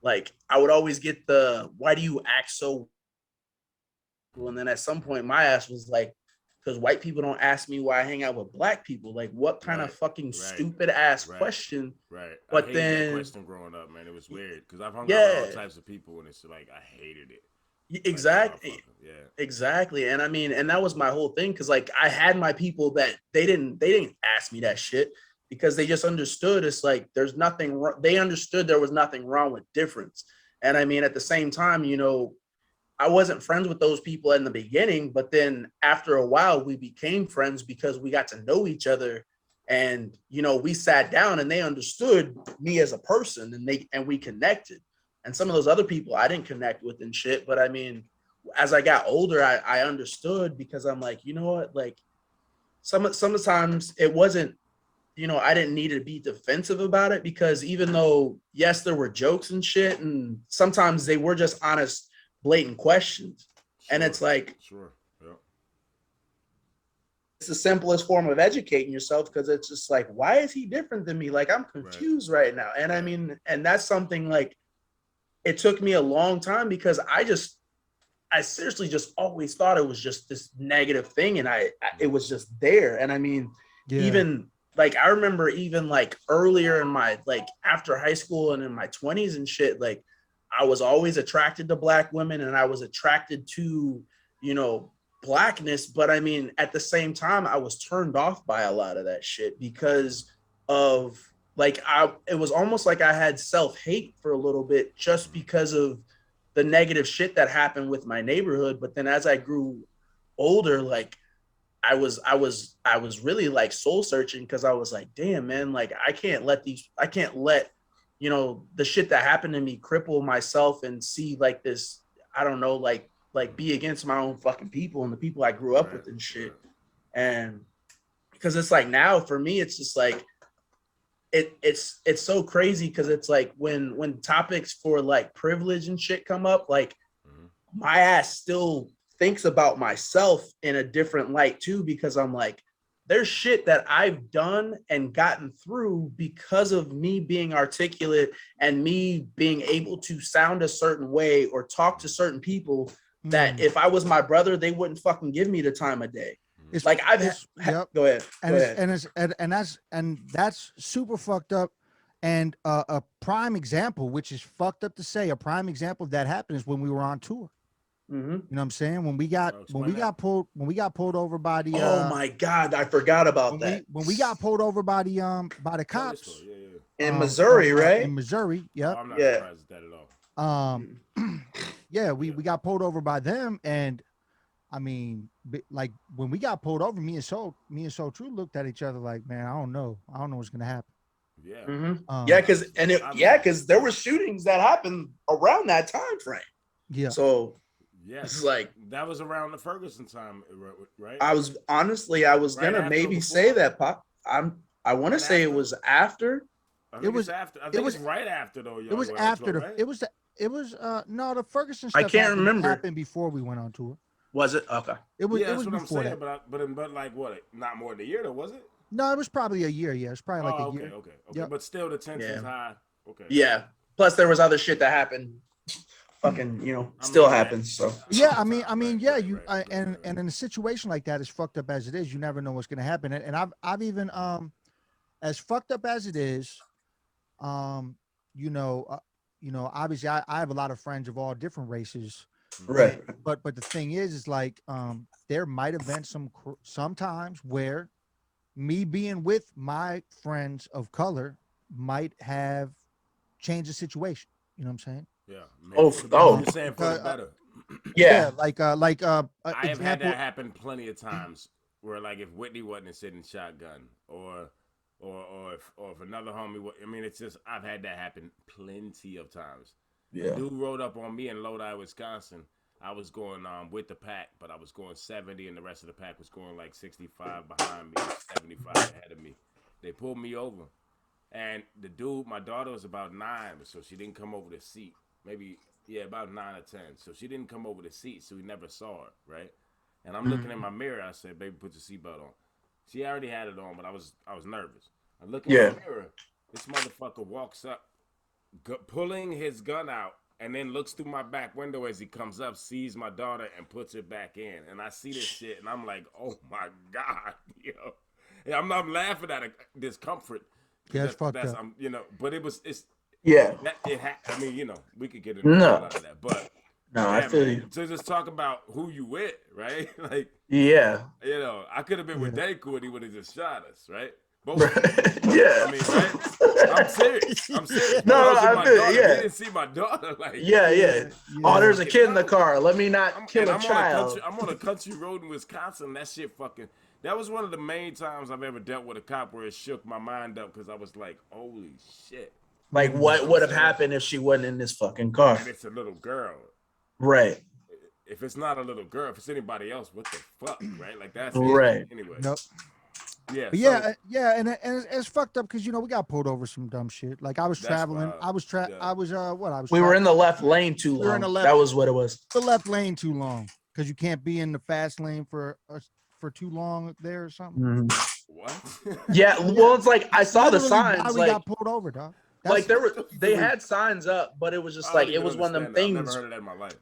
Like I would always get the, why do you act so? And then at some point my ass was like, because white people don't ask me why I hang out with black people. Like what kind of fucking stupid ass question? Right. But I hated then that question growing up, man. It was weird because I've hung out with all types of people and it's like I hated it. Exactly. Like, exactly. And I mean, and that was my whole thing, because like I had my people that they didn't ask me that shit, because they just understood it's like there's nothing wrong. They understood there was nothing wrong with difference. And I mean, at the same time, you know, I wasn't friends with those people in the beginning, but then after a while we became friends because we got to know each other. And, you know, we sat down and they understood me as a person, and we connected. And some of those other people I didn't connect with and shit. But I mean, as I got older, I understood, because I'm like, you know what, like sometimes it wasn't, you know, I didn't need to be defensive about it, because even though, yes, there were jokes and shit, and sometimes they were just honest, blatant questions. And it's like, it's the simplest form of educating yourself, because it's just like, why is he different than me? Like, I'm confused right now. And I mean, and that's something like, it took me a long time, because I seriously just always thought it was just this negative thing. And it was just there. And I mean, even like, I remember even like earlier in my, like after high school and in my 20s and shit, like I was always attracted to black women, and I was attracted to, you know, blackness. But I mean, at the same time, I was turned off by a lot of that shit, because of like, it was almost like I had self-hate for a little bit, just because of the negative shit that happened with my neighborhood. But then as I grew older, like I was really like soul searching, because I was like, damn, man, like I can't let you know, the shit that happened to me cripple myself and see like this, I don't know, like be against my own fucking people and the people I grew up with and shit. And because it's like, now for me, it's just like, it's so crazy, because it's like when topics for like privilege and shit come up, like my ass still thinks about myself in a different light too, because I'm like, there's shit that I've done and gotten through because of me being articulate and me being able to sound a certain way or talk to certain people that if I was my brother, they wouldn't fucking give me the time of day. It's like go ahead. And that's super fucked up. And a prime example, which is fucked up to say, a prime example of that happened is when we were on tour. Mm-hmm. You know what I'm saying? When we got pulled over by the oh my God, I forgot about that. When we got pulled over by the cops in Missouri, right? In Missouri, yep. I'm not surprised at that at all. Yeah, we got pulled over by them, and I mean, like when we got pulled over, me and Soultru looked at each other like, man, I don't know what's gonna happen. Yeah. Mm-hmm. Because there were shootings that happened around that time frame. Yeah. So it's like that was around the Ferguson time, right? I was gonna maybe say that, Pop. I want to say it was after. I think it was after. I think it was right after though. It was after It was no, the Ferguson I stuff can't remember. happened before we went on tour. Was it? Okay. It was. Yeah, It that's was what I'm before saying. that. But like what? Not more than a year though, was it? No, it was probably a year. Yeah, it's probably like Oh, a okay, year. okay. Yep. But still, the tension's Yeah. high. Okay. Yeah. Plus, there was other shit that happened. Fucking, I still mean, happens. So Yeah, all the time, yeah, right, you right, right, and right. in a situation like that, as fucked up as it is, you never know what's gonna happen. And I've even as fucked up as it is, um, you know, obviously I have a lot of friends of all different races. right. But the thing is like there might have been some times where me being with my friends of color might have changed the situation. You know what I'm saying? Yeah. Maybe Oh, for the better. oh, You're saying for the better. Yeah, yeah. like I have had example. that happen plenty of times where like if Whitney wasn't sitting shotgun or if another homie I mean it's just I've had that happen plenty of times. Yeah. A dude rode up on me in Lodi, Wisconsin. I was going with the pack, but I was going 70 and the rest of the pack was going like 65 behind me, 75 ahead of me. They pulled me over. And the dude, my daughter was about 9, so she didn't come over the seat. Maybe, yeah, about 9 or 10. So she didn't come over the seat, so we never saw her, right? And I'm looking in my mirror. I said, "Baby, put your seatbelt on." She already had it on, but I was nervous. I look in Yeah. the mirror. This motherfucker walks up, pulling his gun out, and then looks through my back window as he comes up, sees my daughter, and puts it back in. And I see this shit, and I'm like, "Oh my god, yo!" Yeah, I'm not laughing at discomfort. Yeah, it's fucked That's up. but it's Yeah. I mean, we could get into No. a lot of that, but No, I yeah, feel man, you. to just talk about who you with, right? Like, Yeah. I could have been with Yeah. Danko and he would have just shot us, right? Both. Yeah. I mean, right? I'm serious. But No, I was with I my feel daughter. yeah. He didn't see my daughter. Like, Yeah. Oh, there's a kid in the No. car. Let me not kill a I'm child. I'm on a country road in Wisconsin. That shit fucking. That was one of the main times I've ever dealt with a cop where it shook my mind up because I was like, "Holy shit!" Like, You know what what would I'm have saying? happened if she wasn't in this fucking car? And it's a little girl. Right. If it's not a little girl, if it's anybody else, what the fuck, right? Like that's Right. it. Anyway. Nope. Yeah. But So and it's fucked up because we got pulled over some dumb shit. Like I was that's traveling. wild. I was Yeah. I was We were in the left lane too We were in long. the left- That was what it was. the left lane too long because you can't be in the fast lane for too long there or something. What? Yeah. Well, it's like I saw the Literally signs. why we Like, got pulled over, dog. like That's they had signs up, but it was just I like don't it even was one of them understand that. I've things. never heard of that in my life.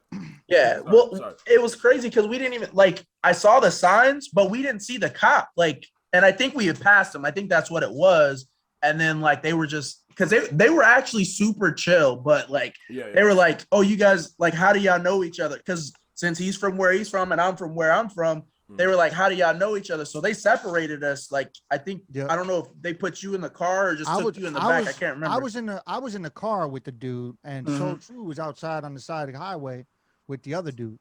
Yeah. Sorry, Well, sorry. it was crazy because we didn't even like I saw the signs, but we didn't see the cop. Like, and I think we had passed them. I think that's what it was. And then like they were just because they were actually super chill, but like they were like, "Oh, you guys like how do y'all know each other?" Because since he's from where he's from and I'm from where I'm from, they were like, "How do y'all know each other?" So they separated us. Like I think I don't know if they put you in the car or just took you in the back. I can't remember. I was in the car with the dude, and Soultru was outside on the side of the highway with the other dude.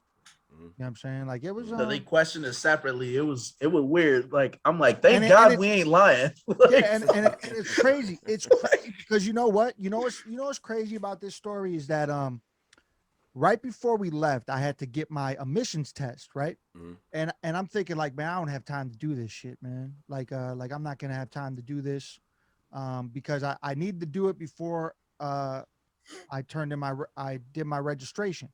You know what I'm saying? Like it was. So they questioned us separately. It was weird. Like I'm like, thank God we ain't lying. Like, yeah, and it's crazy. It's crazy because you know what? What's crazy about this story is that right before we left, I had to get my emissions test, right? And I'm thinking like, man, I don't have time to do this shit, man. Like I'm not gonna have time to do this because I need to do it before I did my registration.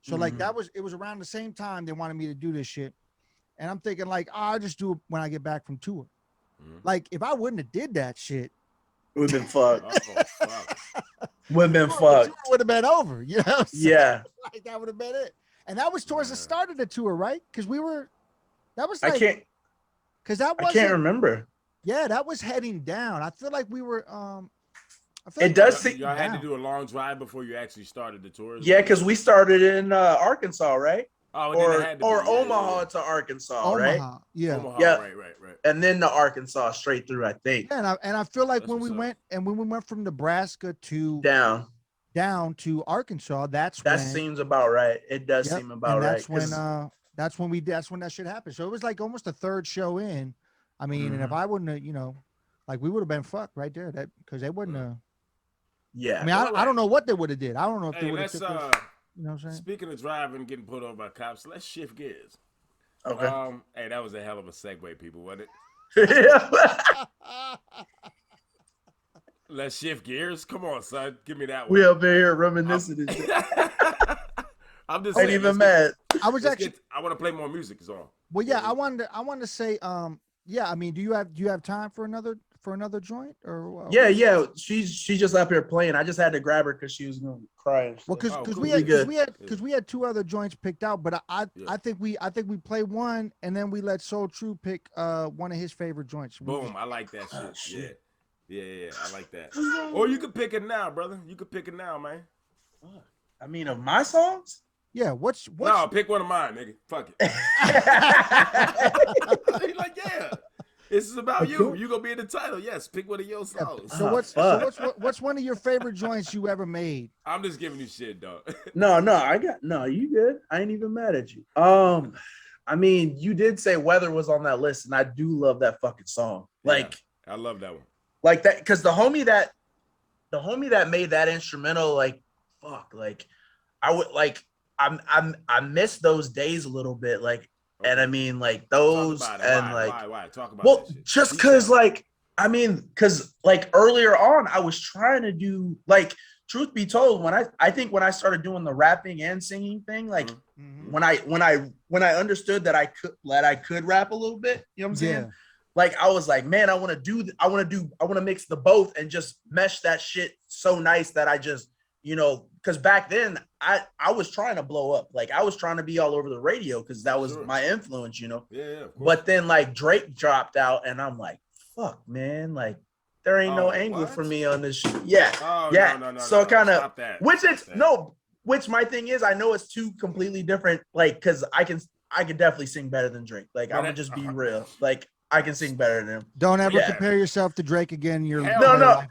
So like it was around the same time they wanted me to do this shit. And I'm thinking like, I'll just do it when I get back from tour. Like if I wouldn't have did that shit, we've been fucked. Fuck. We've been fucked. Would have been over, you know? Yeah. Like that would have been it. And that was towards the start of the tour, right? Because that was like, I can't remember. Yeah, that was heading down. I feel like we were It does seem y'all had to do a long drive before you actually started the tour. Yeah, because we started in Arkansas, right? Oh, or Omaha to Arkansas, right? Yeah. Omaha, Yeah. right. And then to Arkansas straight through, I think. Yeah, and I feel like That's when we went from Nebraska to down to Arkansas, that seems about right. It does seem about right. That's when that shit happened. So it was like almost a third show in. I mean, and if I wouldn't have, like we would have been fucked right there. That because they wouldn't have. Yeah. I mean, I don't know what they would have did. I don't know if they would have. You know what I'm saying? Speaking of driving, getting pulled over by cops, let's shift gears. Okay. Hey, that was a hell of a segue, people, wasn't it? Let's shift gears. Come on, son. Give me that one. We up in here reminiscing and shit. I'm just Ain't saying. even mad. I was actually. I want to play more music. Is all. Well, yeah, I wanted to say, yeah. I mean, do you have time for another joint or? Yeah. She's just up here playing. I just had to grab her because she was gonna cry. Well, because cool. we had two other joints picked out, but I think we play one and then we let Soultru pick one of his favorite joints. Boom! I like that shit. Yeah. I like that. Or you could pick it now, brother. You could pick it now, man. I mean, of my songs. Yeah, what's No, pick one of mine, nigga. Fuck it. He's like, yeah. This is about you. You gonna be in the title. Yes, pick one of your songs. So what's one of your favorite joints you ever made? I'm just giving you shit, dog. No, you good. I ain't even mad at you. I mean, you did say Weather was on that list, and I do love that fucking song. Like, yeah, I love that one. Like that, because the homie that made that instrumental, like, fuck, like, I would like, I miss those days a little bit, like, okay. And I mean, like those, and why? Talk about well, just because, like, I mean, because like earlier on, I was trying to do, like, truth be told, when I think when I started doing the rapping and singing thing, like, when I understood that I could rap a little bit, you know what I'm saying? Yeah. Like, I was like, man, I want to mix the both and just mesh that shit so nice that I just, you know, because back then I was trying to blow up. Like, I was trying to be all over the radio because that was my influence, you know? Yeah. But then, like, Drake dropped out and I'm like, fuck, man, like, there ain't no angle for me on this shit. Yeah. Oh, yeah. No, so kind of, which which my thing is, I know it's two completely different, like, because I can definitely sing better than Drake. Like, I'm gonna just be real. Like, I can sing better than him. Don't ever compare yourself to Drake again. No. But I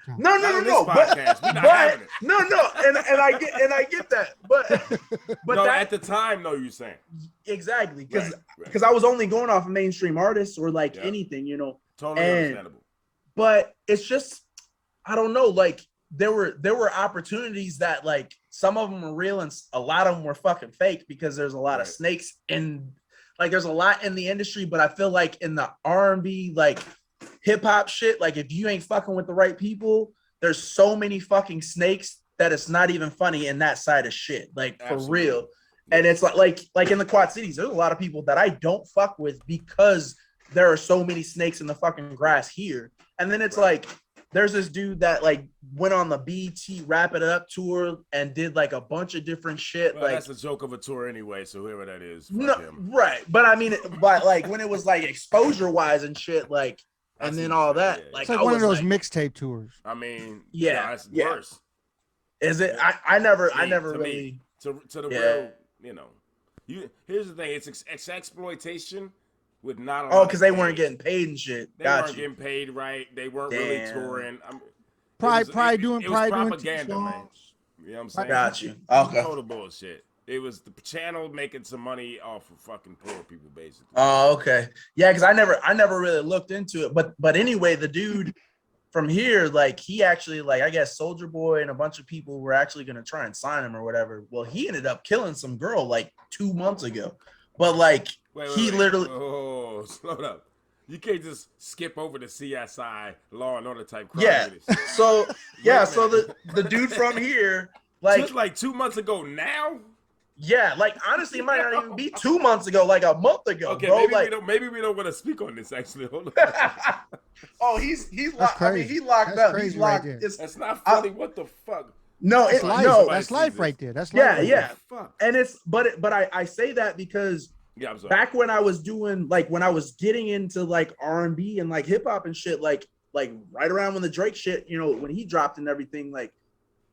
get that. But no, at the time, no, you're saying exactly because I was only going off of mainstream artists or like anything, you know. Totally understandable. But it's just, I don't know. Like, there were opportunities that, like, some of them were real and a lot of them were fucking fake because there's a lot of snakes in. Like, there's a lot in the industry, but I feel like in the R&B, like, hip-hop shit, like, if you ain't fucking with the right people, there's so many fucking snakes that it's not even funny in that side of shit. Like, for real. And it's like in the Quad Cities, there's a lot of people that I don't fuck with because there are so many snakes in the fucking grass here. And then it's like, there's this dude that, like, went on the BT Wrap It Up tour and did, like, a bunch of different shit. Well, like, that's a joke of a tour anyway, so whoever that is. Right. But I mean, but like when it was like exposure wise and shit, like, and then all that, like, it's like one of those mixtape tours. I mean, it's worse. Is it? I never really to the real, you know. Here's the thing: it's exploitation. With not a lot because they weren't getting paid and shit. They weren't getting paid right. They weren't really touring. Probably doing propaganda, man. You know what I'm saying? Got you. Okay. Total bullshit. It was the channel making some money off of fucking poor people, basically. Oh, okay. Yeah, because I never really looked into it. But anyway, the dude from here, like, he actually, like, I guess Soultru Boy and a bunch of people were actually gonna try and sign him or whatever. Well, he ended up killing some girl like 2 months ago. But like, he literally. Oh, slow up. You can't just skip over the CSI Law and Order type crime. Yeah. So so the dude from here, like, just like 2 months ago now. Yeah, like, honestly, it might not even be 2 months ago, like a month ago. Okay, bro. maybe we don't want to speak on this. Actually, hold on. He's locked. I mean, he locked up. He's locked. Right, that's not funny. What the fuck? No, it's life. No, that's life right there. That's life. Yeah. Fuck. And it's but I say that because back when I was doing, like, when I was getting into like R&B and like hip hop and shit, like right around when the Drake shit, you know, when he dropped and everything, like,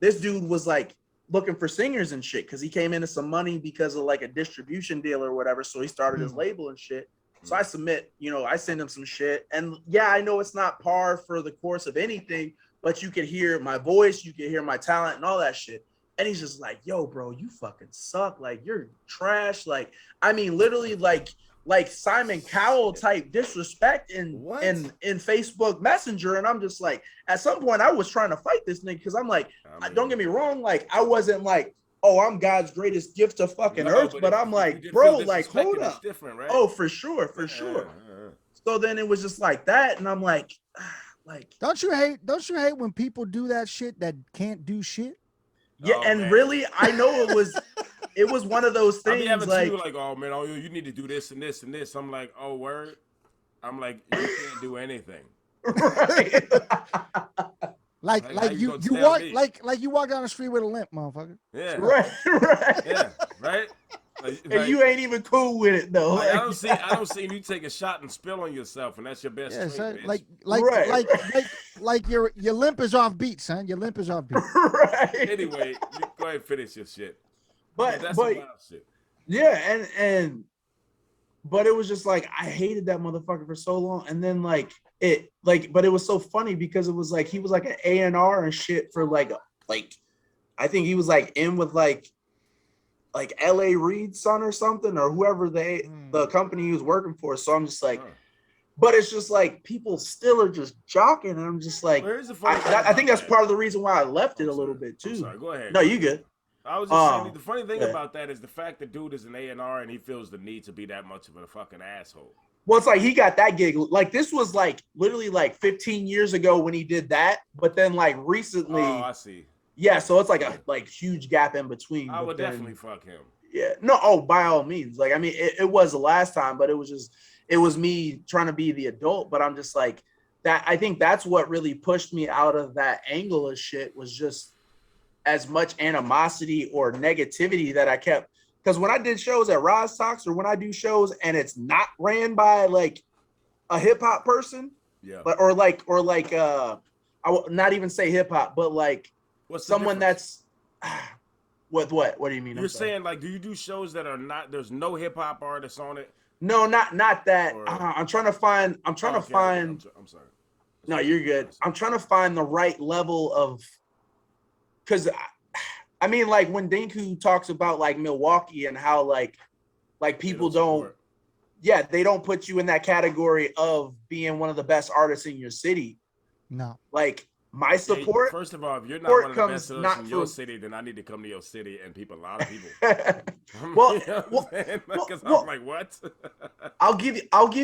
this dude was like looking for singers and shit because he came into some money because of like a distribution deal or whatever. So he started his label and shit. So I send him some shit, and I know it's not par for the course of anything, but you could hear my voice, you could hear my talent and all that shit. And he's just like, yo, bro, you fucking suck. Like, you're trash. Like, I mean, literally, like Simon Cowell type disrespect in Facebook Messenger. And I'm just like, at some point I was trying to fight this nigga because I'm like, don't get me wrong, like, I wasn't like, oh, I'm God's greatest gift to fucking earth, but I'm like, bro, like, hold up. Different, right? Oh, for sure. So then it was just like that, and I'm like, Like, Don't you hate when people do that shit that can't do shit? yeah, Oh, and man. really, I know it was one of those I be things having like, to like, oh man, oh you need to do this and this and this. I'm like, oh word. I'm like, you can't do anything. right. Like How you you gonna you tell walk me? like you walk down the street with a limp, motherfucker. Yeah, Straight up. Right. yeah, right. And you ain't even cool with it though. Like Like, I don't see you take a shot and spill on yourself, and that's your best Yeah, trait, son. bitch. right. Like your limp is off beat, son. Your limp is off beat. Right. Anyway, you go ahead and finish your shit. But That's some wild shit. yeah, and but it was just like I hated that motherfucker for so long, and then but it was so funny because it was like he was like an A&R and shit for like I think he was like in with like L.A. Reid's son or something or whoever the company he was working for. So I'm just like, but it's just like people still are just jocking, and I'm just like, Well, here's the funny thing I think about that's part of the reason why I left it I'm a little sorry. bit too. I'm sorry. Go ahead. No, Go you ahead. good. I was just saying the funny thing yeah. about that is the fact that dude is an A&R and he feels the need to be that much of a fucking asshole. Well, it's like he got that gig. Like this was like literally like 15 years ago when he did that, but then like recently, Oh, I see. yeah. So it's like a huge gap in between. I but would then, definitely fuck him. Yeah, no. Oh, by all means. Like I mean, it was the last time, but it was me trying to be the adult. But I'm just like that. I think that's what really pushed me out of that angle of shit was just as much animosity or negativity that I kept. Because when I did shows at Roz Talks or when I do shows and it's not ran by like a hip hop person, yeah, but I will not even say hip hop, but like what's someone that's what do you mean? You're saying like, do you do shows that are not? There's no hip hop artists on it. No, not that. Or, I'm trying to find. I'm sorry. No, you're good. I'm trying to find the right level of because I mean, like when Dinku talks about like Milwaukee and how like people don't they don't put you in that category of being one of the best artists in your city. No. Like my support. First of all, if you're not one of the best artists in your city, then I need to come to your city and a lot of people. well, because I'm like, what? I'll give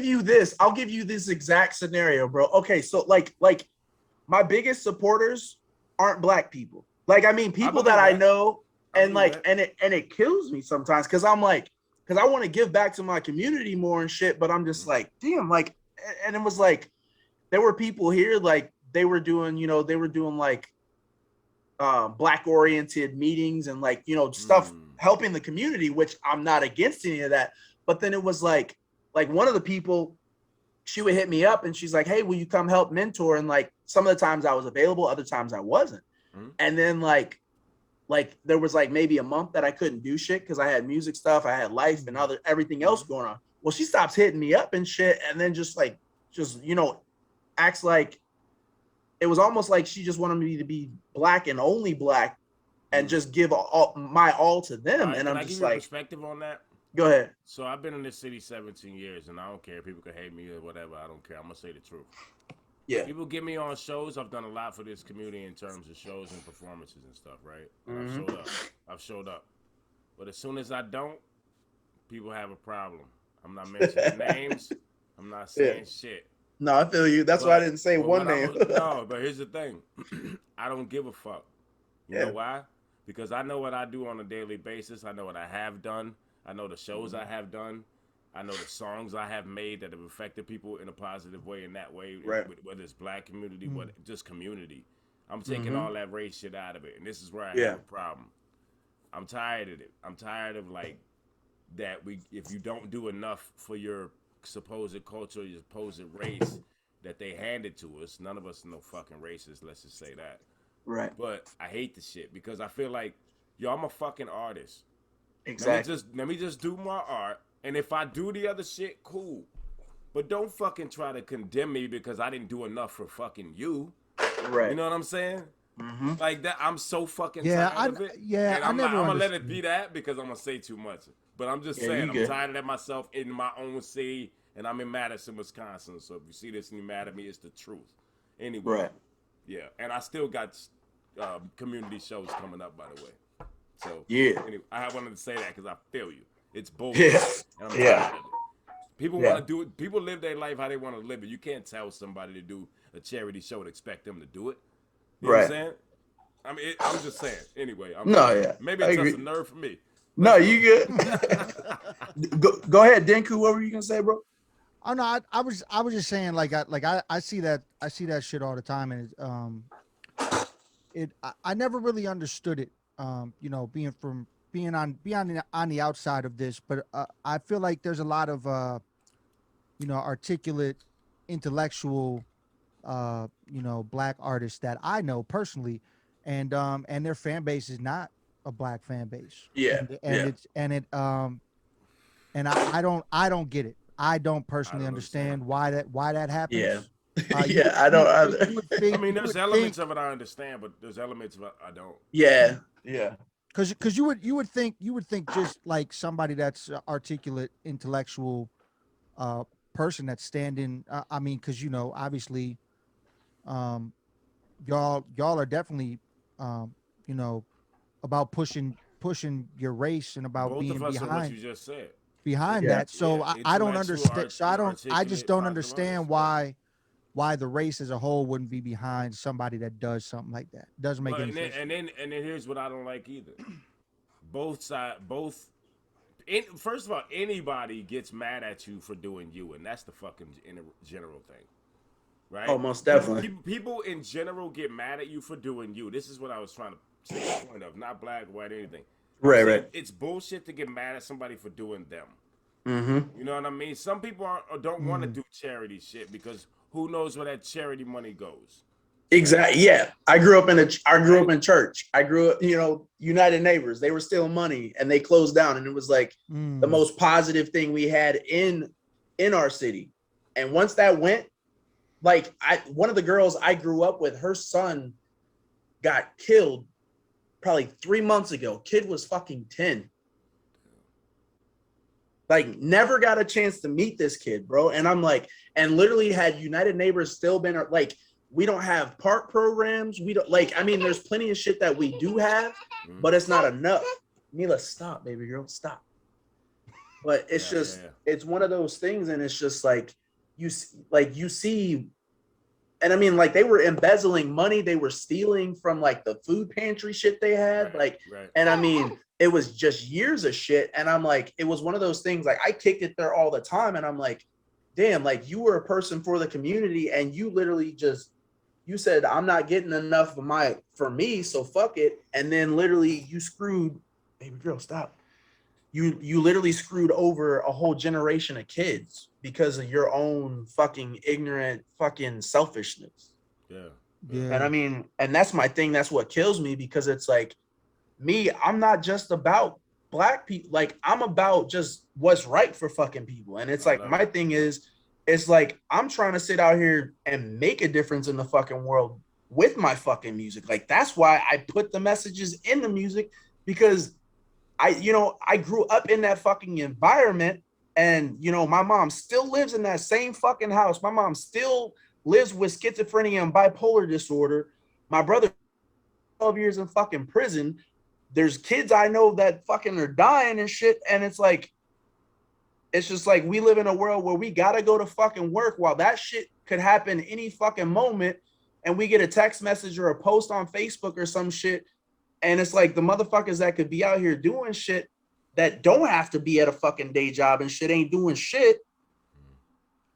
you this. I'll give you this exact scenario, bro. Okay, so like my biggest supporters aren't black people. Like, I mean, people that I know, and like, and it kills me sometimes because I'm like, because I want to give back to my community more and shit, but I'm just like, damn, like, and it was like, there were people here, like, they were doing like black oriented meetings and like, stuff helping the community, which I'm not against any of that. But then it was like one of the people, she would hit me up and she's like, hey, will you come help mentor? And like, some of the times I was available, other times I wasn't. And then like there was like maybe a month that I couldn't do shit because I had music stuff, I had life and everything else going on. Well, she stops hitting me up and shit, and then just acts like it was almost like she just wanted me to be black and only black and just give my all to them. And I'm just like, perspective on that. Go ahead. So I've been in this city 17 years, and I don't care. People can hate me or whatever. I don't care. I'm gonna say the truth. Yeah. People get me on shows. I've done a lot for this community in terms of shows and performances and stuff, right? And I've showed up. But as soon as I don't, people have a problem. I'm not mentioning names. I'm not saying shit. No, I feel you. That's why I didn't say one name. No, but here's the thing. I don't give a fuck. You know why? Because I know what I do on a daily basis. I know what I have done. I know the shows I have done. I know the songs I have made that have affected people in a positive way in that way, right. Whether it's black community, whether just community. I'm taking all that race shit out of it, and this is where I have a problem. I'm tired of it. I'm tired of like that. If you don't do enough for your supposed culture, your supposed race that they handed to us, none of us are no fucking racist. Let's just say that. Right. But I hate the shit because I feel like, yo, I'm a fucking artist. Exactly. Let me just do my art. And if I do the other shit, cool. But don't fucking try to condemn me because I didn't do enough for fucking you. Right. You know what I'm saying? Mm-hmm. Like that, I'm so fucking tired of it. Yeah, and I'm gonna let it be that because I'm gonna say too much. But I'm just saying, I'm tired of myself in my own city, and I'm in Madison, Wisconsin. So if you see this and you're mad at me, it's the truth. Anyway, right. Yeah, and I still got community shows coming up, by the way. So anyway, I wanted to say that because I feel you. It's bullshit. Yeah. And I'm tired of it. People want to do it. People live their life how they want to live it. You can't tell somebody to do a charity show and expect them to do it. You know what I'm saying? I mean, I'm just saying. Anyway, maybe it's just a nerve for me. No, you good. go ahead, Dinku. What were you gonna say, bro? Oh no, I was just saying I see that shit all the time, and I never really understood it. Being on the outside of this, but I feel like there's a lot of articulate, intellectual, black artists that I know personally, and their fan base is not a black fan base. And I don't get it. I don't personally understand why that happens. Yeah. I don't either. I mean, there's elements of it I understand, but there's elements of it I don't. Yeah. Because you would think just like somebody that's articulate, intellectual, person that's standing. I mean, because obviously, y'all are definitely, about pushing your race and about Both being of us behind. Are what you just said. That. So I don't understand. I just don't understand why the race as a whole wouldn't be behind somebody that does something like that. Doesn't make any sense. And then here's what I don't like either. First of all, anybody gets mad at you for doing you, and that's the fucking general thing, right? Oh, most definitely. People in general get mad at you for doing you. This is what I was trying to say the point of, not black, white, anything. Right. It's bullshit to get mad at somebody for doing them. Mm-hmm. You know what I mean? Some people don't want to do charity shit because who knows where that charity money goes. Exactly. Yeah. I grew up in church. I grew up, United Neighbors. They were stealing money and they closed down. And it was like the most positive thing we had in our city. And once that went, like one of the girls I grew up with, her son got killed probably 3 months ago. Kid was fucking 10. Like, never got a chance to meet this kid, bro. And I'm like, and literally had United Neighbors still been like, we don't have park programs. We don't there's plenty of shit that we do have, but it's not enough. Mila, stop, baby girl, stop. But it's it's one of those things. And it's just like, you see, and I mean, like, they were embezzling money. They were stealing from like the food pantry shit they had. And I mean, it was just years of shit. And I'm like, it was one of those things, like, I kicked it there all the time. And I'm like, damn, like, you were a person for the community and you literally you said, I'm not getting enough for me, so fuck it. And then literally you screwed, baby girl, stop. You literally screwed over a whole generation of kids because of your own fucking ignorant fucking selfishness. Yeah. And I mean, and that's my thing. That's what kills me, because it's like, me, I'm not just about black people. Like, I'm about just what's right for fucking people. And it's like, my thing is, it's like, I'm trying to sit out here and make a difference in the fucking world with my fucking music. Like, that's why I put the messages in the music, because I grew up in that fucking environment. And, my mom still lives in that same fucking house. My mom still lives with schizophrenia and bipolar disorder. My brother, 12 years in fucking prison. There's kids I know that fucking are dying and shit. And it's like, it's just like, we live in a world where we got to go to fucking work while that shit could happen any fucking moment. And we get a text message or a post on Facebook or some shit. And it's like, the motherfuckers that could be out here doing shit that don't have to be at a fucking day job and shit ain't doing shit.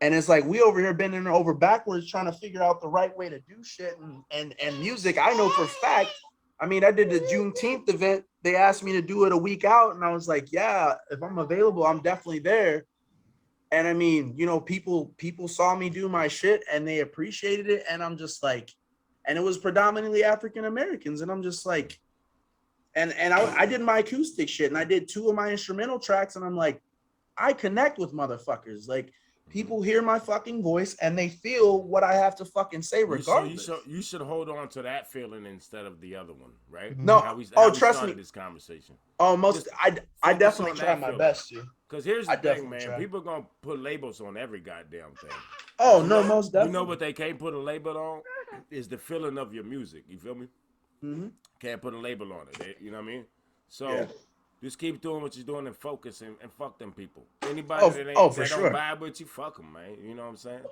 And it's like, we over here bending over backwards trying to figure out the right way to do shit. And music, I know for a fact. I mean, I did the Juneteenth event. They asked me to do it a week out. And I was like, yeah, if I'm available, I'm definitely there. And I mean, people saw me do my shit and they appreciated it. And I'm just like, and it was predominantly African-Americans. And I'm just like, and I did my acoustic shit and I did 2 of my instrumental tracks. And I'm like, I connect with motherfuckers. Like, people hear my fucking voice and they feel what I have to fucking say regardless. You should hold on to that feeling instead of the other one, right? No, trust me. This conversation. I definitely try my best to. Because here's the thing, man. People are going to put labels on every goddamn thing. Oh, no, most definitely. You know what they can't put a label on? Is the feeling of your music. You feel me? Mm-hmm. Can't put a label on it. You know what I mean? So Just keep doing what you're doing and focus and fuck them people. Anybody that don't vibe with you, fuck them, man. You know what I'm saying?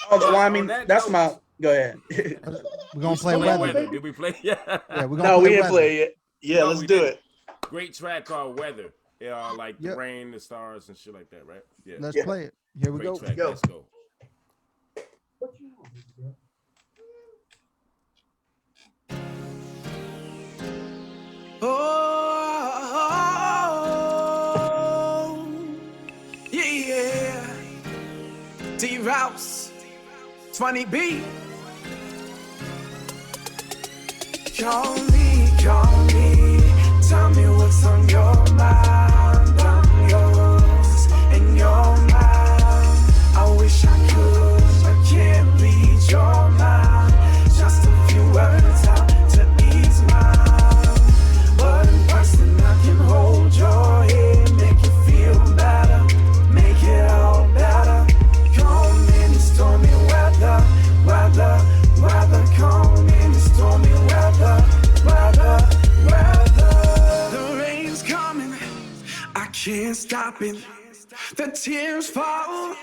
Oh, well, I mean, that's my. Go ahead. We're gonna play weather. Did we play? Yeah. We're gonna play weather. Play it. Yeah, let's do it. Great track called Weather. Yeah, like the rain, the stars, and shit like that, right? Yeah. Let's play it. Here we go. Track. Let's go. Oh, yeah. D-Rouse, 20B. Call me, tell me what's on your mind. I'm yours and you're mine. I wish I could, but can't read your mind. Just a few words out to ease mine. But in person I can hold your head, make you feel better, make it all better. Calm in the stormy weather, calm in the stormy weather. The rain's coming, I can't stop it. The tears fall,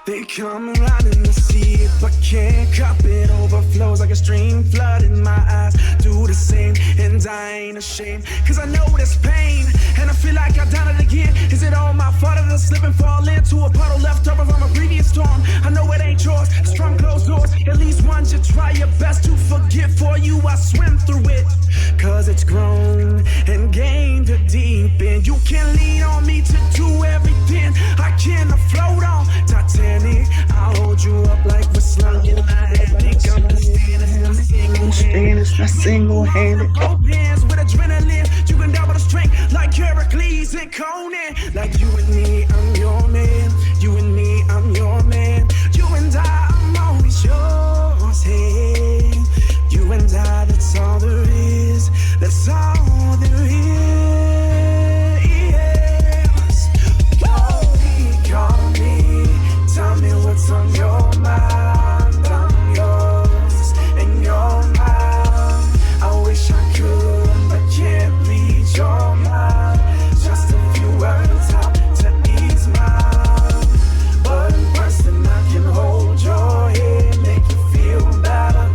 they come running to see it, but can't cup it. Overflows like a stream, flooding my eyes. Do the same, and I ain't ashamed, cause I know there's pain, and I feel like I've done it again. Is it all my fault that I slip and fall into a puddle left over from a previous storm? I know it ain't yours, strong closed doors. At least once you try your best to forget. For you I swim through it, cause it's grown and gained a deep end. You can lean on me to do everything. I can float on Titanic. I'll hold you up like we're slung in my hand. Think I'm single-handed. Both hands with adrenaline. You can double the strength like Heracles and Conan. Like you and me, I'm your man. You and me, I'm your man. You and I, I'm always yours. Hey, you and I, that's all there is. That's all there is. Call me, tell me what's on your mind. I'm yours and you're mine. I wish I could, but can't read your mind. Just a few words out to ease mine. But in person I can hold your head, make you feel better,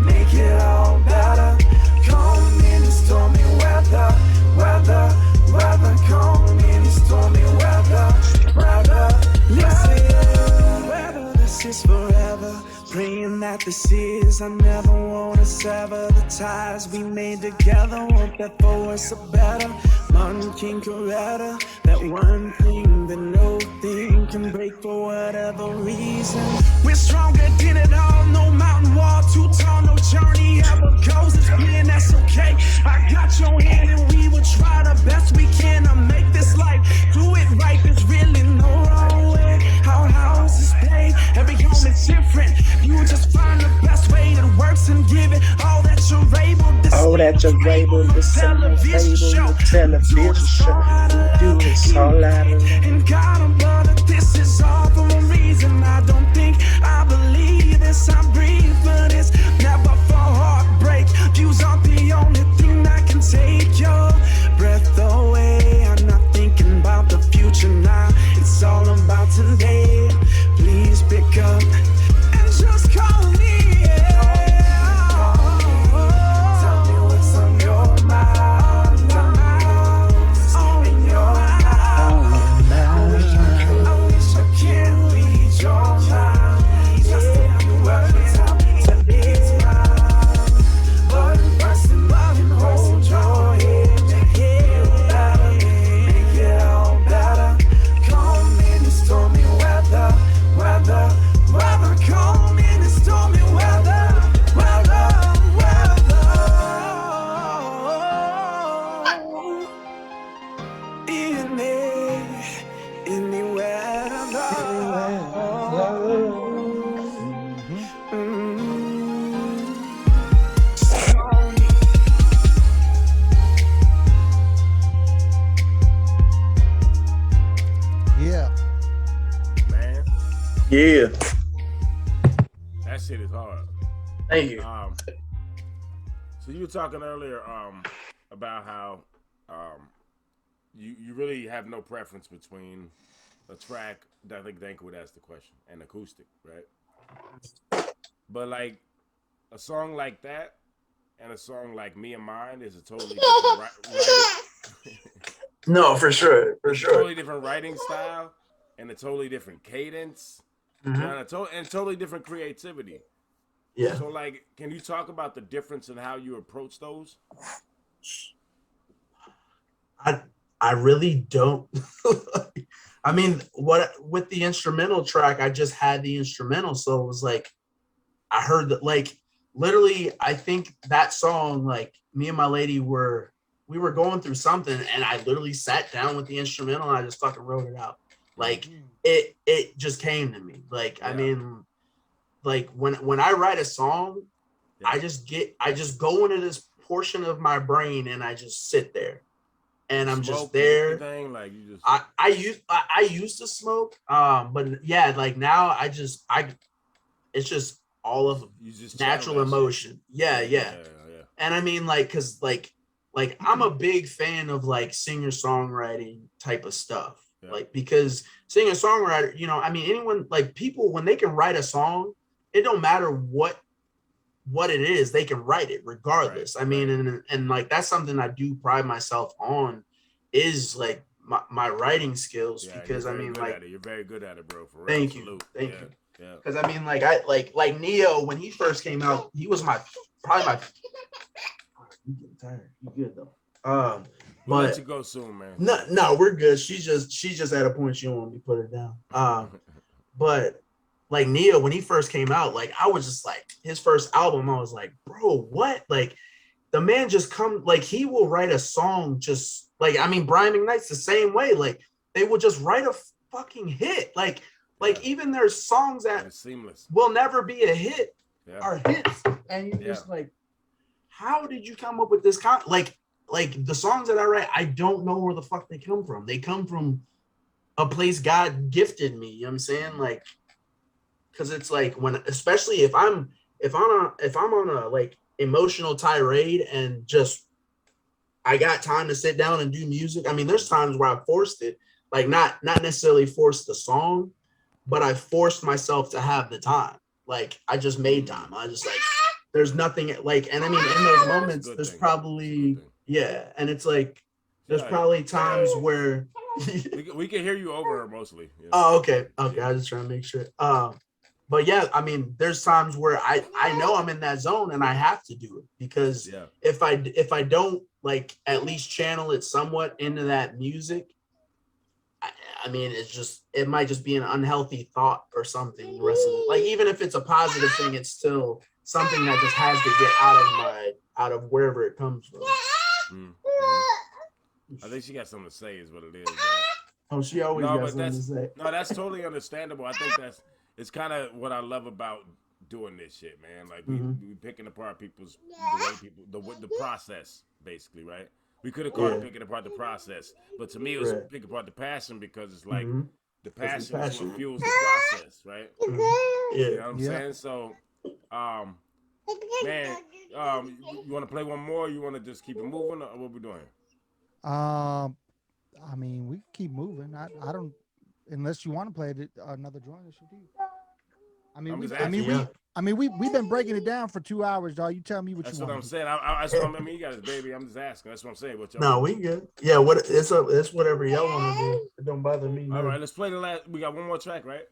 make it all better. Calm in the stormy weather, calm in the stormy weather. Listen, whether this is forever, praying that this is. I never wanna sever the ties we made together. Want that for us a better. Martin King Coretta, that one thing that no thing can break for whatever reason. We're stronger than it all. No mountain wall too tall, no journey ever goes as planned. That's okay. I got your hand and we will try the best we can to make this life. Do it right. There's really no wrong way. Our house is played. Every home is different. You just find the best way that works and give it all that you're able to. All that you're able to send your television show. Do this all out of and God, I'm but this is all for a reason. I don't think I believe this. I breathe, but it's never for heartbreak. Views aren't the only thing that can take your breath away. I'm not thinking about the future now. It's all about today. Please pick up and just call me. Tell me what's on your mind. I'm yours and you're mine. I wish I can't read your mind. Just a few words out to ease mine. But in person I can hold your head, make it better, make it all better. Calm in the stormy weather, calm in the stormy weather, in the weather. Yeah. Man, Yeah. that shit is hard. Thank you. So you were talking earlier about how you really have no preference between a track. I think Dank would ask the question, and acoustic, right? But like a song like that and a song like Me and Mine is a totally different writing. No, for sure, for It's a sure. totally different writing style and a totally different cadence, Mm-hmm. and totally different creativity. Yeah. So, like, can you talk about the difference in how you approach those? I really don't. I mean, what with the instrumental track, I just had the instrumental, so it was like I heard that, like, literally, I think that song, like, me and my lady we were going through something, and I literally sat down with the instrumental and I just fucking wrote it out. Like, it just came to me. Like, I mean, like when I write a song, I just go into this portion of my brain and I just sit there and I'm just there. Anything, like you just I used to smoke, but yeah, like now it's just all of you just natural emotion. Yeah. And I mean, like, cause like I'm a big fan of like singer songwriting type of stuff. Yeah. Like, because singer songwriter, you know, I mean, anyone, like, people, when they can write a song, it don't matter what it is, they can write it regardless. Right, I mean, and like, that's something I do pride myself on, is like my writing skills, because I mean, like, you're very good at it, bro. For real. Thank you. Yeah. Because I mean, like, I like Neo, when he first came out, he was probably my. You getting tired? You good though? We'll let you go soon, man. No, we're good. She's just at a point she don't want me to put her down. But like Neo, when he first came out, like, I was just like, his first album, I was like, bro, what? Like, the man just like, he will write a song just like, I mean, Brian McKnight's the same way. Like, they will just write a fucking hit. Like even there's songs that will never be a hit are hits. And you're just like, how did you come up with this like the songs that I write, I don't know where the fuck they come from. They come from a place God gifted me. You know what I'm saying? Like, because it's like, when, especially if I'm on a like emotional tirade and just I got time to sit down and do music. I mean, there's times where I forced it, like not necessarily forced the song, but I forced myself to have the time. Like, I just made time. I just like, there's nothing like, and I mean, in those moments, there's probably, and it's like, there's probably times where we can hear you over her mostly. Yeah. Oh, okay. I was just trying to make sure. But yeah, I mean, there's times where I know I'm in that zone and I have to do it, because if I don't, like, at least channel it somewhat into that music, I mean, it might just be an unhealthy thought or something the rest of it. Like, even if it's a positive thing, it's still something that just has to get out of wherever it comes from. Mm-hmm. I think she got something to say, is what it is. Oh, she always got something to say. No, that's totally understandable. I think it's kind of what I love about doing this shit, man. Like, we picking apart the process, basically, right? We could have called it picking apart the process, but to me, it was picking apart the passion, because it's like the passion is what fuels the process, right? You know what I'm saying? So, man, you want to play one more? Or you want to just keep it moving, or what we doing? I mean, we can keep moving. I don't, unless you want to play another joint. It's up to you. We've been breaking it down for 2 hours, dog. You tell me what that's you want. That's what I'm saying. I mean, you guys, baby. I'm just asking. That's what I'm saying. No, we good. Yeah, it's whatever y'all want to do. It don't bother me. All right, let's play the last. We got one more track, right?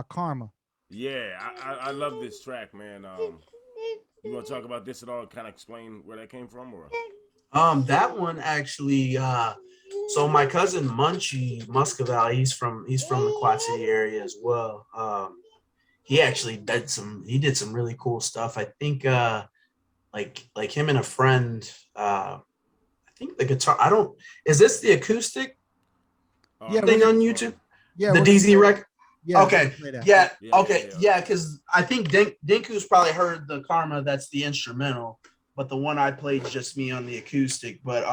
Karma. Yeah, I love this track, man. You want to talk about this at all? Kind of explain where that came from, or? That one actually. So my cousin Munchie Muscaval, he's from the Quad City area as well. He actually did some really cool stuff. I think like him and a friend. I think the guitar. Is this the acoustic thing on YouTube? Yeah, the DZ record. Yeah. Okay. Yeah. Okay. Yeah. Because I think Dinku's probably heard the Karma. That's the instrumental, but the one I played is just me on the acoustic. But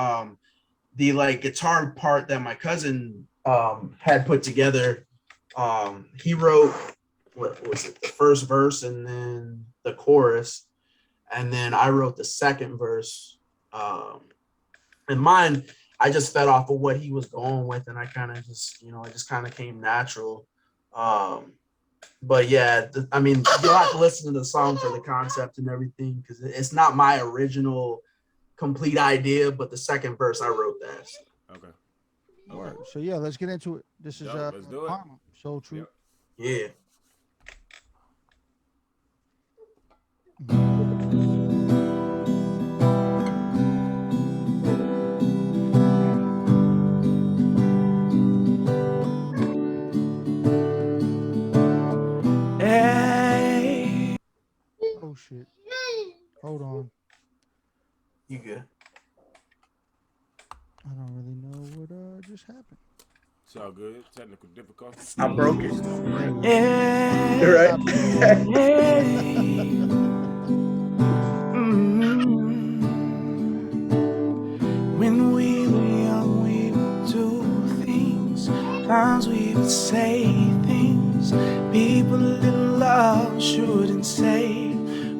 the like guitar part that my cousin had put together, he wrote, what was it, the first verse and then the chorus, and then I wrote the second verse. And mine, I just fed off of what he was going with, and I kind of just, it just kind of came natural. But yeah, I mean, you'll have to listen to the song for the concept and everything, because it's not my original complete idea, but the second verse I wrote that. Okay. All right. So yeah, let's get into it. This is let's do it. Karma, Soultru. Yep. Yeah. Hey. Oh shit. Hold on. You good? I don't really know what just happened. It's all good. Technical difficulties. I broke it. Hey. Right. Hey. When we were young, we would do things. Times we would say things people in love shouldn't say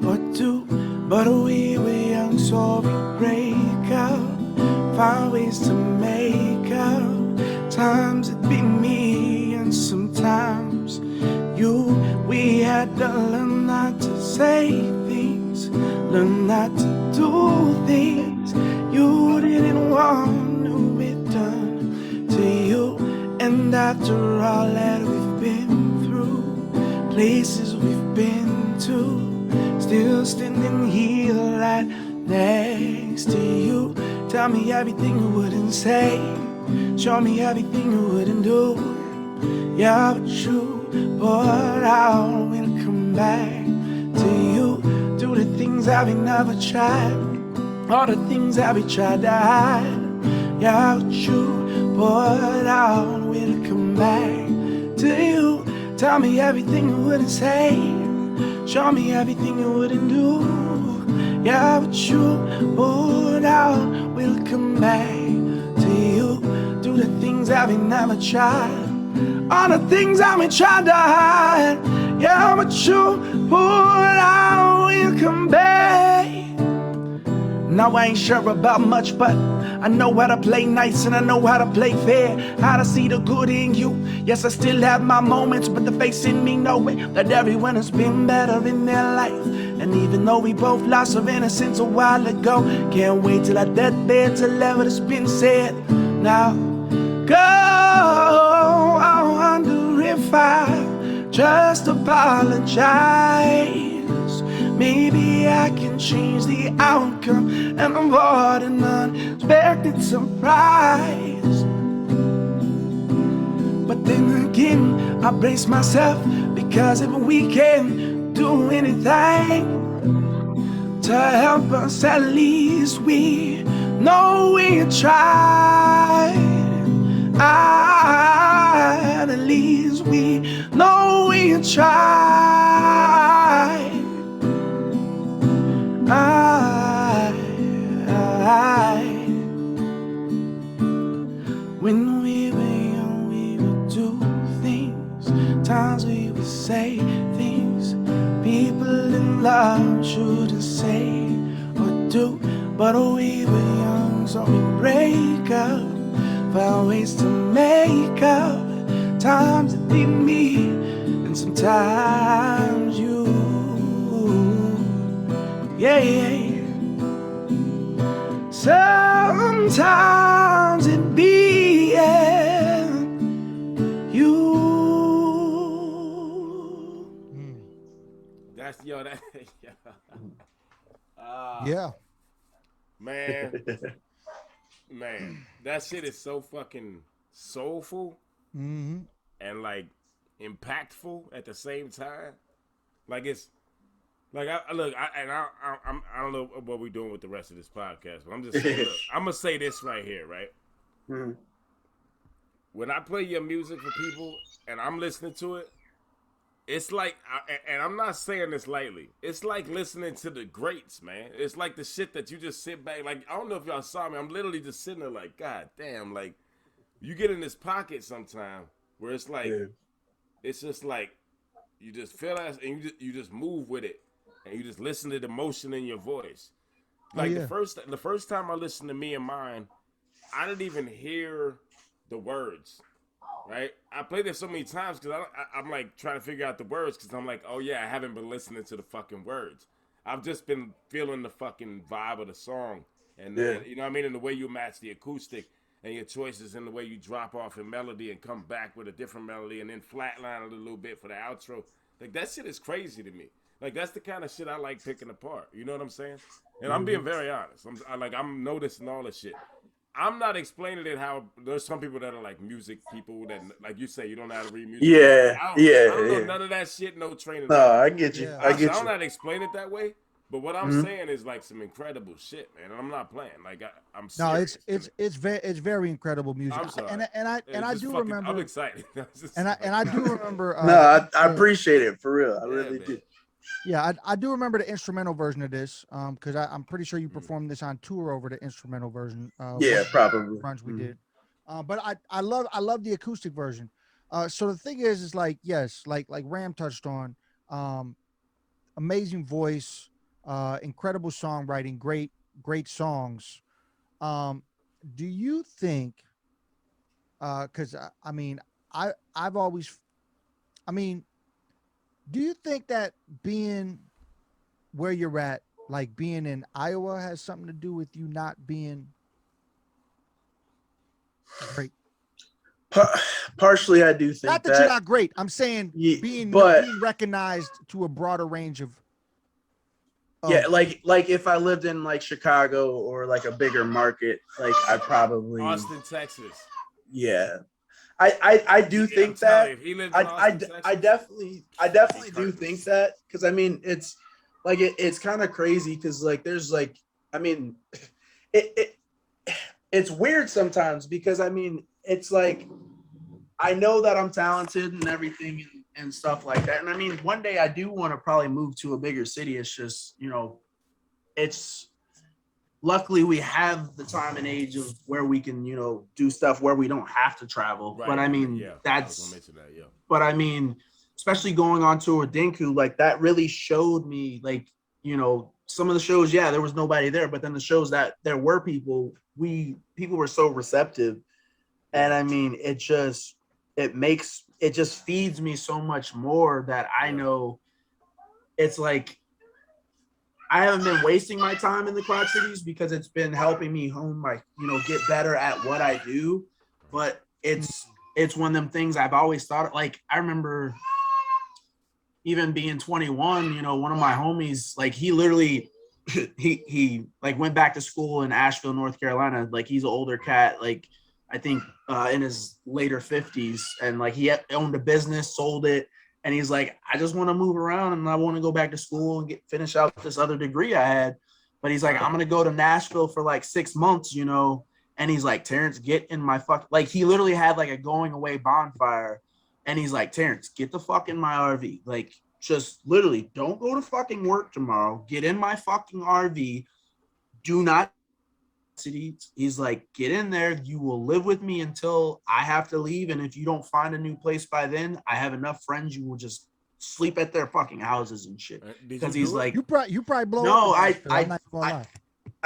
or do. But we were young, so we break up, find ways to make up. Times it'd be me, and sometimes you. We had to learn not to say things, learn not to do things you didn't want to be done to you. And after all that we've been through, places we've been to, still standing here right next to you. Tell me everything you wouldn't say, show me everything you wouldn't do. Yeah, but you, but I will come back to you. Do the things that we never tried, all the things that we tried to hide. Yeah, but you, but I will come back to you. Tell me everything you wouldn't say, show me everything you wouldn't do. Yeah, but you, but I will come back to you. Do the things that we never tried, all the things that we tried to hide. Yeah, but you, but I will come back. Now I ain't sure about much, but I know how to play nice and I know how to play fair, how to see the good in you. Yes, I still have my moments, but the face in me knowing that everyone has been better in their life. And even though we both lost our innocence a while ago, can't wait till our deathbed to let what has been said. Now, go, I wonder if I just apologize. Maybe I can change the outcome and avoid an unexpected surprise. But then again, I brace myself, because if we can do anything to help us, at least we know we tried. At least we know we tried. When we were young, we would do things. Times we would say things people in love shouldn't say or do. But we were young, so we break up, found ways to make up. Times it be me, and sometimes you. Yeah, yeah. Sometimes it be you. That's that. Yeah. Man, that shit is so fucking soulful and like impactful at the same time. Like it's like I don't know what we're doing with the rest of this podcast, but I'm just saying, look, I'm gonna say this right here, right? Mm-hmm. When I play your music for people and I'm listening to it, it's like, and I'm not saying this lightly, it's like listening to the greats, man. It's like the shit that you just sit back, like, I don't know if y'all saw me, I'm literally just sitting there like, God damn, like, you get in this pocket sometime where it's like, it's just like, you just feel that, and you just move with it, and you just listen to the emotion in your voice. Like the first time I listened to Me and Mine, I didn't even hear the words. Right? I played it so many times because I'm like trying to figure out the words because I'm like, oh yeah, I haven't been listening to the fucking words. I've just been feeling the fucking vibe of the song, and you know what I mean, and the way you match the acoustic and your choices, and the way you drop off in melody and come back with a different melody, and then flatline it a little bit for the outro. Like that shit is crazy to me. Like that's the kind of shit I like picking apart. You know what I'm saying? And I'm being very honest. I'm noticing all this shit. I'm not explaining it how there's some people that are like music people that, like you say, you don't know how to read music. Yeah, I don't know none of that shit, no training. No, I get you. Yeah. I get I don't you. know how to explain it that way, but what I'm saying is like some incredible shit, man. And I'm not playing. Like I'm serious. No, it's very incredible music. I'm sorry. I do remember. I'm excited. And I do remember. No, I appreciate it for real. I really man. do. Yeah, I do remember the instrumental version of this. Because I'm pretty sure you performed this on tour over the instrumental version. Yeah, probably. Runs we did. But I love the acoustic version. So the thing is like, yes, like Ram touched on, amazing voice, incredible songwriting, great songs. Do you think? Because I mean, I've always, I mean, do you think that being where you're at, like being in Iowa, has something to do with you not being great? Partially, I do think Not that you're not great. I'm saying being recognized to a broader range of. Yeah, like if I lived in like Chicago or like a bigger market, like I probably Austin, Texas. Yeah, I do think that. I definitely do think that, because I mean it's like it's kind of crazy because like there's like, I mean it's weird sometimes because I mean it's like I know that I'm talented and everything and stuff like that, and I mean one day I do want to probably move to a bigger city. It's just, you know, it's luckily we have the time and age of where we can, you know, do stuff where we don't have to travel. Right. But I mean, but I mean, especially going on tour with Dinku, like that really showed me, like, you know, some of the shows, yeah, there was nobody there, but then the shows that there were people, people were so receptive. And I mean, it just feeds me so much more that I know it's like, I haven't been wasting my time in the Quad Cities because it's been helping me hone my, you know, get better at what I do. But it's one of them things I've always thought, like, I remember even being 21, you know, one of my homies, like he literally, he like went back to school in Asheville, North Carolina. Like he's an older cat, like I think in his later 50s. And like he owned a business, sold it. And he's like, I just want to move around and I want to go back to school and finish out this other degree I had. But he's like, I'm going to go to Nashville for like 6 months, you know? And he's like, Terrence, get in my like he literally had like a going away bonfire. And he's like, Terrence, get the fuck in my RV. Like, just literally don't go to fucking work tomorrow. Get in my fucking RV. Do not. He's like, get in there. You will live with me until I have to leave. And if you don't find a new place by then, I have enough friends. You will just sleep at their fucking houses and shit. Because he's like, you probably blow. No, I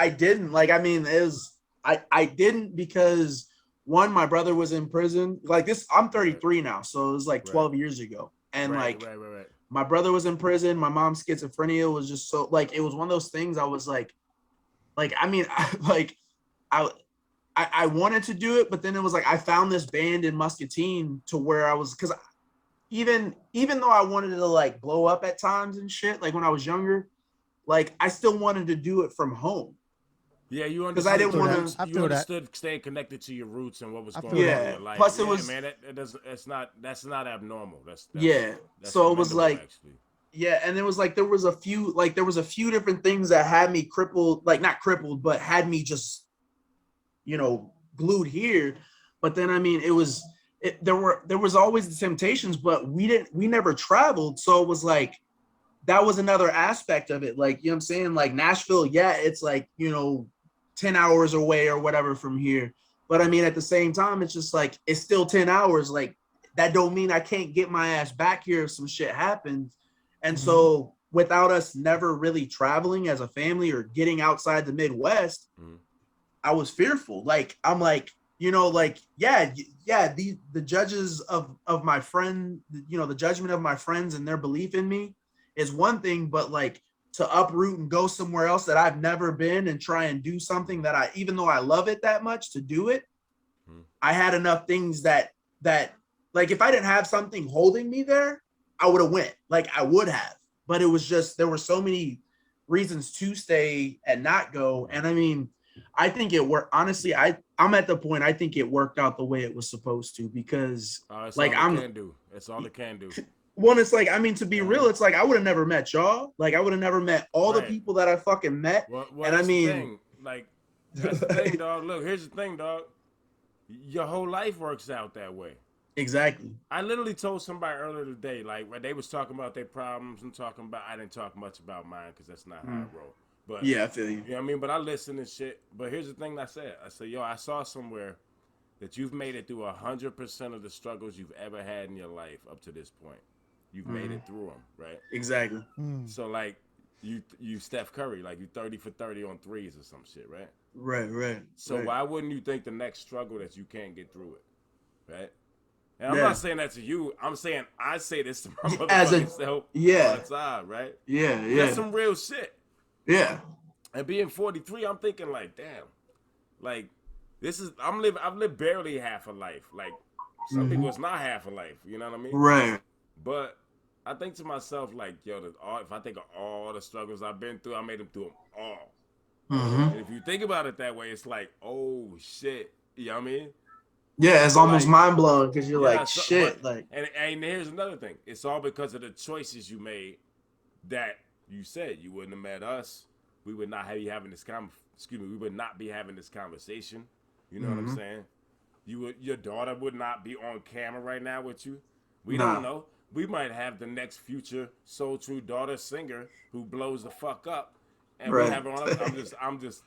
didn't. Like, I mean, I didn't because one, my brother was in prison. Like this, I'm 33 now, so it was like 12 years ago. And my brother was in prison. My mom's schizophrenia was just so like it was one of those things. I was like I mean, I wanted to do it, but then it was like I found this band in Muscatine to where I was, because even though I wanted to like blow up at times and shit, like when I was younger, like I still wanted to do it from home. Yeah, you understood. Because I didn't want to. You understood staying connected to your roots and what was going on in your life. Plus, it was man. That's not abnormal. That's so it was like. Actually. Yeah, and it was like there was a few different things that had me crippled, like not crippled, but had me just, you know, glued here. But then I mean, there was always the temptations, but we never traveled, so it was like that was another aspect of it. Like, you know what I'm saying? Like Nashville, yeah, it's like, you know, 10 hours away or whatever from here. But I mean, at the same time, it's just like it's still 10 hours. Like that don't mean I can't get my ass back here if some shit happens. And so without us never really traveling as a family or getting outside the Midwest, I was fearful. Like, I'm like, you know, like, the judges of my friend, you know, the judgment of my friends and their belief in me is one thing, but like to uproot and go somewhere else that I've never been and try and do something that I, even though I love it that much to do it, I had enough things that like if I didn't have something holding me there, I would have went. Like I would have, but it was just there were so many reasons to stay and not go. And I mean, I think it worked. Honestly, I'm at the point I think it worked out the way it was supposed to because like That's all it can do. One, it's like, I mean, to be real, it's like I would have never met y'all. Like I would have never met all the people that I fucking met. Well, and I mean, thing. Like that's the thing, dog. Look, here's the thing, dog. Your whole life works out that way. Exactly. I literally told somebody earlier today, like when they was talking about their problems and talking about, I didn't talk much about mine because that's not how I roll. But yeah, I feel you. You know what I mean? But I listen and shit. But here's the thing I said. I said, yo, I saw somewhere that you've made it through 100% of the struggles you've ever had in your life up to this point. You've made it through them, right? Exactly. So like you Steph Curry, like you 30 for 30 on threes or some shit, right? Right. So why wouldn't you think the next struggle that you can't get through it, right? And I'm not saying that to you. I'm saying I say this to my motherfucking self all the time, right? Yeah. That's some real shit. Yeah. And being 43, I'm thinking like, damn, like I've lived barely half a life. Like some people, it's not half a life. You know what I mean? Right. But I think to myself, like, yo, if I think of all the struggles I've been through, I made them through them all. And if you think about it that way, it's like, oh shit, you know what I mean? Yeah, it's so almost like, mind blowing because you're like, shit. And here's another thing. It's all because of the choices you made that you said you wouldn't have met us. We would not be having this we would not be having this conversation. You know what I'm saying? Your daughter would not be on camera right now with you. We don't know. We might have the next future Soultru daughter singer who blows the fuck up. And we have her on. I'm just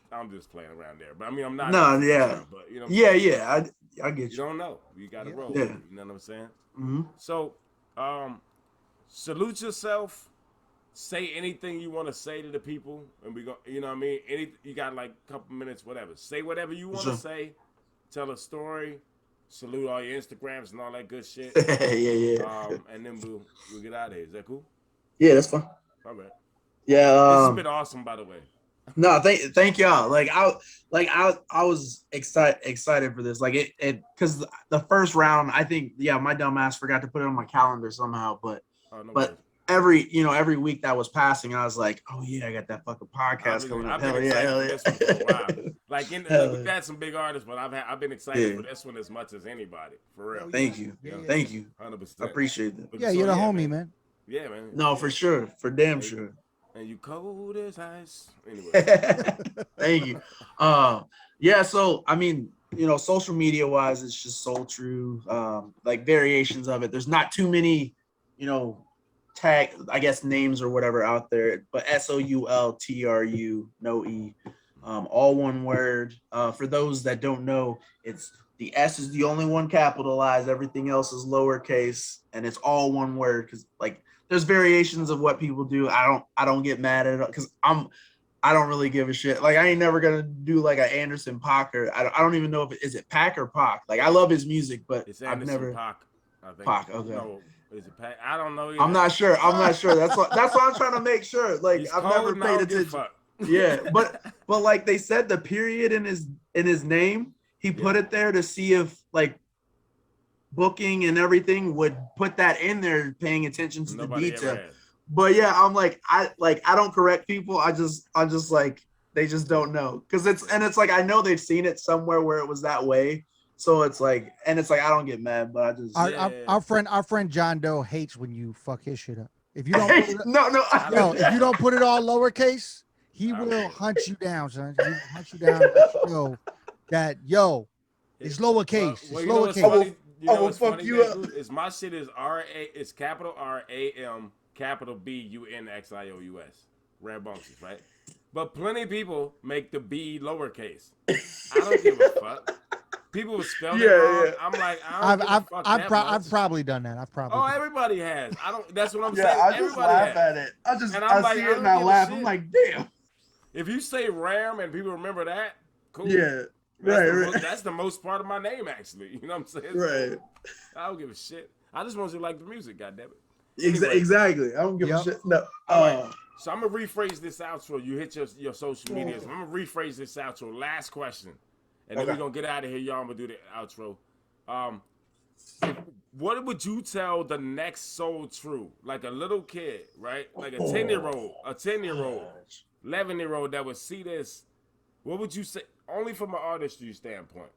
playing around there. But I mean, I'm not. No, yeah. But you know. I get you. You don't know. You got to roll. Yeah. You know what I'm saying? So, salute yourself. Say anything you want to say to the people, and we go. You know what I mean? You got like a couple minutes, whatever. Say whatever you want to say. Tell a story. Salute all your Instagrams and all that good shit. Yeah. And then we'll get out of here. Is that cool? Yeah, that's fine. All right. Yeah. This has been awesome, by the way. No, thank y'all. I was excited for this. Like it because the first round, I think, my dumb ass forgot to put it on my calendar somehow. But every week that was passing, I was like, oh yeah, I got that fucking podcast coming up. Hell yeah. Like we've had some big artists, but I've been excited for this one as much as anybody. For real. Thank you. Thank you. 100%. I appreciate that. Yeah, you're the homie, man. Yeah, man. No, for sure. For damn sure. And you cold as ice. Anyway. Thank you. So I mean, social media wise, it's just Soultru, like variations of it. There's not too many, tag, I guess, names or whatever out there, but Soultru, no E, all one word. For those that don't know, it's the S is the only one capitalized, everything else is lowercase, and it's all one word because like there's variations of what people do. I don't get mad at it because I don't really give a shit. Like I ain't never gonna do like an Anderson Paak or I don't even know if is it Paak or Pac. Like I love his music, but it's Anderson I've never Paak. I think. Pac. Okay. No, is it Paak? I don't know. Either. I'm not sure. That's why I'm trying to make sure. Like He's I've cold, never paid attention. Yeah, but like they said, the period in his name, he put it there to see if like booking and everything would put that in there, paying attention to the detail. But yeah, I'm like I don't correct people. I'm just like they just don't know because it's like I know they've seen it somewhere where it was that way. So it's like I don't get mad, but I just our friend John Doe hates when you fuck his shit up. If you don't put it, if you don't put it all lowercase, he will hunt you down, son. He will hunt you down and let you know that it's lowercase. It's lowercase. I will fuck you up. It's my shit is it's capital RAM, capital BUNXIOUS. Rambunctious, right? But plenty of people make the B lowercase. I don't give a fuck. people would spell it wrong. Yeah. I'm like, I don't give a fuck that much. I've probably done that. Oh, everybody has. I don't. That's what I'm Yeah, saying. I just Everybody laugh has. at it. And I'm I like, see I it don't and I give a laugh. shit. I'm like, damn. If you say Ram and people remember that, cool. Yeah. That's the most part of my name, actually. You know what I'm saying? Right. I don't give a shit. I just want you to like the music, goddammit. Anyway, Exactly. I don't give a shit. No. all right. So I'm gonna rephrase this outro. You hit your social medias. I'm gonna rephrase this outro. Last question, and then we're gonna get out of here, y'all. I'm gonna do the outro. What would you tell the next Soultru, like a little kid, right? Like a 10-year-old, 11-year-old that would see this? What would you say? Only from an artistry standpoint,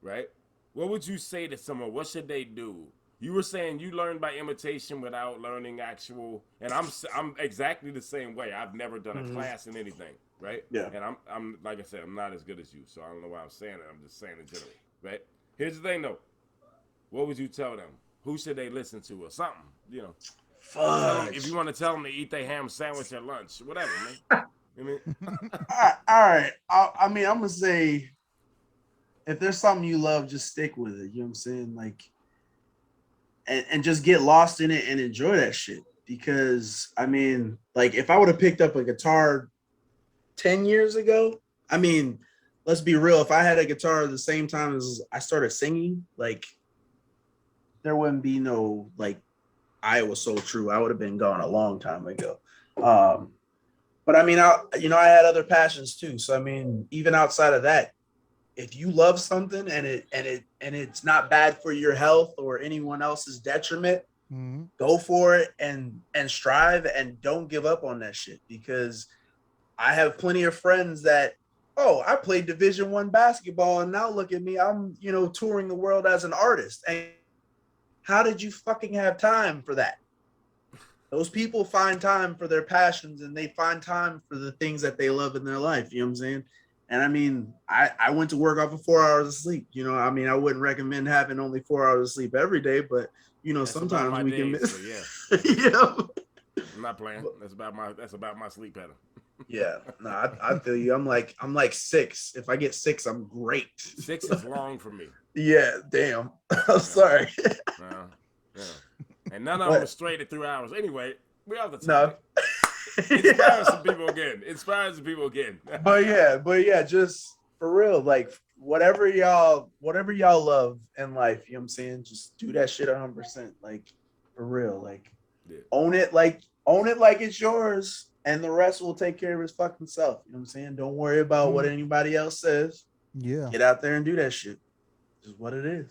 right? What would you say to someone? What should they do? You were saying you learned by imitation without learning actual, and I'm exactly the same way. I've never done a class in anything, right? Yeah. And I'm like I said, I'm not as good as you, so I don't know why I'm saying it. I'm just saying it generally, right? Here's the thing, though. What would you tell them? Who should they listen to or something? You know, if you want to tell them to eat their ham sandwich at lunch, whatever, man. You know what I mean? All right. I mean, I'm gonna say, if there's something you love, just stick with it. You know what I'm saying? Like, and just get lost in it and enjoy that shit. Because I mean, like, if I would have picked up a guitar 10 years ago, I mean, let's be real. If I had a guitar at the same time as I started singing, like, there wouldn't be no like Iowa Soultru. I would have been gone a long time ago. But I mean, I had other passions too. So I mean, even outside of that, if you love something and it's not bad for your health or anyone else's detriment, go for it and strive and don't give up on that shit. Because I have plenty of friends that, oh, I played Division I basketball and now look at me, I'm touring the world as an artist. And how did you fucking have time for that? Those people find time for their passions and they find time for the things that they love in their life. You know what I'm saying? And I mean, I went to work off of 4 hours of sleep. I mean, I wouldn't recommend having only 4 hours of sleep every day, but that's sometimes we can miss. So yeah. Yeah. I'm not playing. That's about my sleep pattern. Yeah. No, I feel you. I'm like 6. If I get 6, I'm great. 6 is long for me. Yeah, damn. I'm sorry. Yeah. And none of them are straight at 3 hours. Anyway, we have the time. No. Inspires some people again. But yeah, just for real, like whatever y'all love in life, you know what I'm saying? Just do that shit 100%. Like for real. Like own it like it's yours, and the rest will take care of its fucking self. You know what I'm saying? Don't worry about what anybody else says. Yeah. Get out there and do that shit. Just what it is.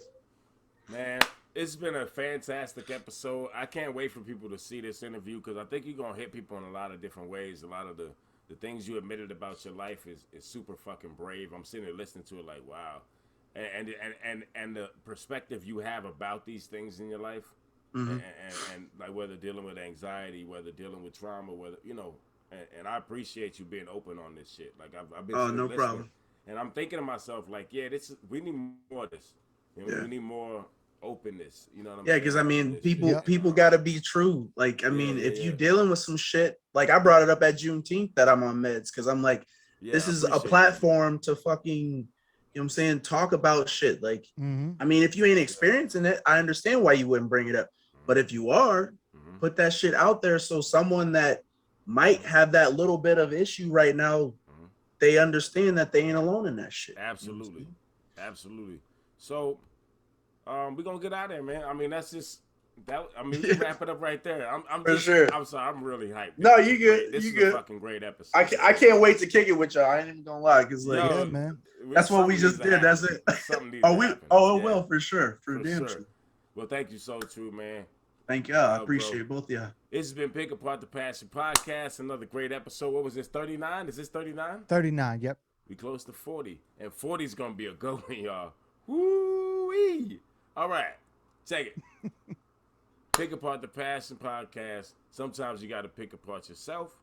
Man, it's been a fantastic episode. I can't wait for people to see this interview because I think you're going to hit people in a lot of different ways. A lot of the things you admitted about your life is super fucking brave. I'm sitting there listening to it like, wow. And the perspective you have about these things in your life and like whether dealing with anxiety, whether dealing with trauma, whether, and I appreciate you being open on this shit. Like I've been no listening, problem. And I'm thinking to myself like, yeah, we need more of this. We need more openness, you know what I'm saying? Yeah, because I mean, people got to be true. Like, I mean, if you dealing with some shit, like I brought it up at Juneteenth that I'm on meds because I'm like, this is a platform to fucking, you know what I'm saying, talk about shit. Like, I mean, if you ain't experiencing it, I understand why you wouldn't bring it up. But if you are, put that shit out there so someone that might have that little bit of issue right now, they understand that they ain't alone in that shit. Absolutely. Absolutely. So, we're gonna get out of there, man. I mean, that's just that. I mean, we can wrap it up right there. I'm For sure. I'm sorry. I'm really hyped. No, you good. This you is good. a fucking great episode. I can't wait to kick it with y'all. I ain't even gonna lie, because like, yeah, man. That's what we just did. That's it. Well, for sure, for damn sure. Well, thank you, Soultru, man. Thank y'all. I appreciate both of y'all. This has been Pick Apart the Passion podcast. Another great episode. What was this? 39? Is this 39? 39. Yep. We close to 40, and 40 is gonna be a good one, y'all. Woo-wee. All right, check it. Pick Apart the Passion podcast. Sometimes you got to pick apart yourself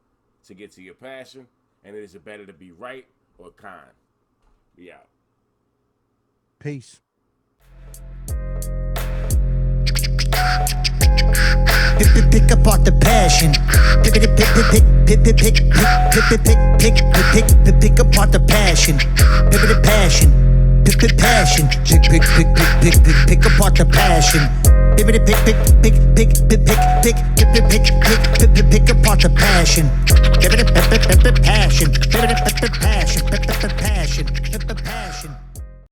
to get to your passion, and it is better to be right or kind. We out. Peace. Pick apart the passion. Pick apart the passion. passion. Pick apart the passion. Pick apart the passion. Passion.